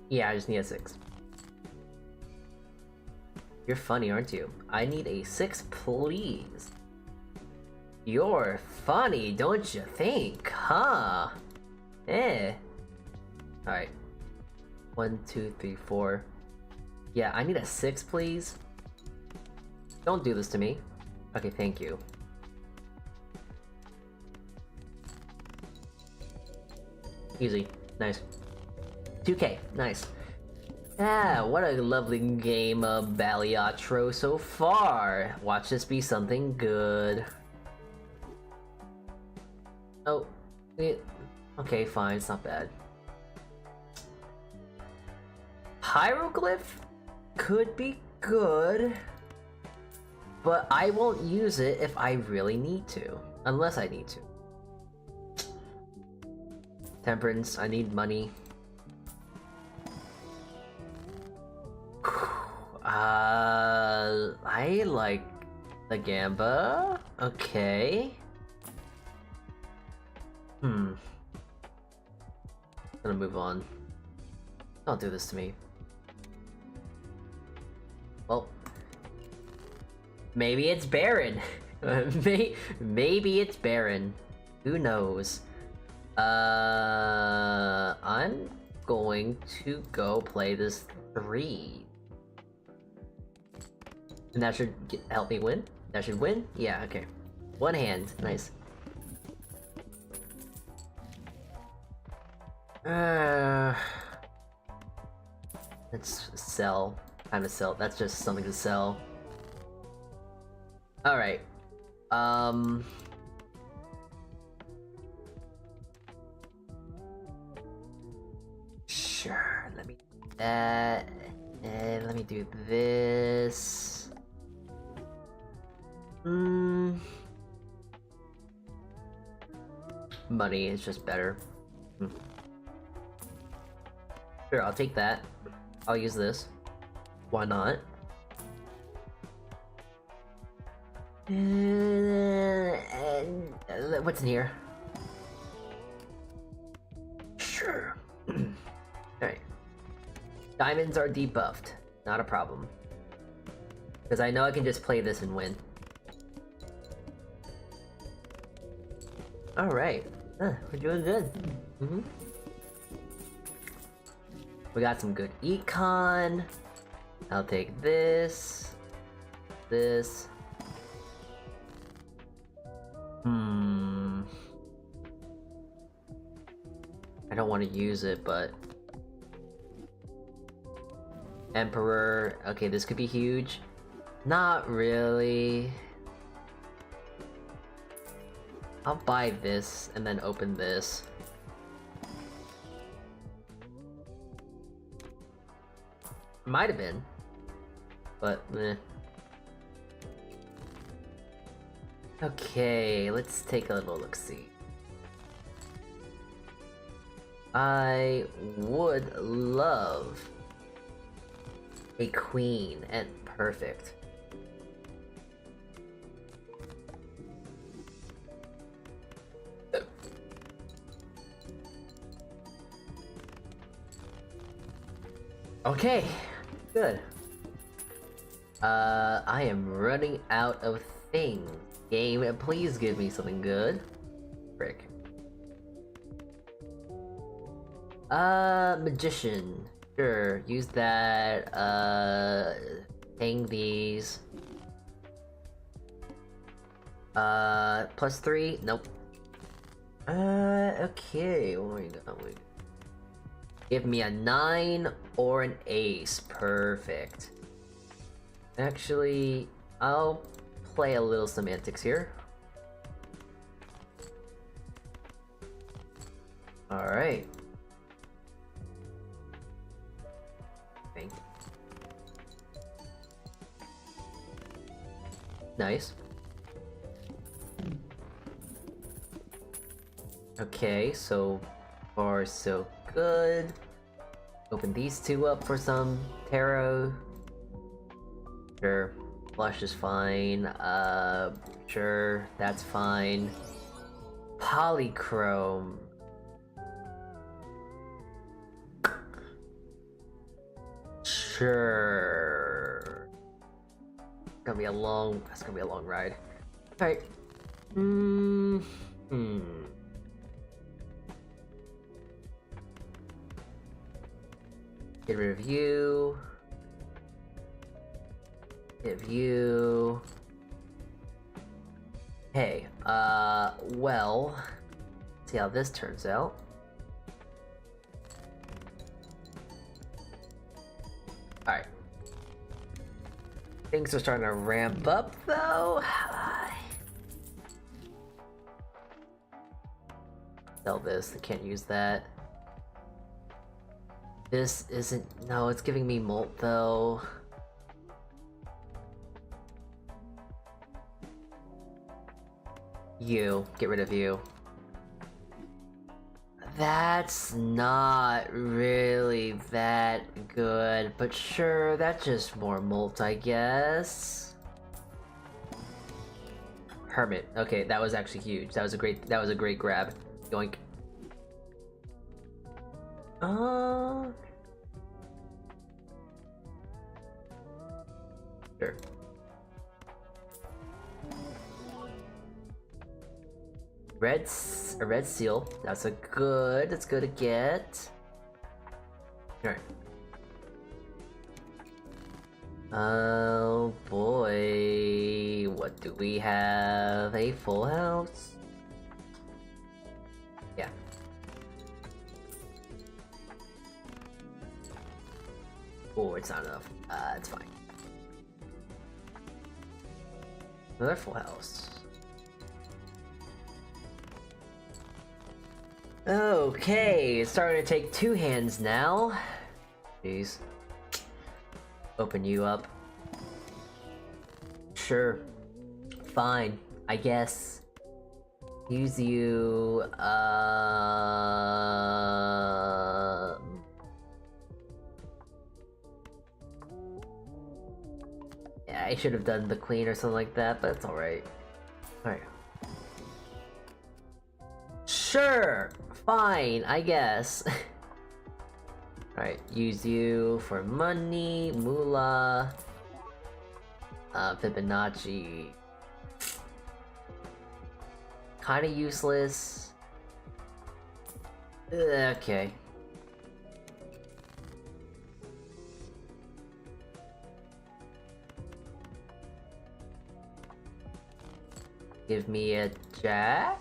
[SPEAKER 1] Yeah, I just need a 6. You're funny, aren't you? I need a 6, please. You're funny, don't you think? Huh? Eh. Alright. 1, 2, 3, 4. Yeah, I need a 6, please. Don't do this to me. Okay, thank you. Easy. Nice. 2K. Nice. Ah, what a lovely game of Baliatro so far. Watch this be something good. Oh. Okay, fine. It's not bad. Hieroglyph could be good, but I won't use it if I really need to. Unless I need to. Temperance, I need money. I like the Gamba. Okay. Gonna move on. Don't do this to me. Well, maybe it's Baron. Maybe it's Baron. Who knows? I'm going to go play this 3. And that should help me win? That should win? Yeah, okay. One hand. Nice. Let's sell. Time to sell. That's just something to sell. Alright. Sure. Let me do that. And let me do this. Money is just better. Sure, I'll take that. I'll use this. Why not? What's in here? Sure. Alright. Diamonds are debuffed. Not a problem. Because I know I can just play this and win. Alright. We're doing good. We got some good econ. I'll take this. This. I don't want to use it, but... Emperor. Okay, this could be huge. Not really. I'll buy this and then open this. Might have been, but meh. Okay, let's take a little look-see. I would love a queen and perfect. Okay, good. I am running out of things. Game, please give me something good. Frick. Magician. Sure, use that, hang these. +3? Nope. Okay, what are we going? Give me a 9 or an ace. Perfect. Actually, I'll play a little semantics here. Alright. Thank you. Nice. Okay, so far so good. Open these two up for some tarot. Sure, flush is fine. Sure, that's fine. Polychrome. Sure. It's gonna be a long. That's gonna be a long ride. All right. Get rid of you. Give you. Hey, well, see how this turns out. Alright. Things are starting to ramp up, though. Sell this, I can't use that. This isn't. No, it's giving me molt, though. You. Get rid of you. That's not really that good, but sure, that's just more molt, I guess. Hermit. Okay, that was actually huge. That was a great grab. Yoink. Sure. A red seal. That's good to get. Alright. Oh boy. What do we have? A full house? Yeah. Oh, it's not enough. It's fine. Another full house. Okay, it's starting to take two hands now. Jeez. Open you up. Sure. Fine, I guess. Use you, yeah, I should have done the queen or something like that, but it's alright. Alright. Sure! Fine, I guess. Alright, use you for money, moolah, Fibonacci. Kinda useless. Okay. Give me a jack.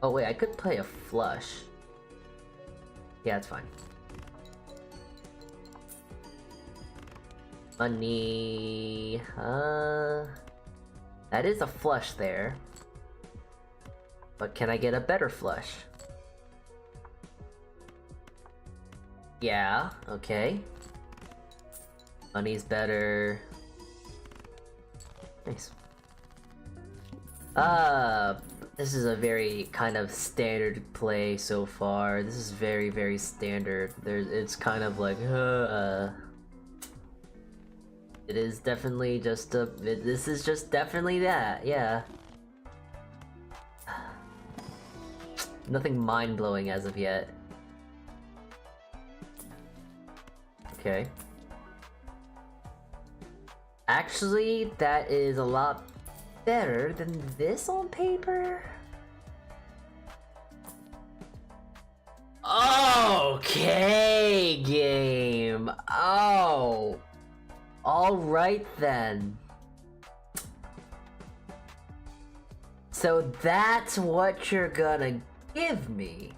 [SPEAKER 1] Oh wait, I could play a flush. Yeah, it's fine. Money. That is a flush there. But can I get a better flush? Yeah, okay. Money's better. Nice. This is a very kind of standard play so far. This is very, very standard. It's kind of like, it is definitely just this is just definitely that, yeah. Nothing mind-blowing as of yet. Okay. Actually, that is a lot better than this on paper. Okay, game. Oh. Alright then. So that's what you're gonna give me.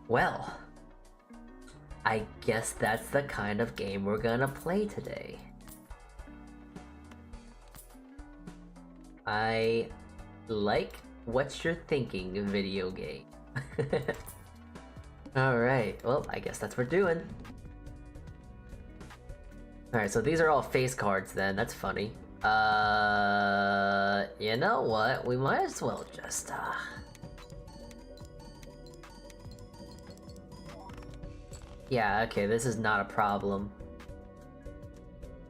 [SPEAKER 1] Well, I guess that's the kind of game we're gonna play today. I like what you're thinking, video game. Alright, well, I guess that's what we're doing. Alright, so these are all face cards then, that's funny. You know what? We might as well just, yeah, okay, this is not a problem.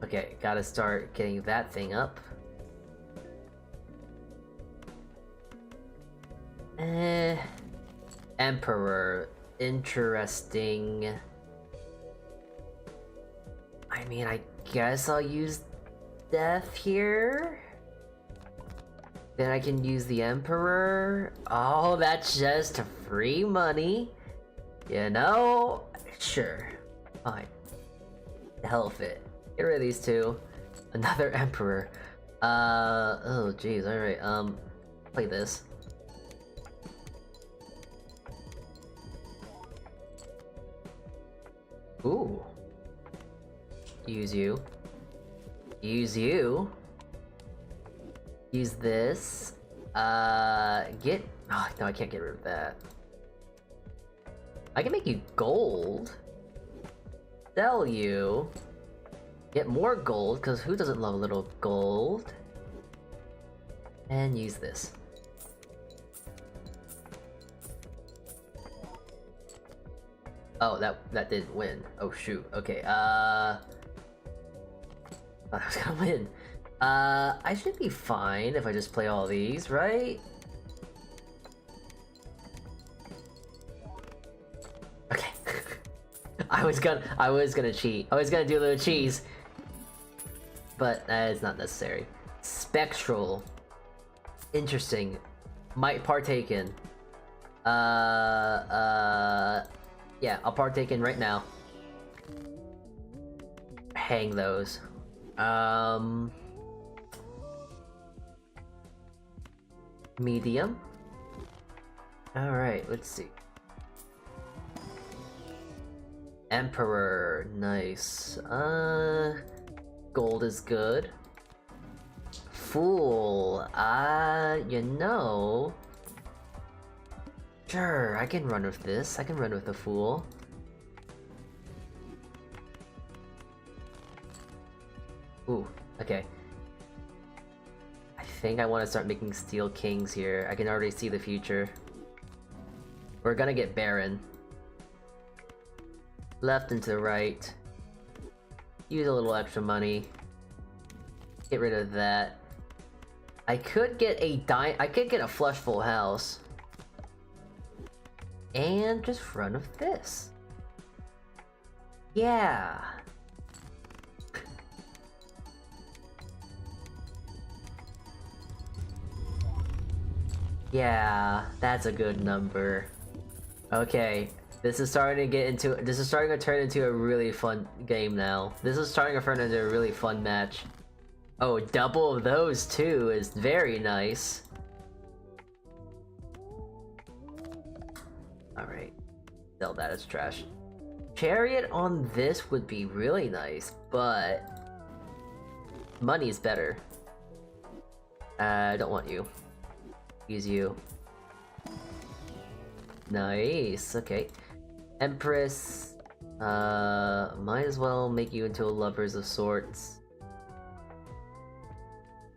[SPEAKER 1] Okay, gotta start getting that thing up. Emperor. Interesting. I mean, I guess I'll use Death here. Then I can use the Emperor. Oh, that's just free money. You know? Sure. Fine. The hell with it. Get rid of these two. Another Emperor. Oh jeez, alright, play this. Ooh. Use you. Use you. Use this. Get... Oh, no, I can't get rid of that. I can make you gold. Sell you. Get more gold, because who doesn't love a little gold? And use this. Oh, that didn't win. Oh shoot. Okay, I was gonna win. I should be fine if I just play all these, right? Okay. I was gonna cheat. I was gonna do a little cheese. But it's not necessary. Spectral. Interesting. Might partake in. Yeah, I'll partake in right now. Hang those. Medium. Alright, let's see. Emperor, nice. Gold is good. Fool, you know... Sure, I can run with this. I can run with the Fool. Ooh, okay. I think I want to start making Steel Kings here. I can already see the future. We're gonna get Baron. Left and to the right. Use a little extra money. Get rid of that. I could get a flush full house. And just run with this. Yeah. Yeah, that's a good number. Okay, this is starting to turn into a really fun game now. This is starting to turn into a really fun match. Oh, double of those too is very nice. Alright, sell that as trash. Chariot on this would be really nice, but money's better. I don't want you. Use you. Nice, okay. Empress, Might as well make you into a lovers of sorts.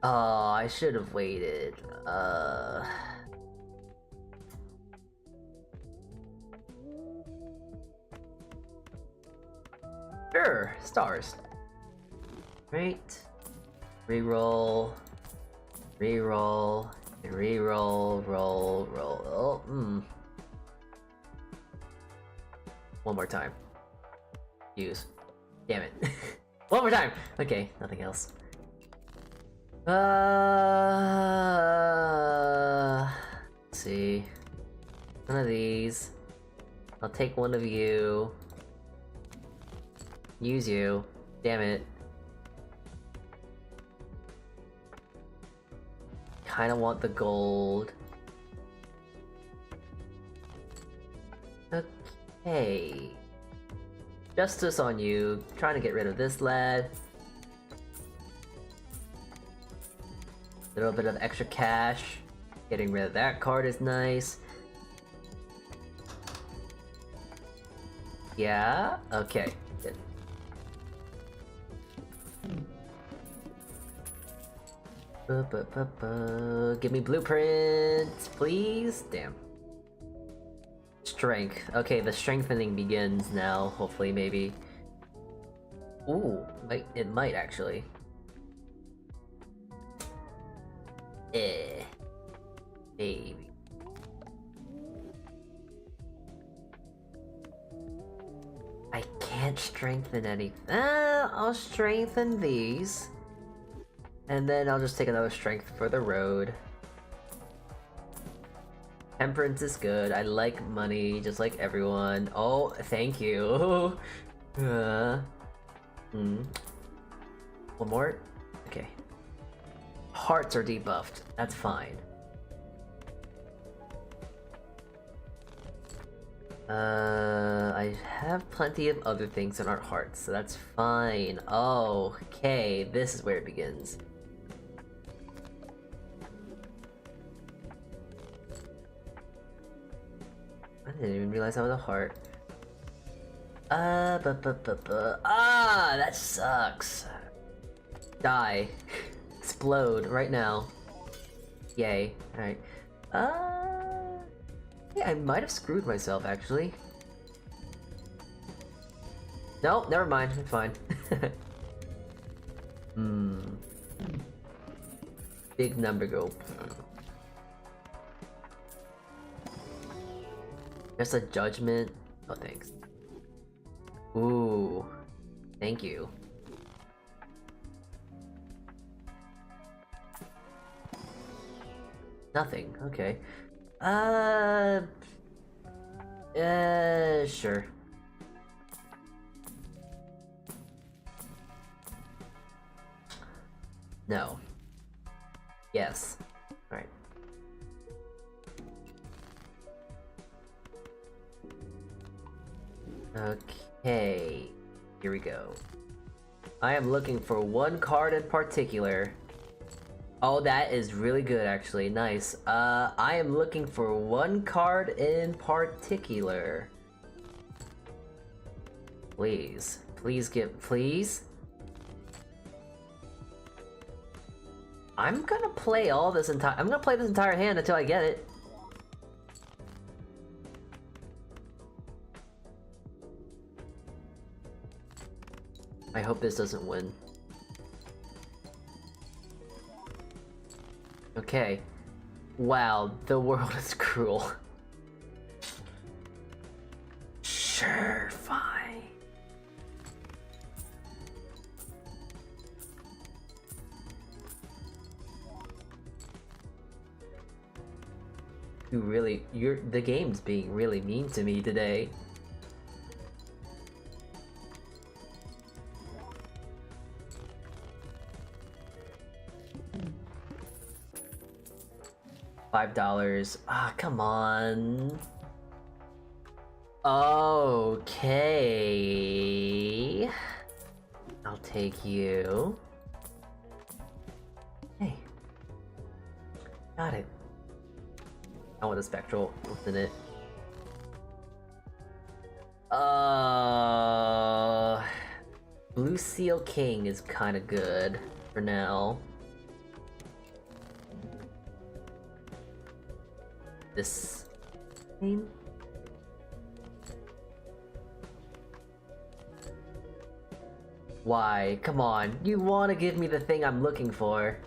[SPEAKER 1] Oh, I should have waited. Sure, stars. Right. Reroll. Reroll. Reroll. Roll. Roll. Oh, One more time. Use. Damn it. One more time! Okay, nothing else. Let's see. One of these. I'll take one of you. Use you. Damn it. Kinda want the gold. Okay. Justice on you. Trying to get rid of this lad. Little bit of extra cash. Getting rid of that card is nice. Yeah? Okay. Good. Give me blueprints, please. Damn. Strength. Okay, the strengthening begins now. Hopefully, maybe. Ooh, it might actually. Maybe. I can't strengthen anything. I'll strengthen these. And then I'll just take another strength for the road. Temperance is good. I like money, just like everyone. Oh, thank you. One more? Okay. Hearts are debuffed. That's fine. I have plenty of other things that aren't hearts, so that's fine. Oh, okay, this is where it begins. I didn't even realize I was a heart. That sucks. Die. Explode right now. Yay. Alright. Yeah, I might have screwed myself, actually. No, never mind. It's fine. Big number go. Just a judgment. Oh, thanks. Ooh. Thank you. Nothing. Okay. Sure. No. Yes. Alright. Okay. Here we go. I am looking for one card in particular. Oh, that is really good, actually. Nice. I am looking for one card in particular. Please. Please give... Please? I'm gonna play all this entire... I'm gonna play this entire hand until I get it. I hope this doesn't win. Okay. Wow, the world is cruel. Sure, fine. The game's being really mean to me today. $5. Ah, come on. Okay. I'll take you. Hey. Got it. I want a spectral. What's in it? Lucille King is kind of good for now. This name? Why? Come on, you want to give me the thing I'm looking for.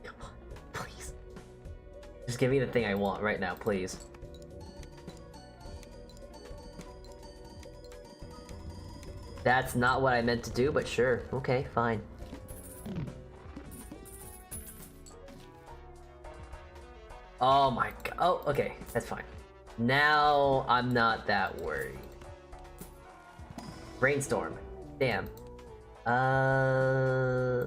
[SPEAKER 1] Come on, please. Just give me the thing I want right now, please. That's not what I meant to do, but sure. Okay, fine. Oh my god. Oh, okay, that's fine. Now I'm not that worried. Brainstorm. Damn. I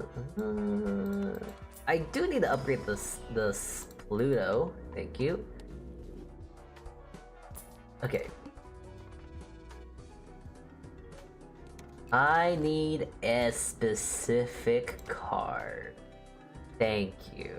[SPEAKER 1] do need to upgrade the Pluto. Thank you. Okay. I need a specific card. Thank you.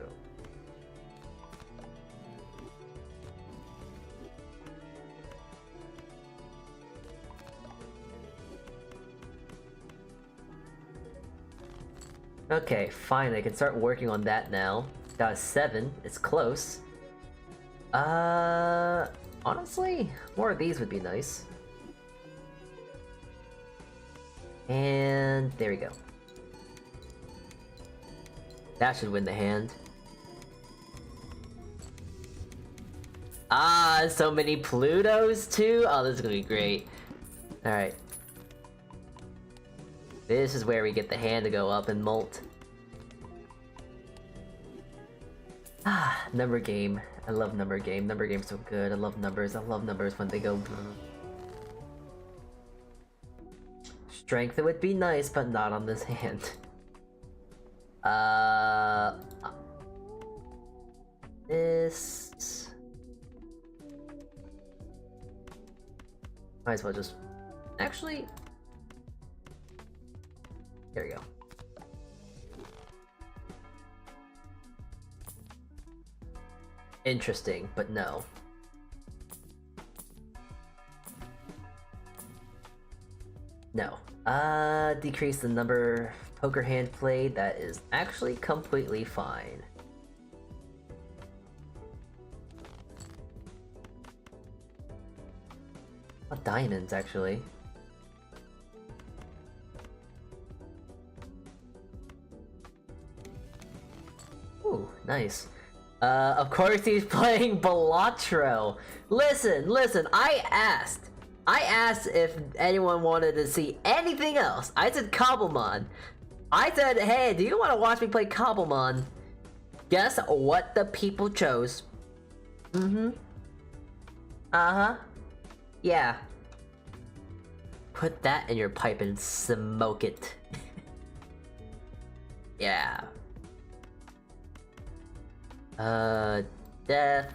[SPEAKER 1] Okay, fine, I can start working on that now. Got a 7, it's close. Honestly, more of these would be nice. And there we go. That should win the hand. Ah, so many Plutos too? Oh, this is gonna be great. Alright. This is where we get the hand to go up and molt. Ah, number game. I love number game. Number game's so good. I love numbers. I love numbers when they go. Strength, it would be nice, but not on this hand. This. Might as well just. Actually. There we go. Interesting, but no. No. Decrease the number of poker hand played. That is actually completely fine. Oh, diamonds, actually. Ooh, nice. Of course he's playing Balatro. Listen, I asked if anyone wanted to see anything else. I said Cobblemon. I said, hey, do you want to watch me play Cobblemon? Guess what the people chose? Mm-hmm. Uh-huh. Yeah. Put that in your pipe and smoke it. Yeah. Death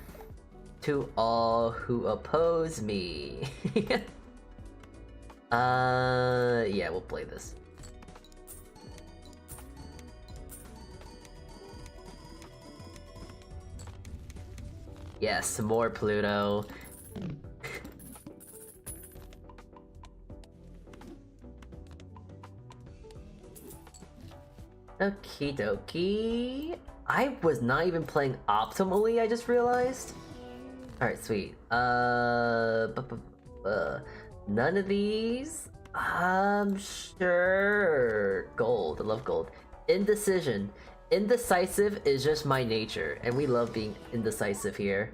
[SPEAKER 1] to all who oppose me. Yeah, we'll play this. Yes, some more Pluto. Okie dokie. I was not even playing optimally, I just realized. Alright, sweet. None of these? Sure. Gold. I love gold. Indecision. Indecisive is just my nature, and we love being indecisive here.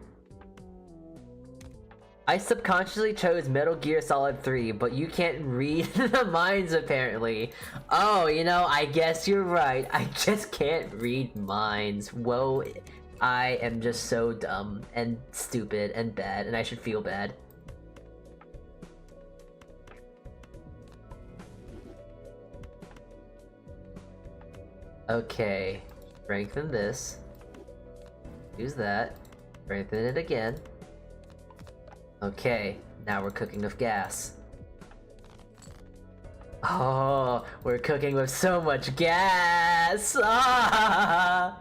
[SPEAKER 1] I subconsciously chose Metal Gear Solid 3, but you can't read the minds apparently. Oh, you know, I guess you're right. I just can't read minds. Whoa, I am just so dumb and stupid and bad, and I should feel bad. Okay, strengthen this. Use that. Strengthen it again. Okay, now we're cooking with gas. Oh, we're cooking with so much gas! Ah!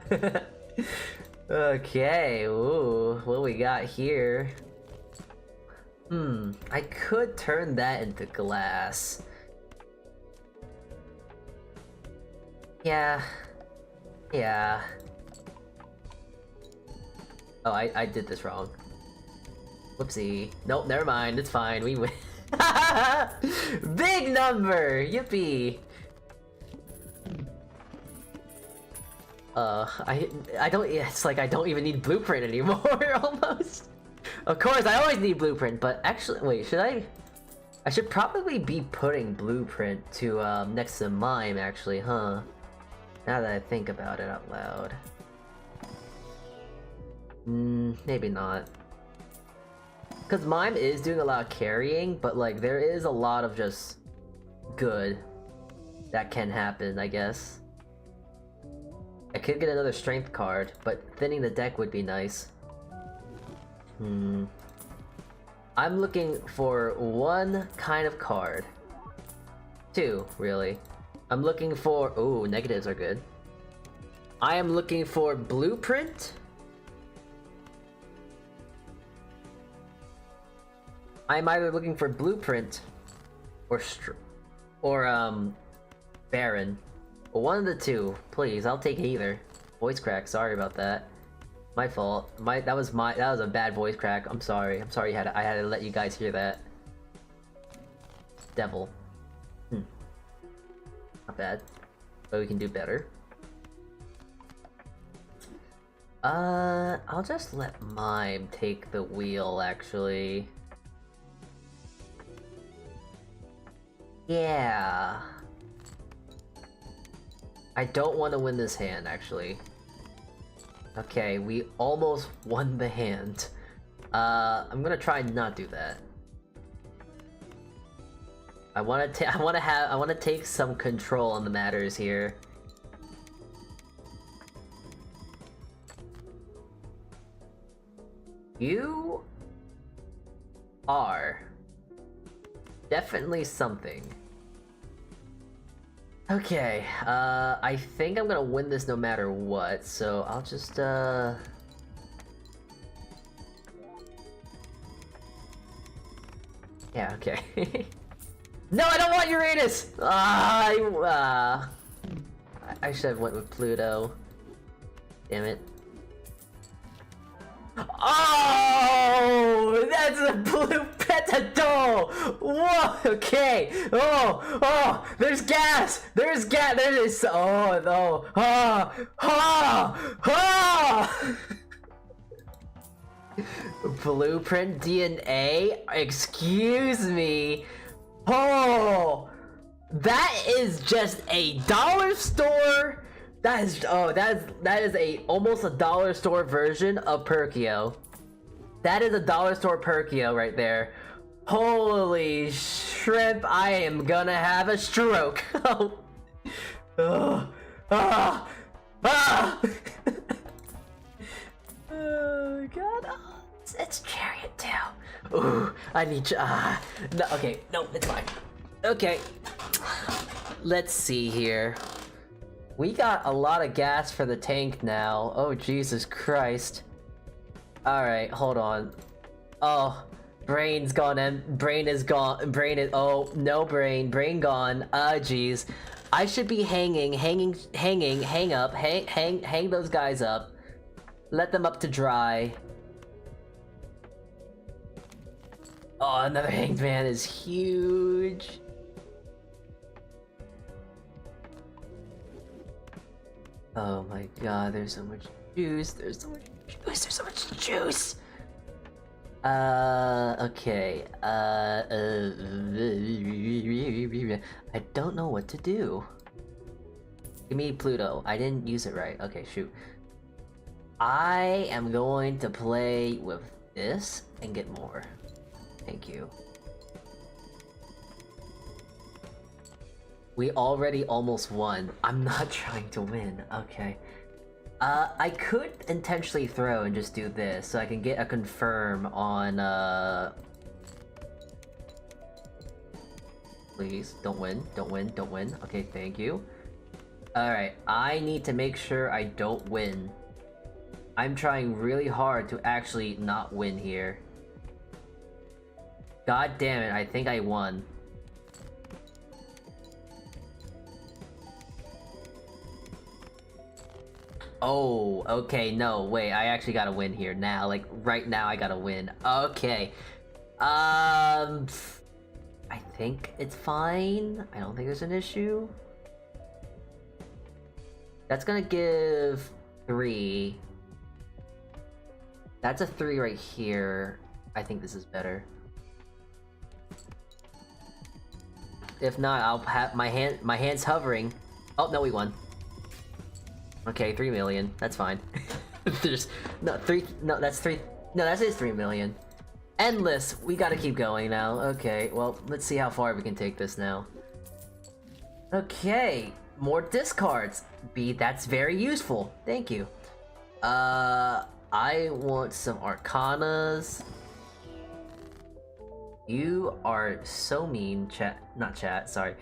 [SPEAKER 1] Okay, ooh, what we got here? I could turn that into glass. Yeah. Yeah. Oh, I did this wrong. Whoopsie. Nope, never mind. It's fine. We win. Big number! Yippee! I don't. It's like I don't even need blueprint anymore. Almost. Of course, I always need blueprint, but actually, wait. Should I? I should probably be putting blueprint to next to mime. Actually, huh? Now that I think about it out loud. Maybe not. Because mime is doing a lot of carrying, but like there is a lot of just good that can happen, I guess. I could get another strength card, but thinning the deck would be nice. I'm looking for one kind of card. Two, really. I'm looking for... Ooh, negatives are good. I am looking for blueprint. I'm either looking for blueprint or Baron. One of the two, please. I'll take either. Voice crack. Sorry about that. My fault. That was a bad voice crack. I'm sorry. I'm sorry. I had to let you guys hear that. Devil. Not bad. But we can do better. I'll just let Mime take the wheel, actually. Yeah. I don't want to win this hand, actually. Okay, we almost won the hand. I'm gonna try and not do that. I want to take some control on the matters here. You are definitely something. Okay, I think I'm gonna win this no matter what, so I'll just, Yeah, okay. No, I don't want Uranus! I should have went with Pluto. Damn it. Oh, that's a blue petadol. Whoa, okay. Oh, there's gas. There is. Oh no. Blueprint DNA. Excuse me. Oh, that is just a dollar store. That is almost a dollar store version of Perkio. That is a dollar store Perkio right there. Holy shrimp! I am gonna have a stroke. Oh god! Oh, it's Chariot too. Ooh, I need you. No, okay, no, it's fine. Okay, let's see here. We got a lot of gas for the tank now. Oh, Jesus Christ. Alright, hold on. Oh, brain's gone and brain is gone. Oh, no brain. Brain gone. Jeez. I should be hang those guys up. Let them up to dry. Oh, another hanged man is huge. Oh my god, there's so much juice, there's so much juice! Okay, I don't know what to do. Give me Pluto, I didn't use it right, okay, shoot. I am going to play with this and get more. Thank you. We already almost won. I'm not trying to win. Okay. I could intentionally throw and just do this so I can get a confirm on, Please, don't win. Okay, thank you. Alright, I need to make sure I don't win. I'm trying really hard to actually not win here. God damn it, I think I won. Oh, okay, no, wait, I actually gotta win here now. Like, right now I gotta win. Okay. I think it's fine. I don't think there's an issue. That's gonna give 3. That's a 3 right here. I think this is better. If not, I'll have my hand's hovering. Oh no, we won. Okay, 3 million. That's fine. There's no 3. No, that's 3. No, that is 3 million. Endless. We gotta keep going now. Okay, well, let's see how far we can take this now. Okay, more discards. That's very useful. Thank you. I want some Arcanas. You are so mean, chat. Not chat, sorry.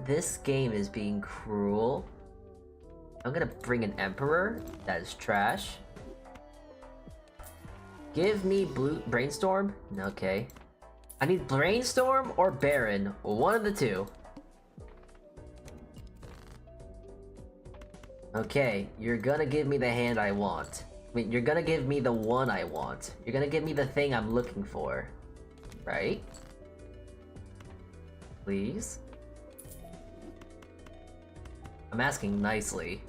[SPEAKER 1] This game is being cruel. I'm gonna bring an Emperor. That is trash. Give me Brainstorm? Okay. I need Brainstorm or Baron. One of the two. Okay, you're gonna give me the hand I want. I mean, you're gonna give me the one I want. You're gonna give me the thing I'm looking for. Right? Please? I'm asking nicely.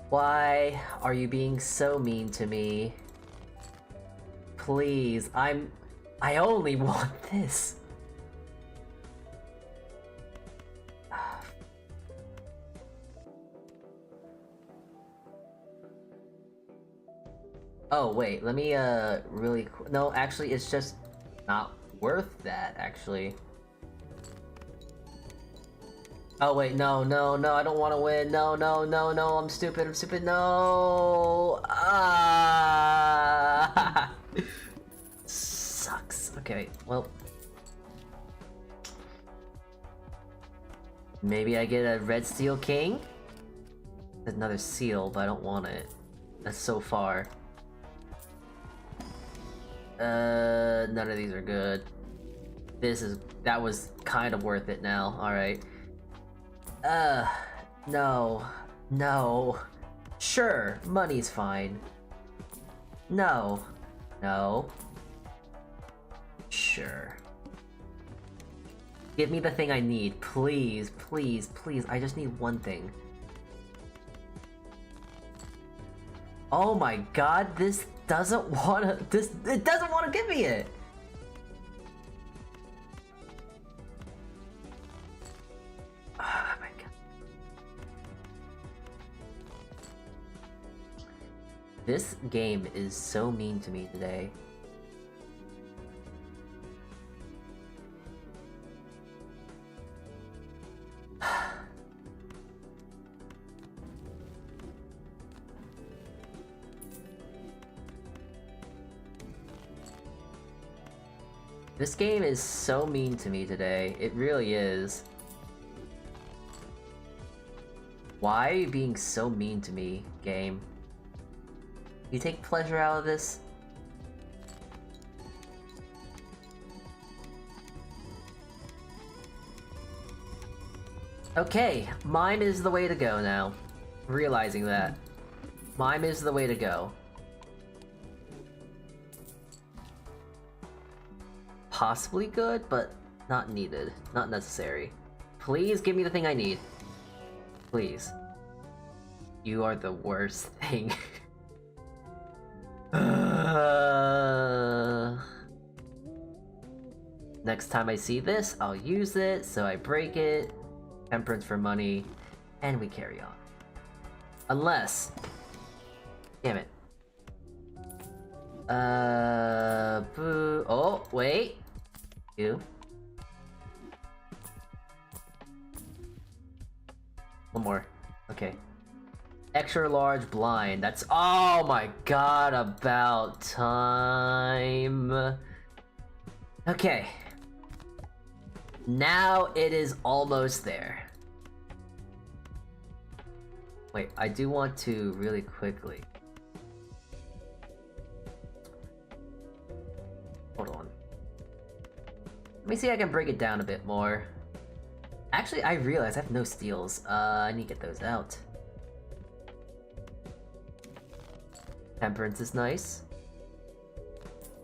[SPEAKER 1] Why are you being so mean to me? Please, I only want this. Oh wait, let me no, actually it's just not worth that actually. Oh wait, no, I don't want to win. No, I'm stupid, no. Ah! Sucks. Okay, well. Maybe I get a red steel king? There's another seal, but I don't want it. That's so far. None of these are good. That was kind of worth it now, alright. No. Sure, money's fine. No. Sure. Give me the thing I need, please, I just need one thing. Oh my god, it doesn't wanna give me it! Oh my god. This game is so mean to me today. This game is so mean to me today. It really is. Why are you being so mean to me, game? You take pleasure out of this? Okay, mime is the way to go now. Realizing that. Mime is the way to go. Possibly good, but not needed. Not necessary. Please give me the thing I need. Please. You are the worst thing. Next time I see this, I'll use it, so I break it. Temperance for money, and we carry on. Unless... Damn it. Boo. Oh, wait. You. One more. Okay. Extra large blind. That's, oh my god, about time. Okay. Now it is almost there. Wait, I do want to really quickly. Hold on. Let me see if I can break it down a bit more. Actually, I realize I have no steals. I need to get those out. Temperance is nice.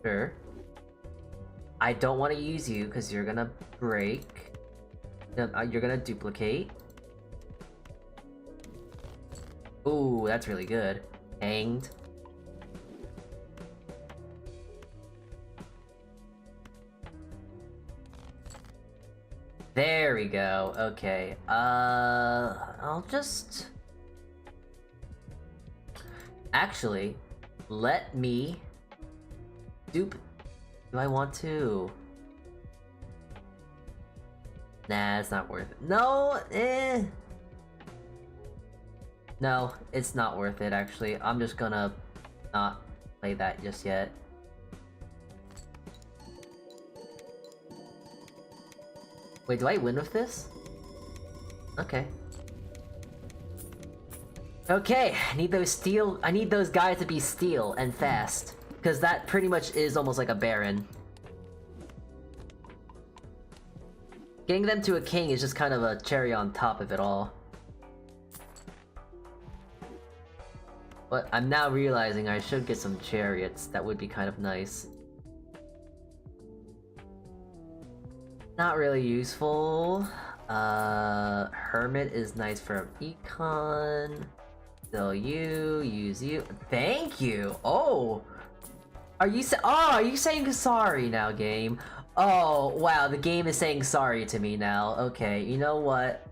[SPEAKER 1] Sure. I don't want to use you because you're gonna break. No, you're gonna duplicate. Ooh, that's really good. Hanged. There we go. Okay. I'll just... Actually, let me... Dupe... Do I want to? Nah, it's not worth it. No, No, it's not worth it, actually. I'm just gonna not play that just yet. Wait, do I win with this? Okay. Okay, I need those guys to be steel and fast. Because that pretty much is almost like a Baron. Getting them to a king is just kind of a cherry on top of it all. But I'm now realizing I should get some chariots. That would be kind of nice. Not really useful. Hermit is nice for econ. Still you, use you. Thank you! Oh! Are you saying sorry now, game? Oh, wow, the game is saying sorry to me now. Okay, you know what?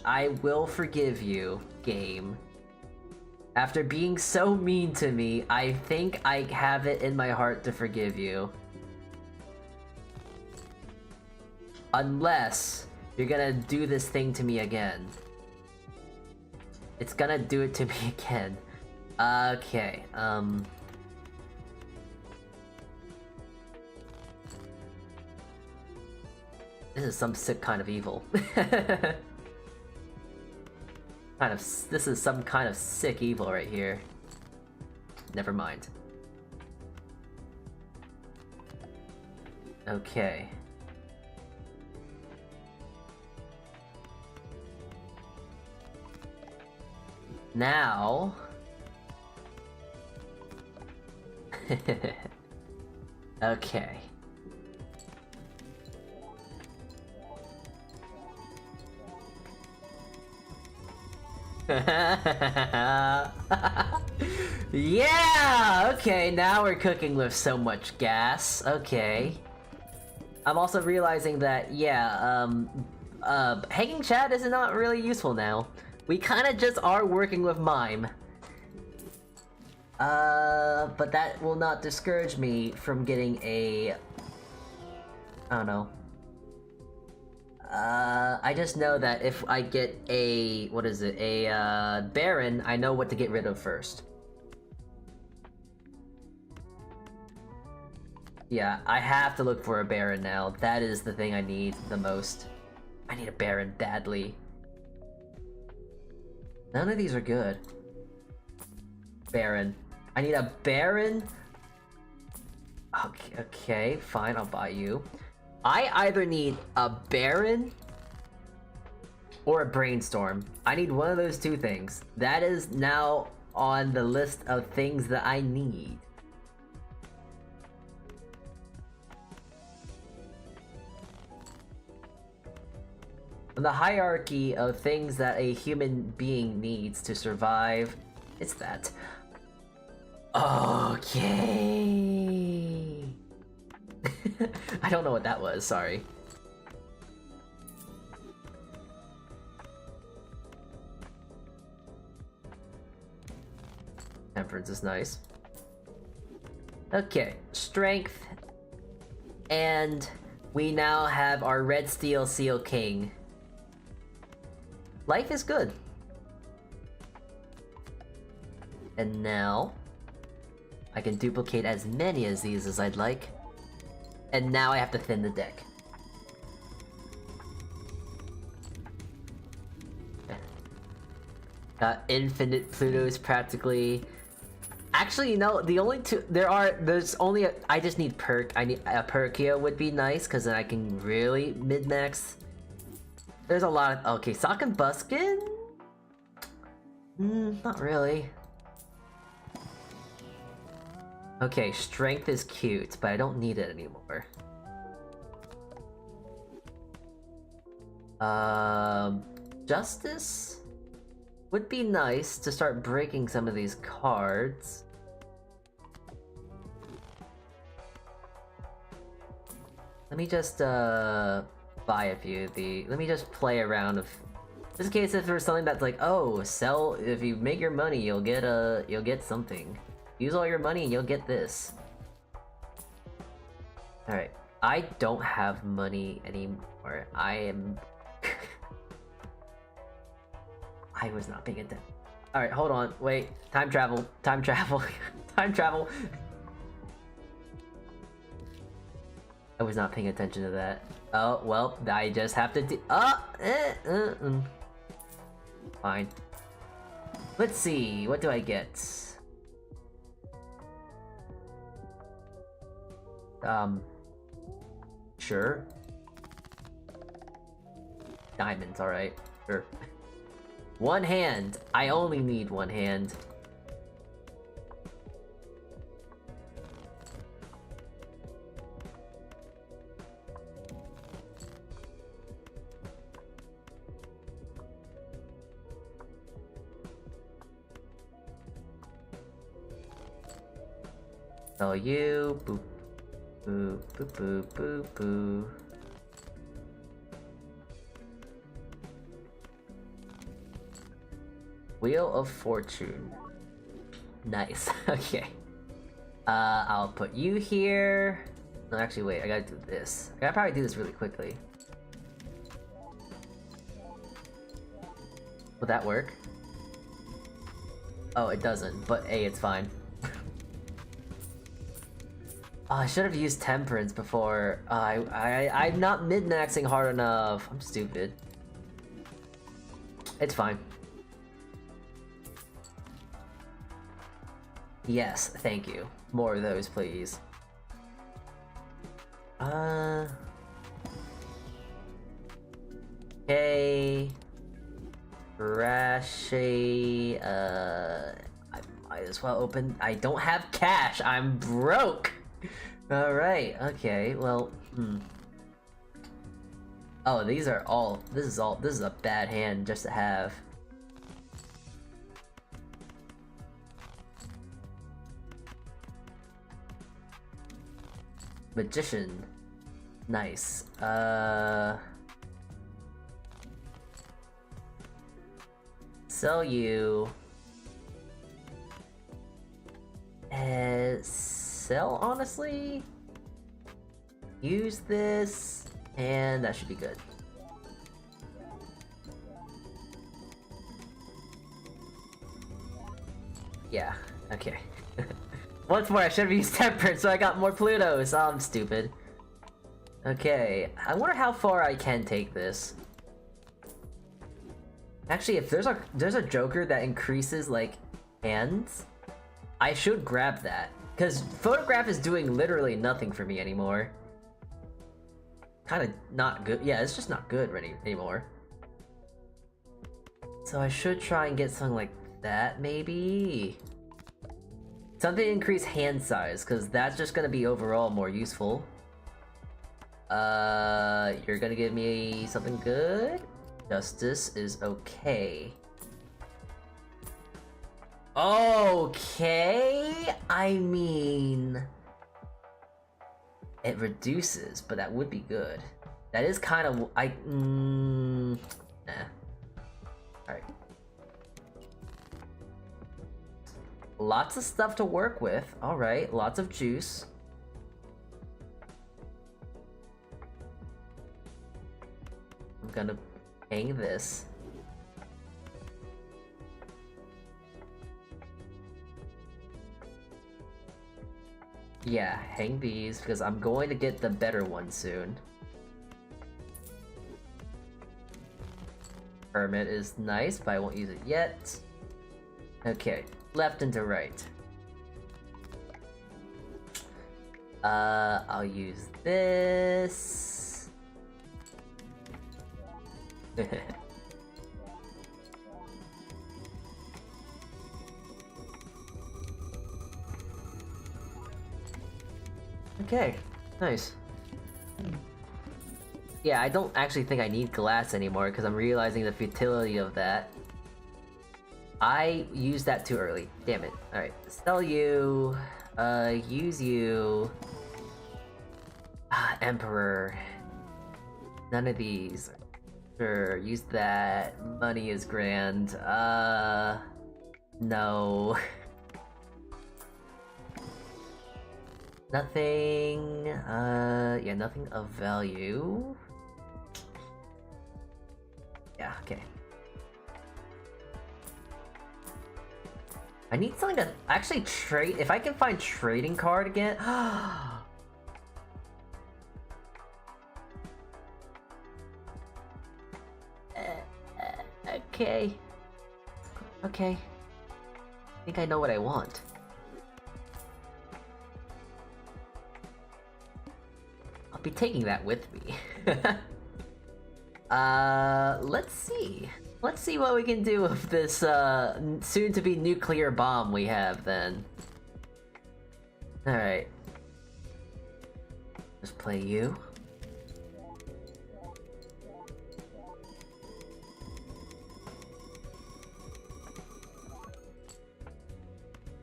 [SPEAKER 1] I will forgive you, game. After being so mean to me, I think I have it in my heart to forgive you. Unless you're gonna do this thing to me again. It's gonna do it to me again. Okay, This is some sick kind of evil. This is some kind of sick evil right here. Never mind. Okay. Now... Okay. Yeah! Okay, now we're cooking with so much gas. Okay. I'm also realizing that, yeah, hanging chat is not really useful now. We kinda just are working with mime. But that will not discourage me from getting a... I don't know. I just know that if I get a... what is it? A, Baron, I know what to get rid of first. Yeah, I have to look for a Baron now. That is the thing I need the most. I need a Baron badly. None of these are good. Baron. I need a Baron? Okay, fine, I'll buy you. I either need a Baron or a Brainstorm. I need one of those two things. That is now on the list of things that I need. On the hierarchy of things that a human being needs to survive, it's that. Okay. I don't know what that was, sorry. Temperance is nice. Okay, strength. And we now have our Red Steel Seal King. Life is good. And now, I can duplicate as many of these as I'd like. And now I have to thin the deck. Infinite Plutos practically. Actually, you know, the only two there's only I just need perk. I need a Perkia would be nice because then I can really mid-max. There's a lot of okay, Sock and Buskin? Not really. Okay, Strength is cute, but I don't need it anymore. Justice would be nice to start breaking some of these cards. Let me just buy a few of the. Let me just play around with. Just in case if there's something that's like, oh, sell. If you make your money, you'll get something. Use all your money and you'll get this. All right, I don't have money anymore. I am. I was not paying attention. All right, hold on. Wait. Time travel. Time travel. Time travel. I was not paying attention to that. Oh, well, I just have to do- Fine. Let's see, what do I get? Sure. Diamonds, alright. Sure. One hand! I only need one hand. So you boop boop boop boop boop boop. Wheel of Fortune. Nice. Okay. I'll put you here. No, actually, wait. I gotta do this. I gotta probably do this really quickly. Will that work? Oh, it doesn't. But hey, it's fine. Oh, I should have used Temperance before. I'm not mid-maxing hard enough. I'm stupid. It's fine. Yes, thank you. More of those, please. Okay. Rashi. I might as well open. I don't have cash. I'm broke. Alright, okay, well, Oh, these are all. This is a bad hand just to have. Magician. Nice. Sell you. Sell, honestly? Use this, and that should be good. Yeah, okay. Once more, I should have used Temperance, so I got more Plutos. Oh, I'm stupid. Okay, I wonder how far I can take this. Actually, if there's a Joker that increases, like, hands, I should grab that. Because Photograph is doing literally nothing for me anymore. Kind of not good. Yeah, it's just not good anymore. So I should try and get something like that, maybe? Something to increase hand size, because that's just going to be overall more useful. You're going to give me something good? Justice is okay. Okay, I mean, it reduces, but that would be good. That is kind of nah. All right, lots of stuff to work with. All right, lots of juice. I'm gonna hang this. Yeah, hang these, because I'm going to get the better one soon. Permit is nice, but I won't use it yet. Okay, left and to right. I'll use this. Okay, nice. Yeah, I don't actually think I need glass anymore because I'm realizing the futility of that. I used that too early. Damn it. Alright, sell you. Use you. Emperor. None of these. Sure, use that. Money is grand. No. Nothing, yeah, nothing of value. Yeah, okay. I need something to actually trade. If I can find trading card again. Okay. Okay. I think I know what I want. I'll be taking that with me. Let's see. Let's see what we can do with this, soon-to-be nuclear bomb we have, then. Alright. Just play you.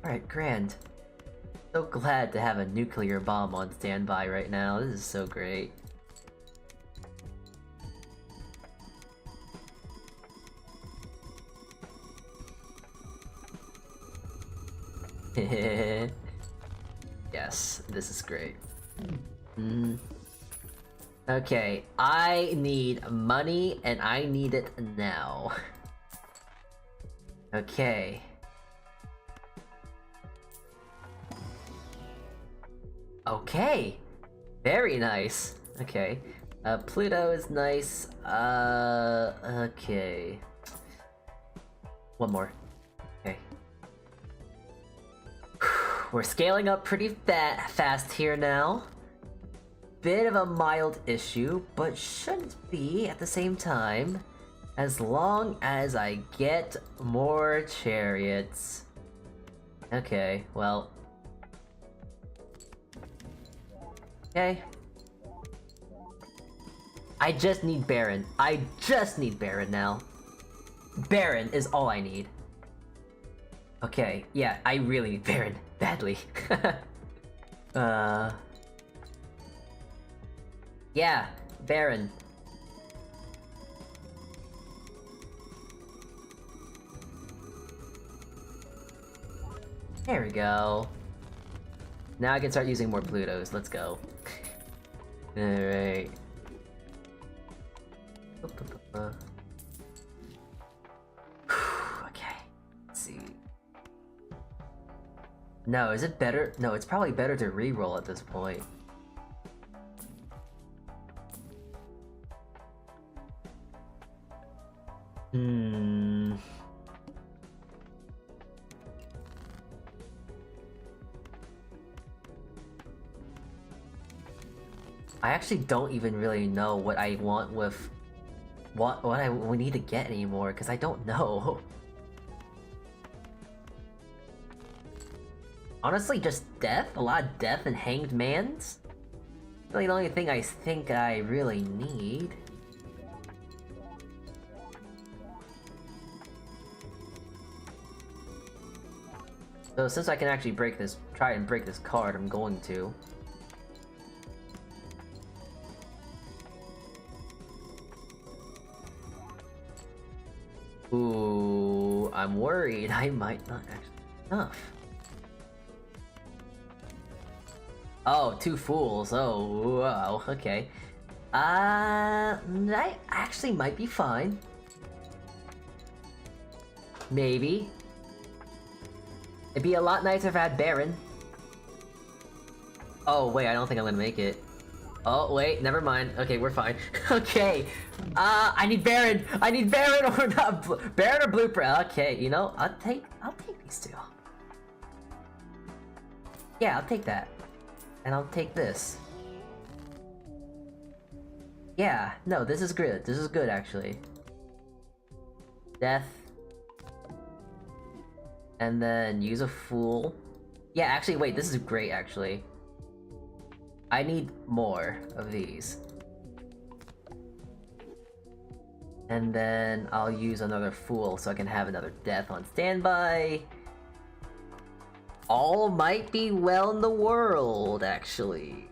[SPEAKER 1] Alright, grand. So glad to have a nuclear bomb on standby right now. This is so great. Yes, this is great. Okay, I need money and I need it now. Okay. Okay, very nice. Okay, Pluto is nice. Okay. One more. Okay. We're scaling up pretty fast here now. Bit of a mild issue, but shouldn't be at the same time. As long as I get more chariots. Okay, well. Okay. I just need Baron. I just need Baron now. Baron is all I need. Okay, yeah, I really need Baron. Badly. Yeah, Baron. There we go. Now I can start using more Plutos. Let's go. Alright. Okay. Let's see. No, is it better? No, it's probably better to reroll at this point. I actually don't even really know what I want with what we need to get anymore, because I don't know. Honestly, just death? A lot of death and hanged mans? Really the only thing I think I really need. So since I can actually try and break this card, I'm going to. Ooh, I'm worried I might not actually have enough. Oh, two fools. Oh, wow. Okay. I actually might be fine. Maybe. It'd be a lot nicer if I had Baron. Oh, wait, I don't think I'm gonna make it. Oh, wait, never mind. Okay, we're fine. Okay. I need Baron! I need Baron or not Baron or Blueprint. Okay, you know, I'll take these two. Yeah, I'll take that. And I'll take this. Yeah, no, this is good. This is good, actually. Death. And then use a Fool. Yeah, actually, wait, this is great, actually. I need more of these. And then I'll use another Fool so I can have another Death on standby. All might be well in the world, actually.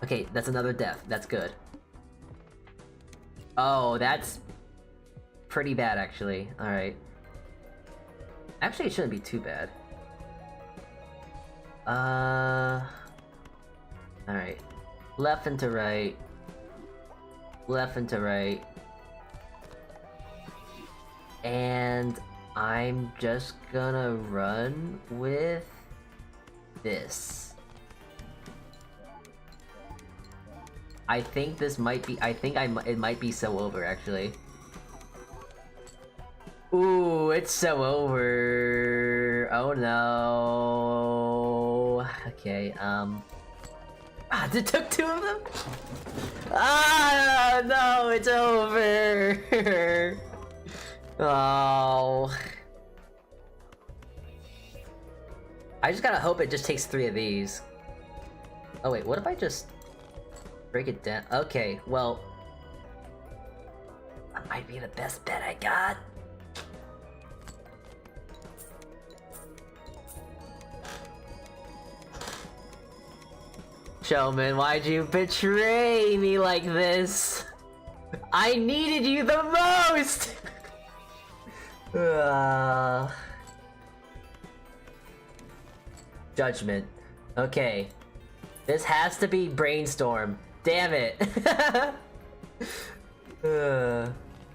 [SPEAKER 1] Okay, that's another Death. That's good. Oh, that's pretty bad, actually. Alright. Actually, it shouldn't be too bad. Alright. Left and to right. Left and to right. And I'm just gonna run with this. I think this might be- it might be so over, actually. Ooh, it's so over. Oh no. Okay, it took two of them? Ah, no, it's over. Oh. I just gotta hope it just takes 3 of these. Oh wait, what if I just break it down? Okay, well, that might be the best bet I got. Showman, why'd you betray me like this? I needed you the most! Judgment. Okay. This has to be Brainstorm. Damn it!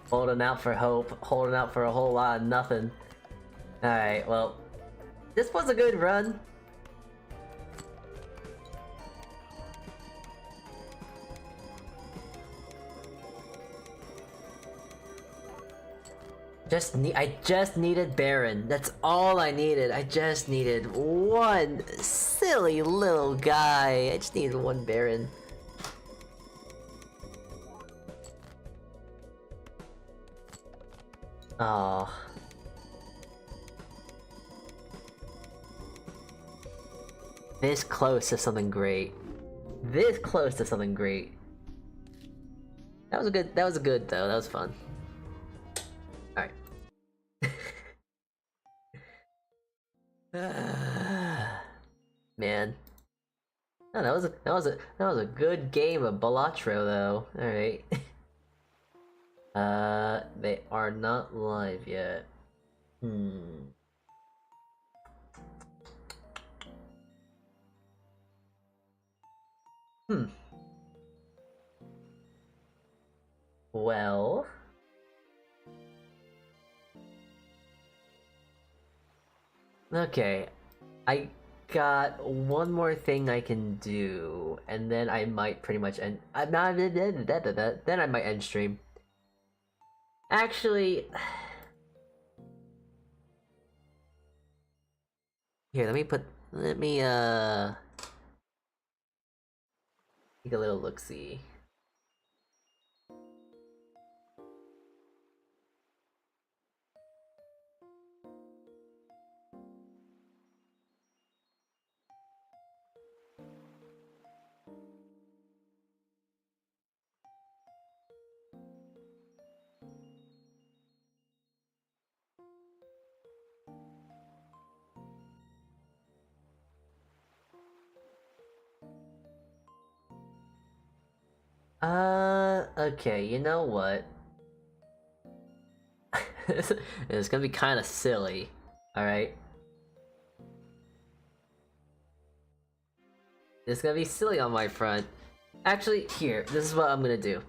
[SPEAKER 1] Holding out for hope. Holding out for a whole lot of nothing. Alright, well. This was a good run. I just needed Baron. That's all I needed. I just needed one silly little guy. I just needed one Baron. Oh. This close to something great. This close to something great. That was a good though. That was fun. Alright. Man. Oh, that was a good game of Balatro though. Alright. They are not live yet. Well. Okay. I got one more thing I can do, and then I might pretty much end. Then I might end stream. Actually, here, let me take a little look-see. Okay, you know what? It's gonna be kind of silly, alright? It's gonna be silly on my front. Actually, here, this is what I'm gonna do.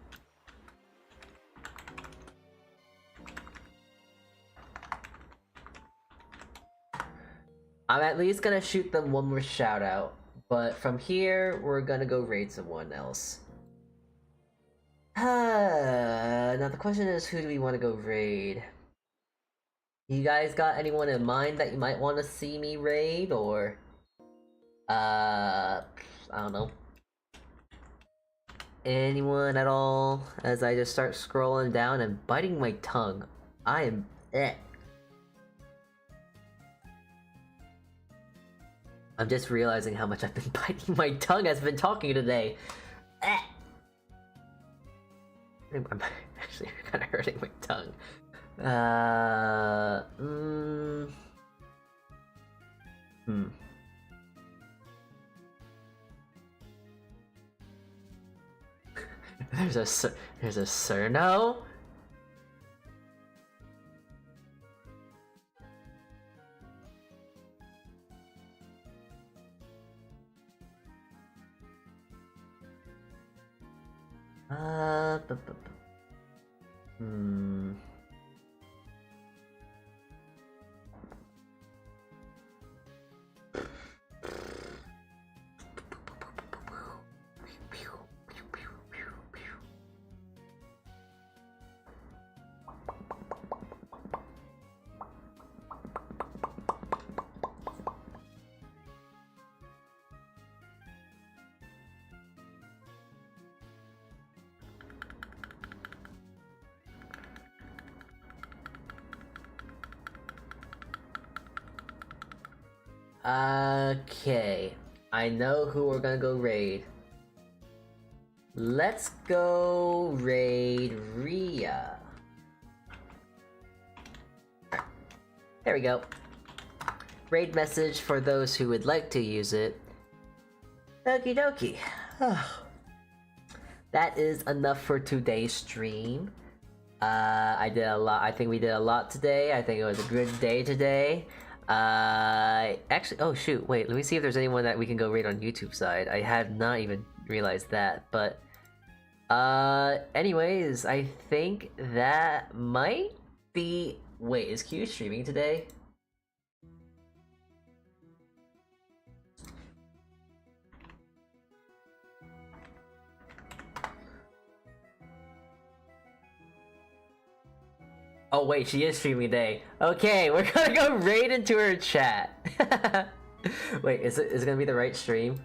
[SPEAKER 1] I'm at least gonna shoot them one more shout out. But from here, we're gonna go raid someone else. Now the question is, who do we want to go raid? You guys got anyone in mind that you might want to see me raid, or I don't know. Anyone at all? As I just start scrolling down and biting my tongue. I am I'm just realizing how much I've been biting my tongue as I've been talking today. I'm actually kind of hurting my tongue. There's a Cerno? Okay, I know who we're gonna go raid. Let's go raid Rhea. There we go. Raid message for those who would like to use it. Okie dokie. That is enough for today's stream. I did a lot. I think we did a lot today. I think it was a good day today. Actually, oh shoot, wait, let me see if there's anyone that we can go raid on YouTube side. I had not even realized that, but anyways, I think that might be... Wait, is Q streaming today? Oh wait, she is streaming today. Okay, we're gonna go raid into her chat. Wait, is it gonna be the right stream?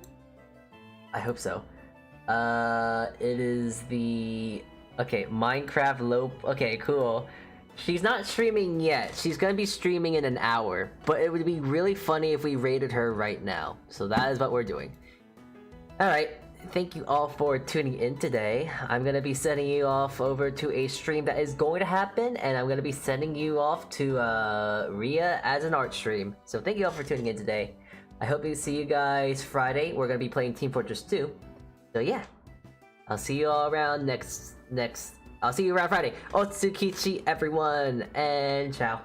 [SPEAKER 1] I hope so. It is the... Okay, Minecraft low... Okay, cool. She's not streaming yet. She's gonna be streaming in an hour. But it would be really funny if we raided her right now. So that is what we're doing. Alright. Thank you all for tuning in today. I'm gonna be sending you off over to a stream that is going to happen, and I'm gonna be sending you off to Rhea as an art stream. So thank you all for tuning in today. I hope to see you guys Friday. We're gonna be playing Team Fortress 2. So yeah, I'll see you all around next. I'll see you around Friday. Saltea Kichee, everyone, and ciao.